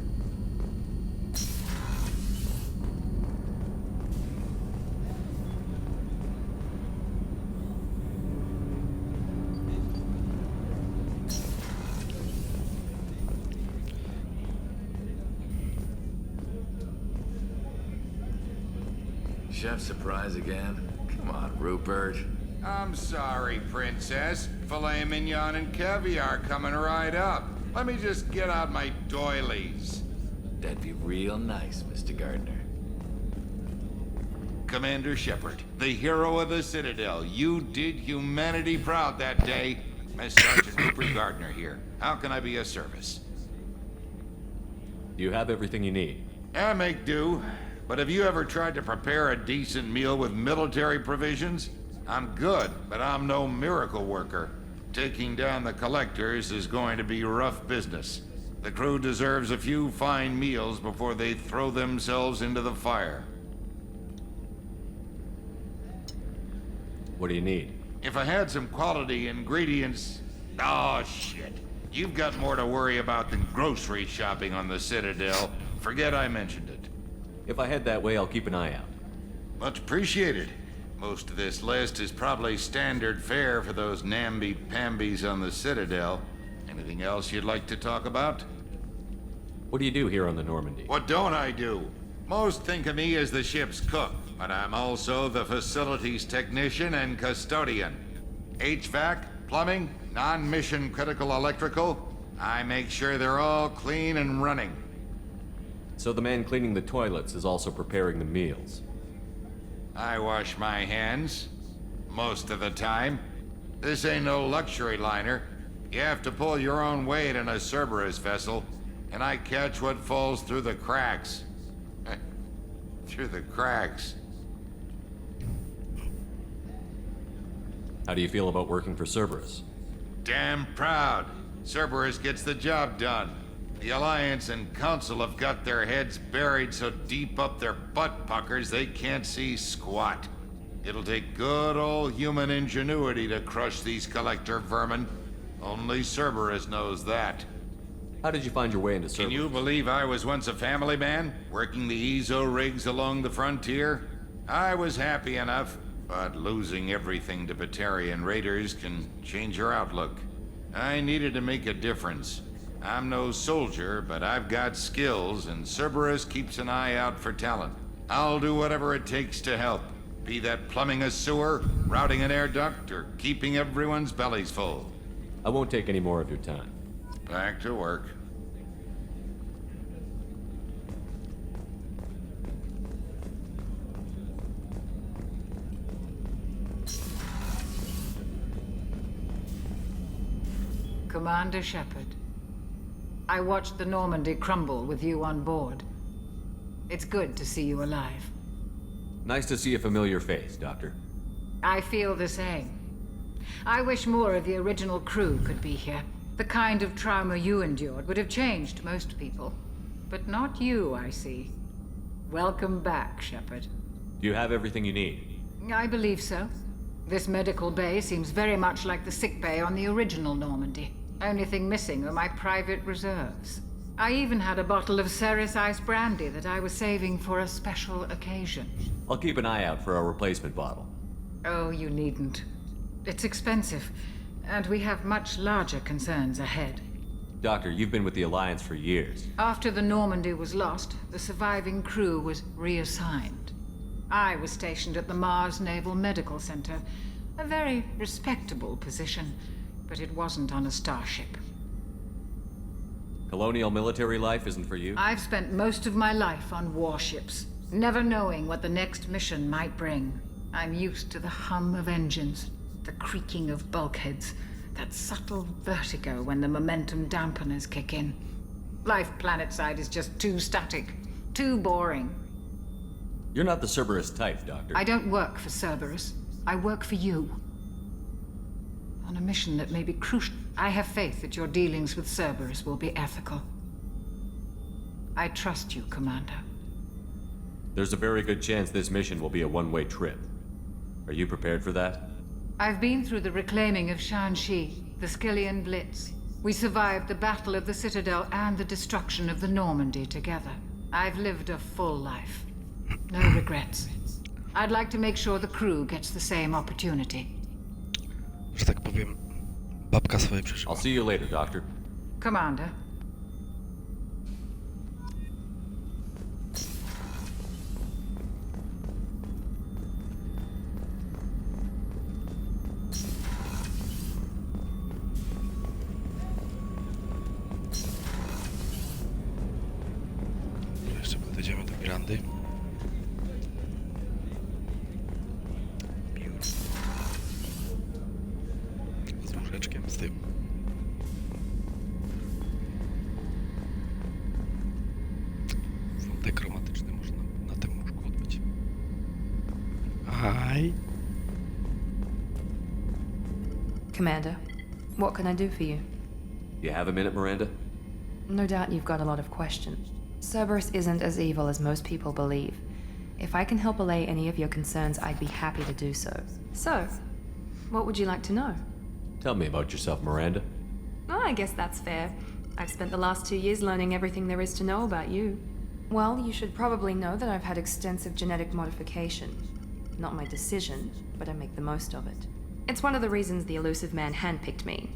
S14: Chef surprise again? Come on, Rupert.
S21: I'm sorry, Princess. Filet mignon and caviar coming right up. Let me just get out my doilies.
S14: That'd be real nice, Mr. Gardner.
S21: Commander Shepard, the hero of the Citadel. You did humanity proud that day. Miss Sergeant Rupert Gardner here. How can I be of service?
S9: You have everything you need.
S21: I make do. But have you ever tried to prepare a decent meal with military provisions? I'm good, but I'm no miracle worker. Taking down the collectors is going to be rough business. The crew deserves a few fine meals before they throw themselves into the fire.
S9: What do you need?
S21: If I had some quality ingredients... Oh, shit. You've got more to worry about than grocery shopping on the Citadel. Forget I mentioned it.
S9: If I head that way, I'll keep an eye out.
S21: Much appreciated. Most of this list is probably standard fare for those namby-pambies on the Citadel. Anything else you'd like to talk about?
S9: What do you do here on the Normandy?
S21: What don't I do? Most think of me as the ship's cook, but I'm also the facilities technician and custodian. HVAC, plumbing, non-mission critical electrical. I make sure they're all clean and running.
S9: So the man cleaning the toilets is also preparing the meals.
S21: I wash my hands. Most of the time. This ain't no luxury liner. You have to pull your own weight in a Cerberus vessel, and I catch what falls through the cracks. Through the cracks.
S9: How do you feel about working for Cerberus?
S21: Damn proud. Cerberus gets the job done. The Alliance and Council have got their heads buried so deep up their butt puckers they can't see squat. It'll take good old human ingenuity to crush these collector vermin. Only Cerberus knows that.
S9: How did you find your way into Cerberus?
S21: Can you believe I was once a family man, working the EZO rigs along the frontier? I was happy enough, but losing everything to Batarian raiders can change your outlook. I needed to make a difference. I'm no soldier, but I've got skills, and Cerberus keeps an eye out for talent. I'll do whatever it takes to help. Be that plumbing a sewer, routing an air duct, or keeping everyone's bellies full.
S9: I won't take any more of your time.
S21: Back to work.
S22: Commander Shepard, I watched the Normandy crumble with you on board. It's good to see you alive.
S9: Nice to see a familiar face, Doctor.
S22: I feel the same. I wish more of the original crew could be here. The kind of trauma you endured would have changed most people. But not you, I see. Welcome back, Shepard.
S9: Do you have everything you need?
S22: I believe so. This medical bay seems very much like the sick bay on the original Normandy. Only thing missing are my private reserves. I even had a bottle of Ceres Ice brandy that I was saving for a special occasion.
S9: I'll keep an eye out for a replacement bottle.
S22: Oh, you needn't. It's expensive, and we have much larger concerns ahead.
S9: Doctor, you've been with the Alliance for years.
S22: After the Normandy was lost, the surviving crew was reassigned. I was stationed at the Mars Naval Medical Center, a very respectable position, but it wasn't on a starship.
S9: Colonial military life isn't for you?
S22: I've spent most of my life on warships, never knowing what the next mission might bring. I'm used to the hum of engines, the creaking of bulkheads, that subtle vertigo when the momentum dampeners kick in. Life planetside is just too static, too boring.
S9: You're not the Cerberus type, Doctor.
S22: I don't work for Cerberus. I work for you. On a mission that may be crucial. I have faith that your dealings with Cerberus will be ethical. I trust you, Commander.
S9: There's a very good chance this mission will be a one-way trip. Are you prepared for that?
S22: I've been through the reclaiming of Shanxi, the Skillian Blitz. We survived the Battle of the Citadel and the destruction of the Normandy together. I've lived a full life. No regrets. I'd like to make sure the crew gets the same opportunity.
S1: Że tak powiem, babka swoje przeżyła.
S9: I'll see you later, Doctor.
S22: Commander.
S1: Jeszcze podejdziemy do Grandy. Z łóżeczkiem, z tym. Wątek romantyczny można na tym łóżku odbyć. Hi.
S2: Commander, what can I do for you?
S9: You have a minute, Miranda?
S2: No doubt you've got a lot of questions. Cerberus isn't as evil as most people believe. If I can help allay any of your concerns, I'd be happy to do so. So, what would you like to know?
S9: Tell me about yourself, Miranda.
S2: Oh, I guess that's fair. I've spent the last 2 years learning everything there is to know about you. Well, you should probably know that I've had extensive genetic modification. Not my decision, but I make the most of it. It's one of the reasons the elusive man handpicked me.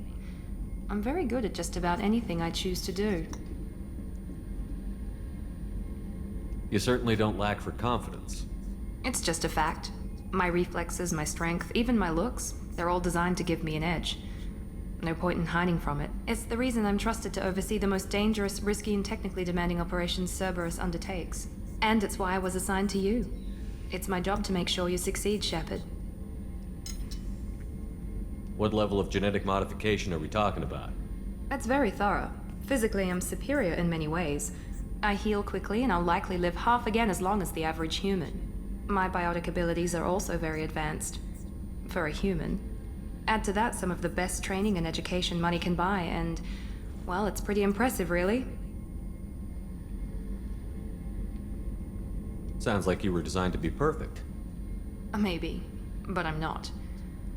S2: I'm very good at just about anything I choose to do.
S9: You certainly don't lack for confidence.
S2: It's just a fact. My reflexes, my strength, even my looks, they're all designed to give me an edge. No point in hiding from it. It's the reason I'm trusted to oversee the most dangerous, risky, and technically demanding operations Cerberus undertakes. And it's why I was assigned to you. It's my job to make sure you succeed, Shepard.
S9: What level of genetic modification are we talking about?
S2: That's very thorough. Physically, I'm superior in many ways. I heal quickly, and I'll likely live half again as long as the average human. My biotic abilities are also very advanced. For a human. Add to that some of the best training and education money can buy, and, well, it's pretty impressive, really.
S9: Sounds like you were designed to be perfect.
S2: Maybe, but I'm not.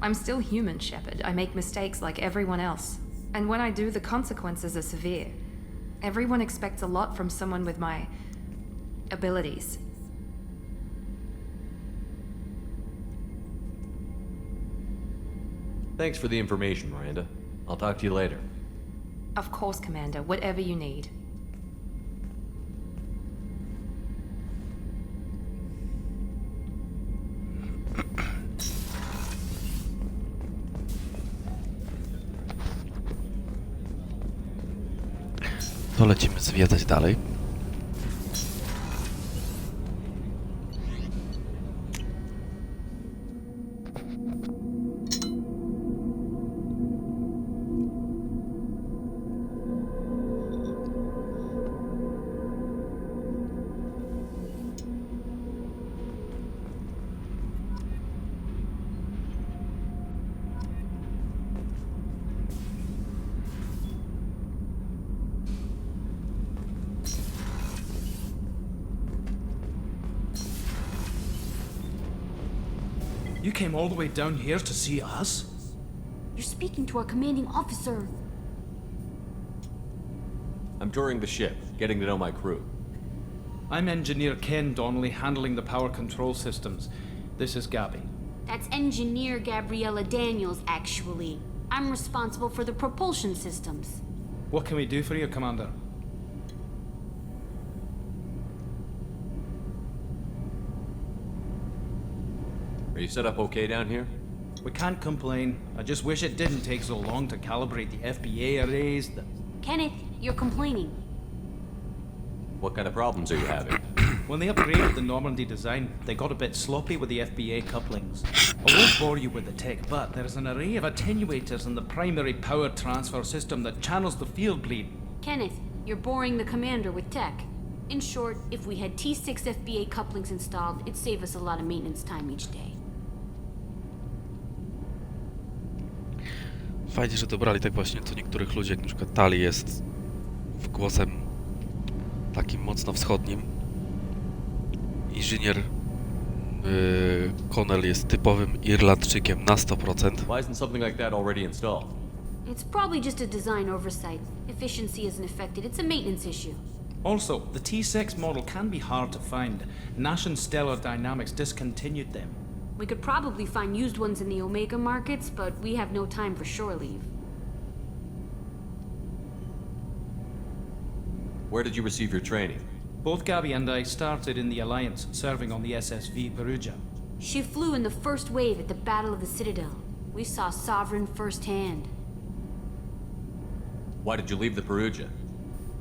S2: I'm still human, Shepard. I make mistakes like everyone else. And when I do, the consequences are severe. Everyone expects a lot from someone with my abilities.
S9: Thanks for the information, Miranda. I'll talk to you later.
S2: Of course, Commander. Whatever you need.
S1: To lecimy zwiedzać dalej.
S18: You came all the way down here to see us?
S5: You're speaking to our commanding officer.
S9: I'm touring the ship, getting to know my crew.
S18: I'm Engineer Ken Donnelly, handling the power control systems. This is Gabby.
S5: That's Engineer Gabriella Daniels, actually. I'm responsible for the propulsion systems.
S18: What can we do for you, Commander?
S9: Are you set up okay down here?
S18: We can't complain. I just wish it didn't take so long to calibrate the FBA arrays.
S5: Kenneth, you're complaining.
S9: What kind of problems are you having?
S18: When they upgraded the Normandy design, they got a bit sloppy with the FBA couplings. I won't bore you with the tech, but there is an array of attenuators in the primary power transfer system that channels the field bleed.
S5: Kenneth, you're boring the commander with tech. In short, if we had T6 FBA couplings installed, it'd save us a lot of maintenance time each day.
S1: Fajnie, że dobrali tak właśnie co niektórych ludzi, jak na przykład Tali jest głosem takim mocno wschodnim. Inżynier Connell jest typowym Irlandczykiem na 100%.
S9: Why isn't something like that already installed?
S5: It's probably just a design oversight. Efficiency isn't affected. It's a maintenance issue.
S18: Also, the T6 model can be hard to find. Nash and Stellar Dynamics discontinued them.
S5: We could probably find used ones in the Omega markets, but we have no time for shore leave.
S9: Where did you receive your training?
S18: Both Gabby and I started in the Alliance, serving on the SSV Perugia.
S5: She flew in the first wave at the Battle of the Citadel. We saw Sovereign firsthand.
S9: Why did you leave the Perugia?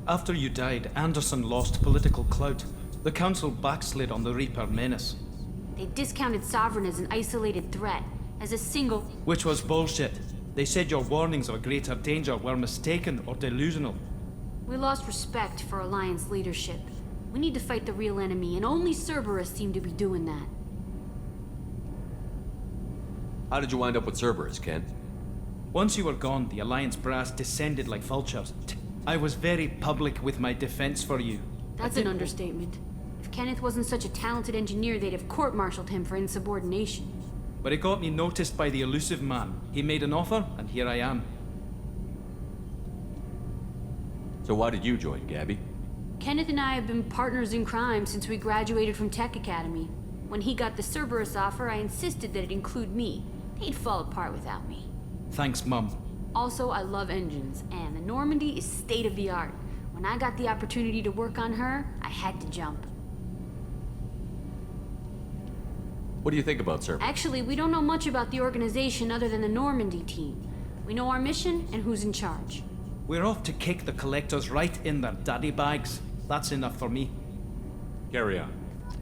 S18: After you died, Anderson lost political clout. The Council backslid on the Reaper menace.
S5: They discounted Sovereign as an isolated threat, as a single...
S18: Which was bullshit. They said your warnings of a greater danger were mistaken or delusional.
S5: We lost respect for Alliance leadership. We need to fight the real enemy, and only Cerberus seem to be doing that.
S9: How did you wind up with Cerberus, Ken?
S18: Once you were gone, the Alliance brass descended like vultures. I was very public with my defense for you.
S5: That's an understatement. If Kenneth wasn't such a talented engineer, they'd have court-martialed him for insubordination.
S18: But it got me noticed by the elusive man. He made an offer, and here I am.
S9: So why did you join, Gabby?
S5: Kenneth and I have been partners in crime since we graduated from Tech Academy. When he got the Cerberus offer, I insisted that it include me. They'd fall apart without me.
S18: Thanks, Mum.
S5: Also, I love engines, and the Normandy is state-of-the-art. When I got the opportunity to work on her, I had to jump.
S9: What do you think about Cerberus?
S5: Actually, we don't know much about the organization other than the Normandy team. We know our mission and who's in charge.
S18: We're off to kick the collectors right in their daddy bags. That's enough for me.
S9: Carry on.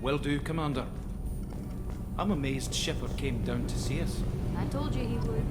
S18: Will do, Commander. I'm amazed Shepherd came down to see us.
S5: I told you he would.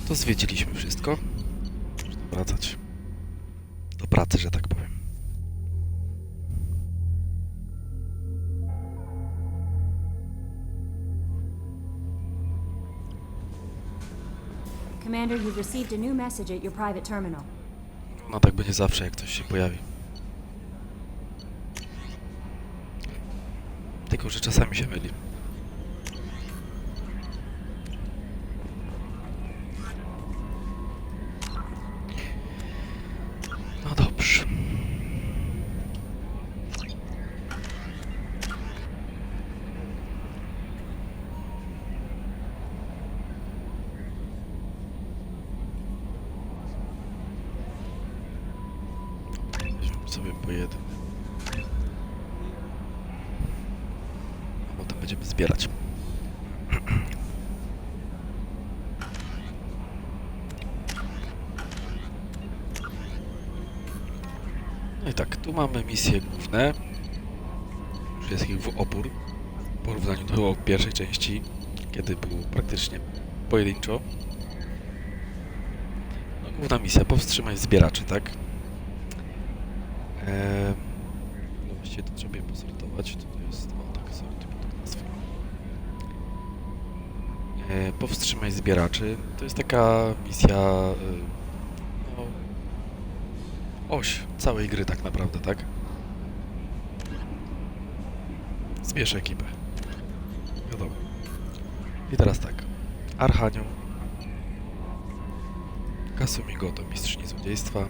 S1: To zwiedziliśmy wszystko. Można wracać do pracy, że tak powiem.
S11: Commander, you've received a new message at your private terminal.
S1: No tak będzie zawsze, jak ktoś się pojawi. Tylko, że czasami się myli. No dobrze. Weźmy sobie po jeden. A potem będziemy zbierać. No i tak, tu mamy misje główne. Już jest ich w opór. W porównaniu do pierwszej części, kiedy było praktycznie pojedynczo. No, główna misja, powstrzymaj zbieraczy, tak? No właściwie to trzeba je posortować. To jest, o tak, sorty, tak nazwa. Powstrzymaj zbieraczy. To jest taka misja, no, oś całej gry tak naprawdę, tak? Zbierz ekipę. Wiadomo. I teraz tak. Archanioł. Kasumigo to mistrzyni złodziejstwa.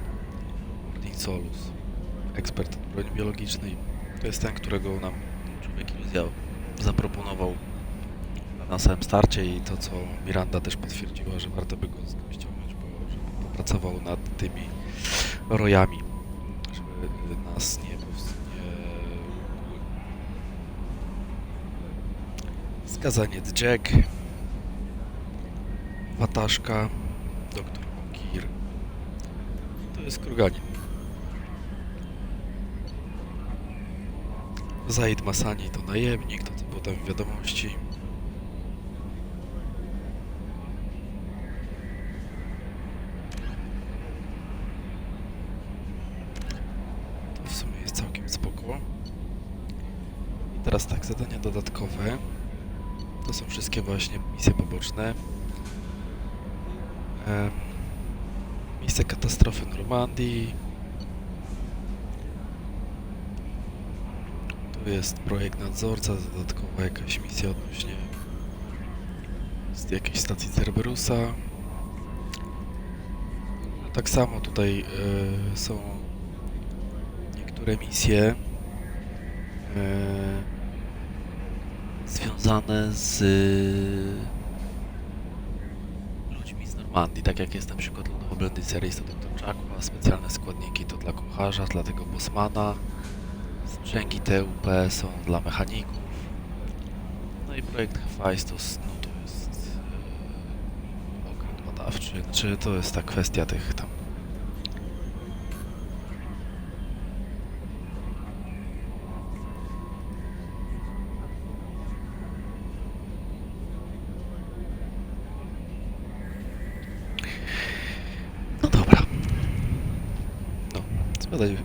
S1: Solus, ekspert od broni biologicznej. To jest ten, którego nam Człowiek Iluzja zaproponował na samym starcie i to, co Miranda też potwierdziła, że warto by go ściągnąć, bo żeby popracował nad tymi rojami, żeby nas nie Skazaniec Jack, Wataszka, doktor Okir. To jest Kruganin. Zaid Masani to najemnik, to co było tam w wiadomości. To w sumie jest całkiem spoko. I teraz tak, zadania dodatkowe. To są wszystkie właśnie misje poboczne. Miejsce katastrofy Normandii. Tu jest projekt nadzorca, dodatkowa jakaś misja odnośnie z jakiejś stacji Cerberusa. Tak samo tutaj są niektóre misje związane z ludźmi z Normandii, tak jak jest na przykład Lodowa Blendy Series to Dr. Czakła, specjalne składniki to dla kucharza, dla tego bossmana, sprzęgi TUP są dla mechaników, no i projekt Hephaistos, no to jest okręt badawczy, czy to jest ta kwestia tych tam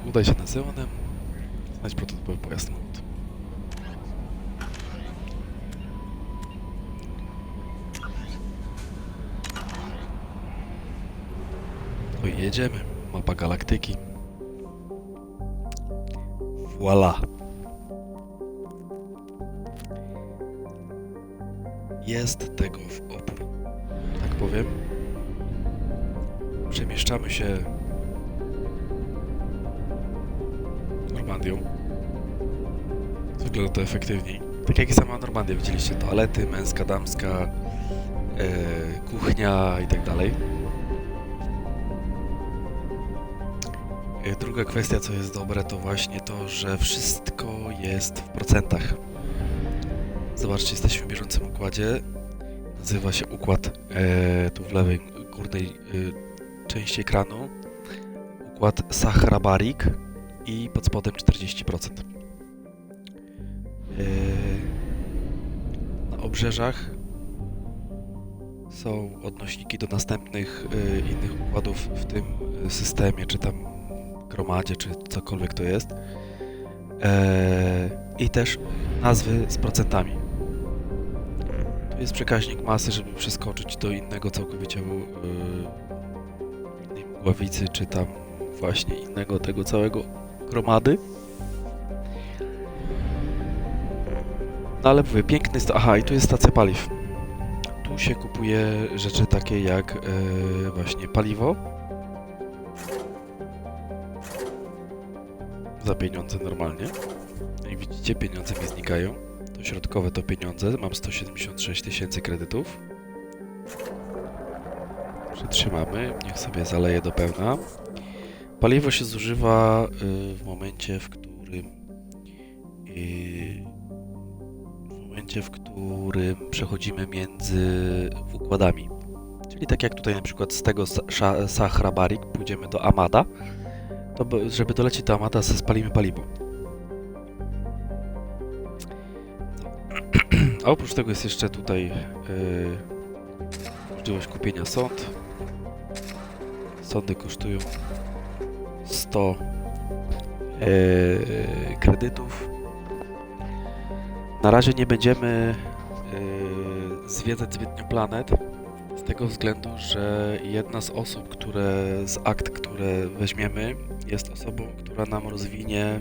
S1: udaj się na Zeonem, znajdź prototypowy pojazd Mount. No i jedziemy. Mapa galaktyki. Voila! Jest tego w opór, tak powiem. Przemieszczamy się Normandią. Wygląda to efektywniej. Tak jak i sama Normandia, widzieliście toalety, męska, damska, kuchnia i tak dalej. Druga kwestia, co jest dobre, to właśnie to, że wszystko jest w procentach. Zobaczcie, jesteśmy w bieżącym układzie. Nazywa się układ tu w lewej górnej części ekranu. Układ Sahrabarik. I pod spodem 40%. Na obrzeżach są odnośniki do następnych innych układów w tym systemie, czy tam gromadzie, czy cokolwiek to jest. I też nazwy z procentami. Tu jest przekaźnik masy, żeby przeskoczyć do innego całkowicie innej mgławicy, czy tam właśnie innego tego całego gromady. No ale mówię, piękny jest to... Aha, i tu jest stacja paliw. Tu się kupuje rzeczy takie jak właśnie paliwo. Za pieniądze normalnie. Jak widzicie, pieniądze mi znikają. To środkowe to pieniądze. Mam 176 000 kredytów. Przytrzymamy. Niech sobie zaleje do pełna. Paliwo się zużywa w momencie, w którym przechodzimy między układami. Czyli tak jak tutaj na przykład z tego Sahrabarik pójdziemy do Amada, to żeby dolecieć do Amata, spalimy paliwo. A oprócz tego jest jeszcze tutaj możliwość kupienia sąd. Sądy kosztują 100 kredytów. Na razie nie będziemy zwiedzać zbytnio planet, z tego względu, że jedna z osób, z akt, które weźmiemy, jest osobą, która nam rozwinie,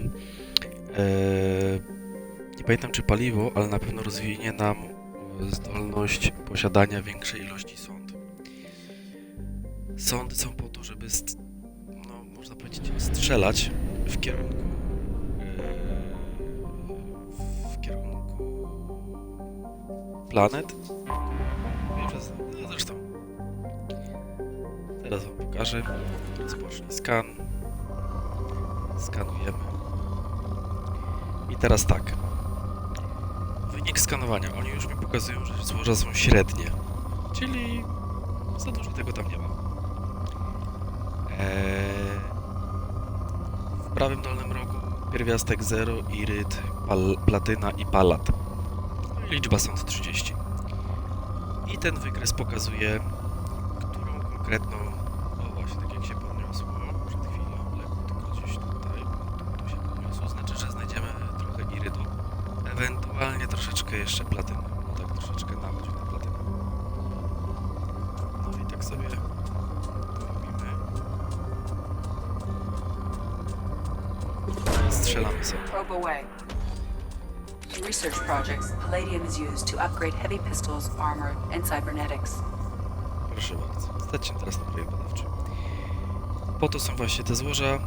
S1: nie pamiętam czy paliwo, ale na pewno rozwinie nam zdolność posiadania większej ilości sąd. Sądy są po to, żeby, no, można powiedzieć, strzelać w kierunku planet. No zresztą teraz wam pokażę. Rozpocznij skan. Skanujemy. I teraz tak. Wynik skanowania. Oni już mi pokazują, że złoża są średnie. Czyli za dużo tego tam nie ma. W prawym dolnym rogu pierwiastek 0, iryt, platyna i palat. Liczba sąd 30. I ten wykres pokazuje, którą konkretną... O właśnie, tak jak się podniosło przed chwilą, lekko gdzieś tutaj, tu się podniosło, znaczy, że znajdziemy trochę irytu. Ewentualnie troszeczkę jeszcze platyny. No tak, troszeczkę nawet na platynę. No i tak sobie robimy. Strzelamy sobie.
S6: In research projects, palladium is used to upgrade heavy pistols, armor, and cybernetics.
S1: Proszę bardzo. Stać się teraz na projekt badawczy. Po to są właśnie te złoża,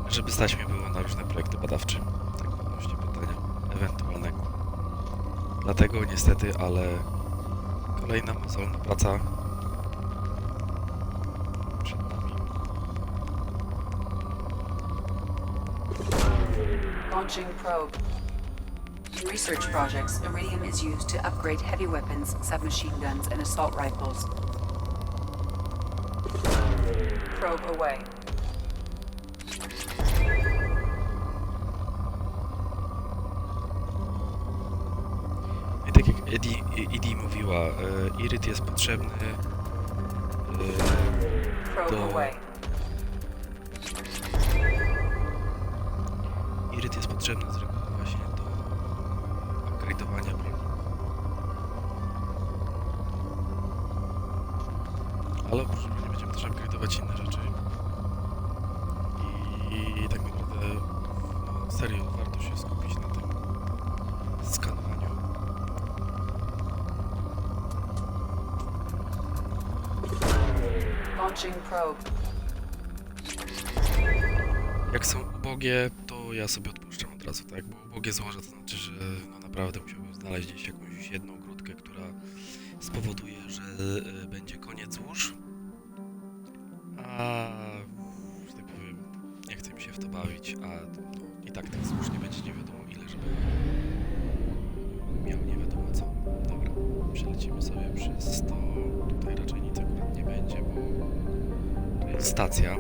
S1: żeby stać mi było na różne projekty badawcze. Tak odnośnie pytania ewentualnego. Dlatego niestety, ale kolejna mozolna praca przed nami.
S6: Launching probe. In research projects, iridium is used to upgrade heavy weapons, submachine guns, and assault rifles. Probe away.
S1: I tak jak Edi mówiła, iryt jest potrzebny Iryt jest potrzebny z reguły właśnie do upgrade'owania broni. Ale oprócz broni będziemy też upgrade'ować inne rzeczy. I tak naprawdę, no serio, warto się skupić na tym skanowaniu.
S6: Launching probe.
S1: Jak są ubogie, to ja sobie odpuszczam od razu, tak? Bo ubogie złoża to znaczy, że no naprawdę musiałbym znaleźć gdzieś jakąś jedną grudkę, która spowoduje, że będzie koniec złóż. A, że tak powiem, nie chcę mi się w to bawić, a no, i tak tych złóż nie będzie nie wiadomo ile, żeby miał nie wiadomo co. Dobra, przelecimy sobie przez to. Tutaj raczej nic akurat nie będzie, bo to jest stacja.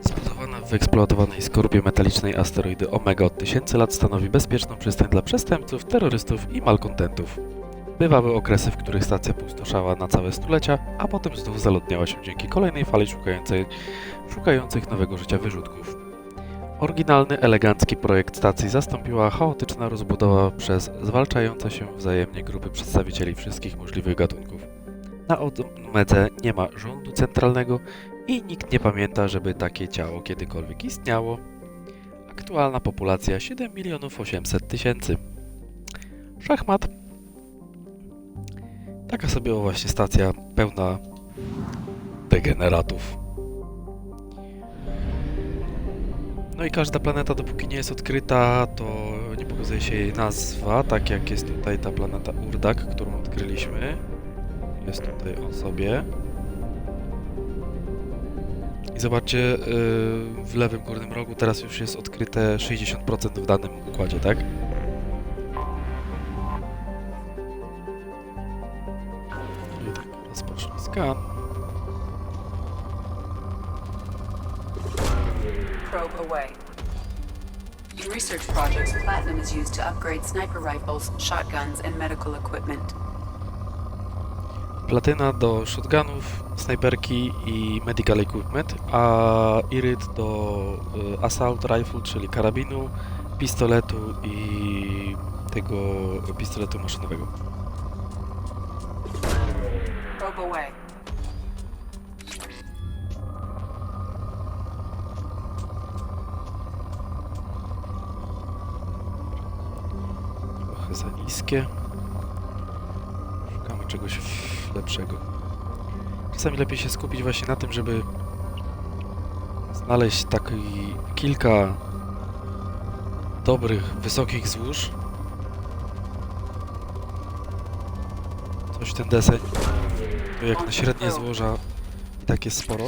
S1: Zbudowana w wyeksploatowanej skorupie metalicznej asteroidy Omega od tysięcy lat stanowi bezpieczną przystań dla przestępców, terrorystów i malkontentów. Bywały okresy, w których stacja pustoszała na całe stulecia, a potem znów zaludniała się dzięki kolejnej fali szukających nowego życia wyrzutków. Oryginalny, elegancki projekt stacji zastąpiła chaotyczna rozbudowa przez zwalczające się wzajemnie grupy przedstawicieli wszystkich możliwych gatunków. Na Omedze nie ma rządu centralnego i nikt nie pamięta, żeby takie ciało kiedykolwiek istniało. Aktualna populacja 7 800 000. Szachmat. Taka sobie właśnie stacja pełna degeneratów. No i każda planeta, dopóki nie jest odkryta, to nie pokazuje się jej nazwa, tak jak jest tutaj ta planeta Urdak, którą odkryliśmy. Jest tutaj o sobie. I zobaczcie, w lewym górnym rogu teraz już jest odkryte 60% w danym układzie, tak? I tak. Gun.
S6: Probe away. In research projects, platinum is used to upgrade sniper rifles, shotguns, and medical equipment.
S1: Platyna do shotgunów, snajperki i medical equipment, a iryt do assault rifle, czyli karabinu, pistoletu i tego pistoletu maszynowego.
S6: Probe away.
S1: Trochę za niskie. Szukamy czegoś lepszego. Czasami lepiej się skupić właśnie na tym, żeby znaleźć taki kilka dobrych, wysokich złóż. Coś w ten deseń. To jak na średnie złoża i tak jest sporo.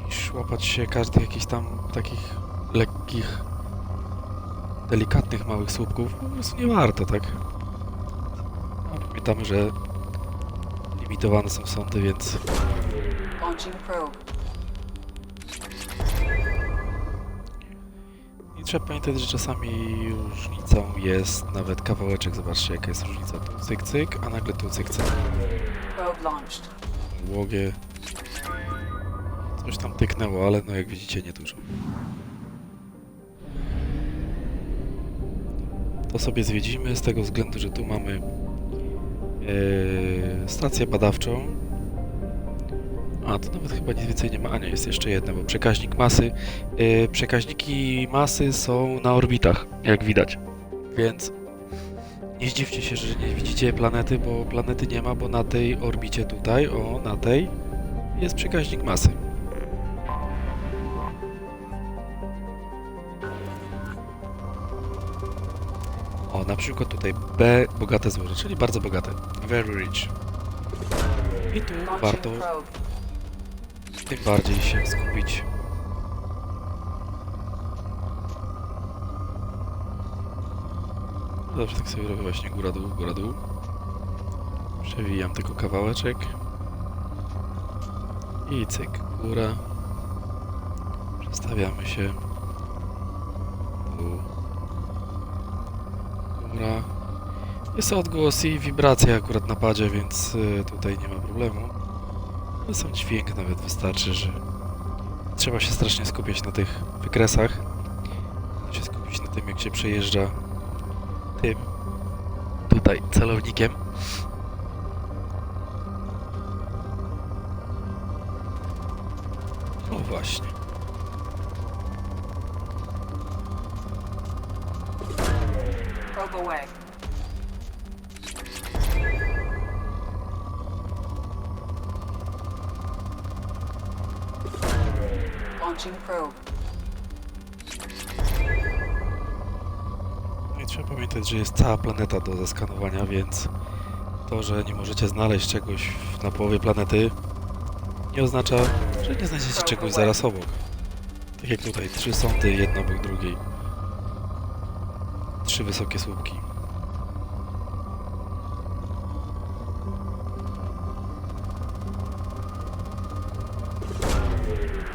S1: Niż łapać się każdych jakichś tam takich lekkich, delikatnych małych słupków. Po prostu nie warto, tak? A pamiętamy, że limitowane są sądy, więc...
S6: Launching probe.
S1: I trzeba pamiętać, że czasami różnicą jest nawet kawałeczek. Zobaczcie, jaka jest różnica. Tu cyk cyk, a nagle tu cyk cyk.
S6: Probe launched.
S1: Łogie. Coś tam tyknęło, ale no jak widzicie nie dużo. To sobie zwiedzimy z tego względu, że tu mamy stację badawczą. A, to nawet chyba nic więcej nie ma. A nie, jest jeszcze jedna, bo przekaźnik masy. Przekaźniki masy są na orbitach, jak widać. Więc nie zdziwcie się, że nie widzicie planety, bo planety nie ma, bo na tej orbicie tutaj, o, na tej, jest przekaźnik masy. O, na przykład tutaj B, bogate złoże, czyli bardzo bogate. Very rich. I tu warto tym bardziej się skupić. Zawsze tak sobie robię właśnie góra-dół, góra-dół. Przewijam tylko kawałeczek. I cyk, góra. Przestawiamy się. Tu. Góra. Jest odgłos i wibracja akurat na padzie, więc tutaj nie ma problemu. Ale sam dźwięk nawet wystarczy, że trzeba się strasznie skupiać na tych wykresach. Trzeba się skupić na tym, jak się przejeżdża tym tutaj celownikiem. O właśnie.
S6: Probe away. Launching probe.
S1: No i trzeba pamiętać, że jest cała planeta do zeskanowania, więc to, że nie możecie znaleźć czegoś na połowie planety, nie oznacza, że nie znajdziecie czegoś zaraz obok. Tak jak tutaj, 3 sądy, jedna obok drugiej. 3 wysokie słupki.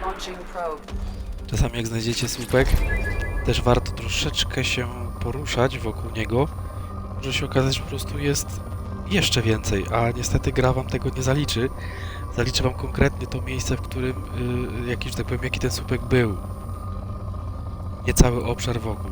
S6: Launching probe.
S1: Czasami jak znajdziecie słupek, też warto troszeczkę się poruszać wokół niego. Może się okazać, że po prostu jest jeszcze więcej, a niestety gra wam tego nie zaliczy. Zaliczy wam konkretnie to miejsce, w którym, jakiś, że tak powiem, jaki ten słupek był. Nie cały obszar wokół.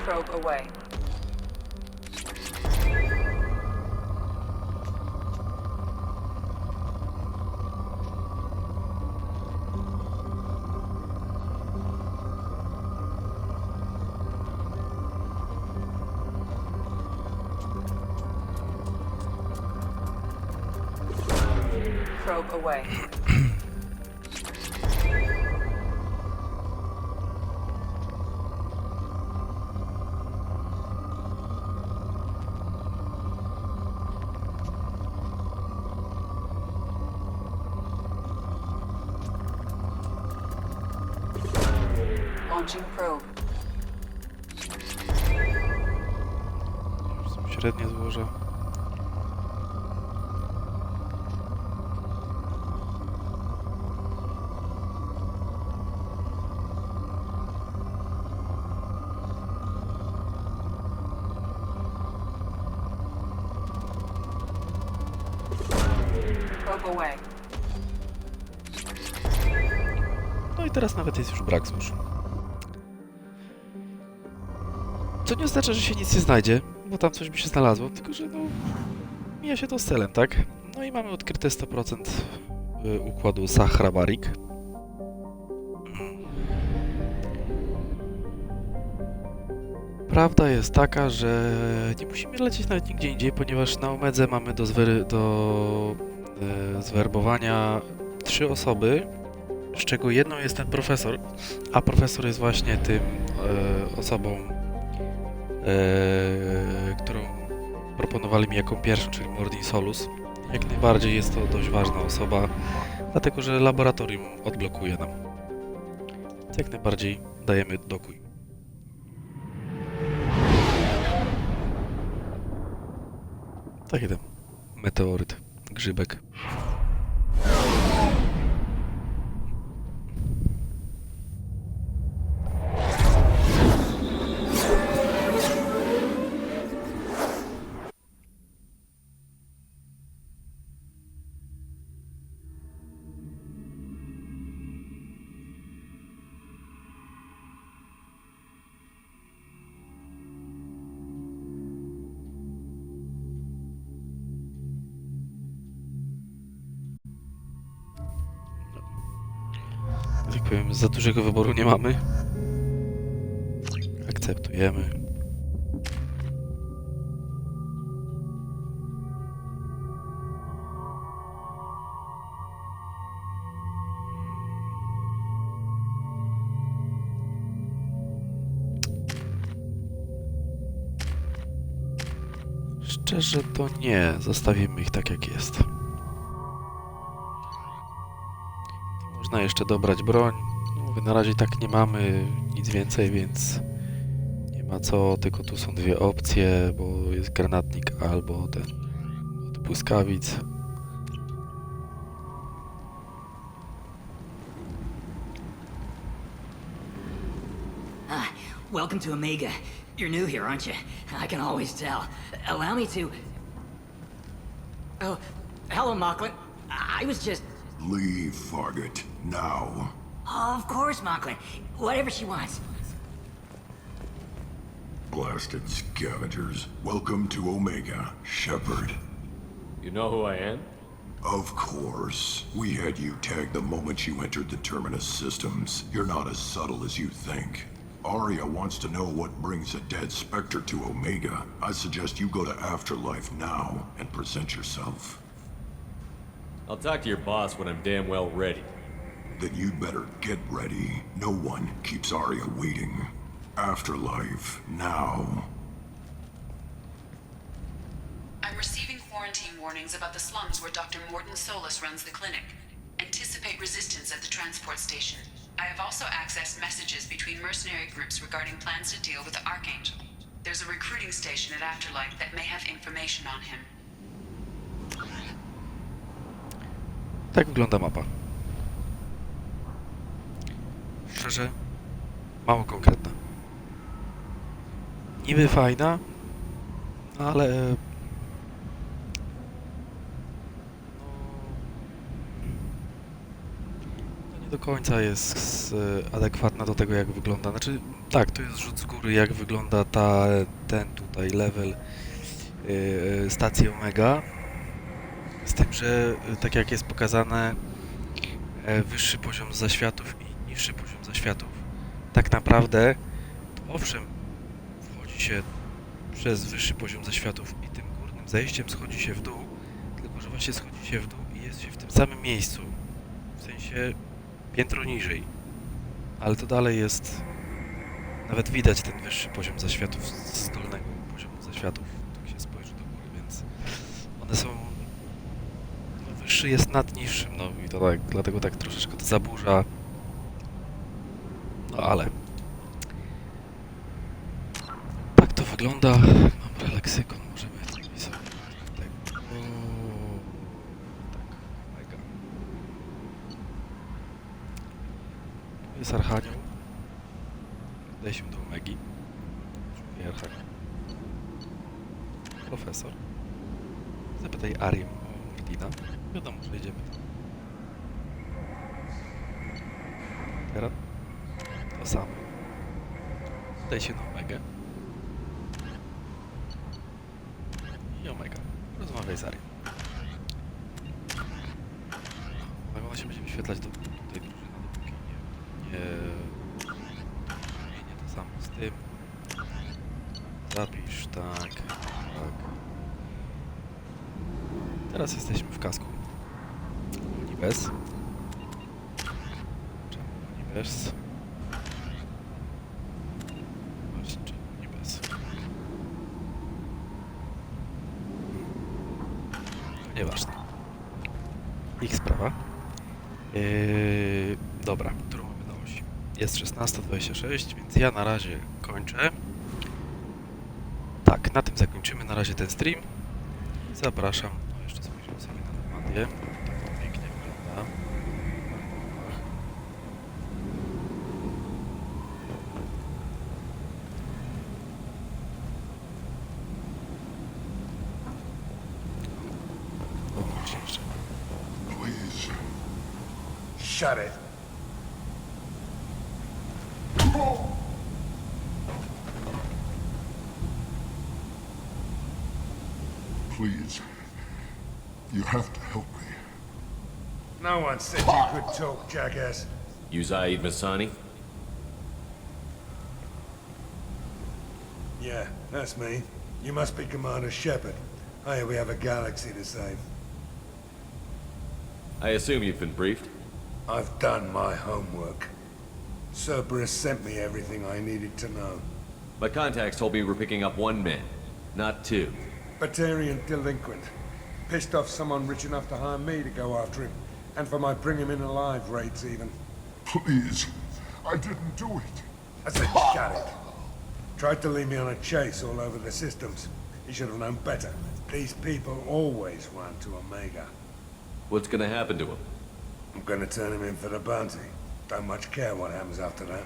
S6: Probe away. Probe away. Launching probe.
S1: Są średnie złoża.
S6: Probe away.
S1: No i teraz nawet jest już brak złóż. Co nie oznacza, że się nic nie znajdzie, bo tam coś by się znalazło, tylko że no mija się to z celem, tak? No i mamy odkryte 100% układu Sahra-Barik. Prawda jest taka, że nie musimy lecieć nawet nigdzie indziej, ponieważ na Omedze mamy do zwerbowania 3 osoby, z czego jedną jest ten profesor, a profesor jest właśnie tym osobą, którą proponowali mi jako pierwszą, czyli Mordin Solus. Jak najbardziej jest to dość ważna osoba, dlatego że laboratorium odblokuje nam. Więc jak najbardziej dajemy dokuj. Tak jeden meteoryt, grzybek. Jak powiem, za dużego wyboru nie mamy. Akceptujemy. Szczerze to nie. Zostawimy ich tak jak jest. Można jeszcze dobrać broń. No mówię, na razie tak nie mamy nic więcej, więc nie ma co, tylko tu są 2 opcje, bo jest granatnik albo ten od błyskawic.
S10: Welcome to Omega. You're new here, aren't you? I can always tell. Allow me to... Oh, hello, Mocklin. I was just...
S17: Leave, Fargate. Now.
S10: Of course, Mocklin. Whatever she wants.
S17: Blasted scavengers. Welcome to Omega, Shepard.
S9: You know who I am?
S17: Of course. We had you tagged the moment you entered the Terminus systems. You're not as subtle as you think. Arya wants to know what brings a dead Spectre to Omega. I suggest you go to Afterlife now and present yourself.
S9: I'll talk to your boss when I'm damn well ready.
S17: Then you'd better get ready. No one keeps Arya waiting. Afterlife, now.
S6: I'm receiving quarantine warnings about the slums where Dr. Mordin Solus runs the clinic. Anticipate resistance at the transport station. I have also accessed messages between mercenary groups regarding plans to deal with the Archangel. There's a recruiting station at Afterlife that may have information on him.
S1: Tak wygląda mapa. Szczerze, mało konkretna. Niby fajna, ale... no nie do końca jest adekwatna do tego, jak wygląda. Znaczy, tak, to jest rzut z góry, jak wygląda ten tutaj level stacji Omega. Z tym, że tak jak jest pokazane, wyższy poziom zaświatów i niższy poziom zaświatów. Tak naprawdę, to owszem, wchodzi się przez wyższy poziom zaświatów i tym górnym zejściem schodzi się w dół, tylko że właśnie schodzi się w dół i jest się w tym samym miejscu, w sensie piętro niżej. Ale to dalej jest, nawet widać ten wyższy poziom zaświatów z dolnego poziomu zaświatów, jak się spojrzy do góry, więc one są... Wyższy jest nad niższym, no i to tak, dlatego tak troszeczkę to zaburza. No ale wygląda. Dobra, leksykon możemy zrobić sobie tego. Tak, mega. Tu jest Archanioł. Daj się do Omegi. Szukaj Archanioł. Profesor. Zapytaj Arię o Merlina. Wiadomo, że idziemy. Teraz to samo. Daj się na Omegę. I Omega. Rozmawiaj z Arią. No, ona się będzie wyświetlać do tej drużyny, dopóki nie to samo z tym. Zapisz, tak. Teraz jesteśmy w kasku. Unibes. Czemu Unibes? Właśnie, czemu Unibes? Nieważne. Ich sprawa. Dobra, którą mamy na osi? Jest 16:26, więc ja na razie kończę. Tak, na tym zakończymy na razie ten stream. Zapraszam. No jeszcze spojrzymy sobie na Normandię. Tak pięknie wygląda.
S17: Please. Shut it. Please. You have to help me.
S7: No one said you could talk, jackass.
S9: You Zaid Masani?
S7: Yeah, that's me. You must be Commander Shepard. Hey, we have a galaxy to save.
S9: I assume you've been briefed?
S7: I've done my homework. Cerberus sent me everything I needed to know.
S9: My contacts told me you were picking up one man, not two.
S7: Batarian delinquent. Pissed off someone rich enough to hire me to go after him. And for my bring him in alive rates even.
S17: Please. I didn't do it.
S7: I said shut it. Tried to lead me on a chase all over the systems. He should have known better. These people always run to Omega.
S9: What's gonna happen to him?
S7: I'm gonna turn him in for the bounty. Don't much care what happens after that.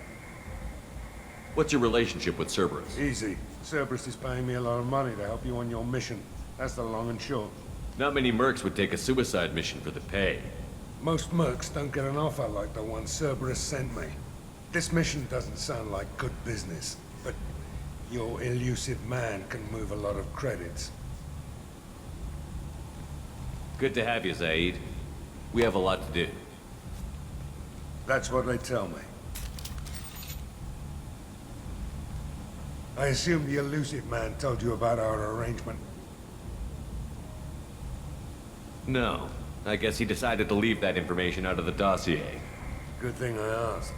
S9: What's your relationship with Cerberus?
S7: Easy. Cerberus is paying me a lot of money to help you on your mission. That's the long and short.
S9: Not many mercs would take a suicide mission for the pay.
S7: Most mercs don't get an offer like the one Cerberus sent me. This mission doesn't sound like good business, but your elusive man can move a lot of credits.
S9: Good to have you, Zaid. We have a lot to do.
S7: That's what they tell me. I assume the elusive man told you about our arrangement.
S9: No. I guess he decided to leave that information out of the dossier.
S7: Good thing I asked.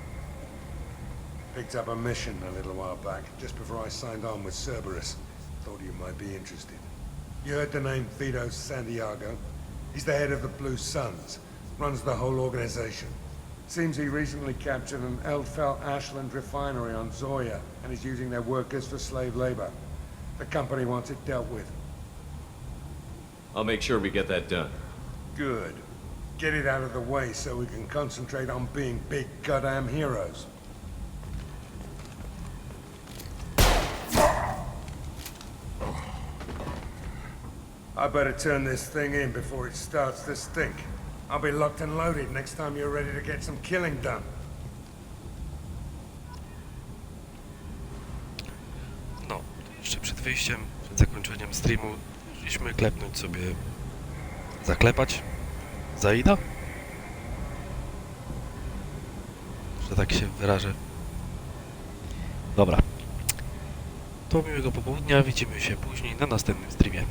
S7: Picked up a mission a little while back, just before I signed on with Cerberus. Thought you might be interested. You heard the name Vito Santiago? He's the head of the Blue Suns. Runs the whole organization. Seems he recently captured an Eldfell Ashland refinery on Zoya, and is using their workers for slave labor. The company wants it dealt with.
S9: I'll make sure we get that done.
S7: Good. Get it out of the way so we can concentrate on being big goddamn heroes. I better turn this thing in before it starts to stink. I'll be locked and loaded next time you're ready to get some killing done.
S1: No, jeszcze przed wyjściem, przed zakończeniem streamu, musieliśmy klepnąć sobie, zaklepać Zaida? Że tak się wyrażę. Dobra. To miłego popołudnia, widzimy się później na następnym streamie.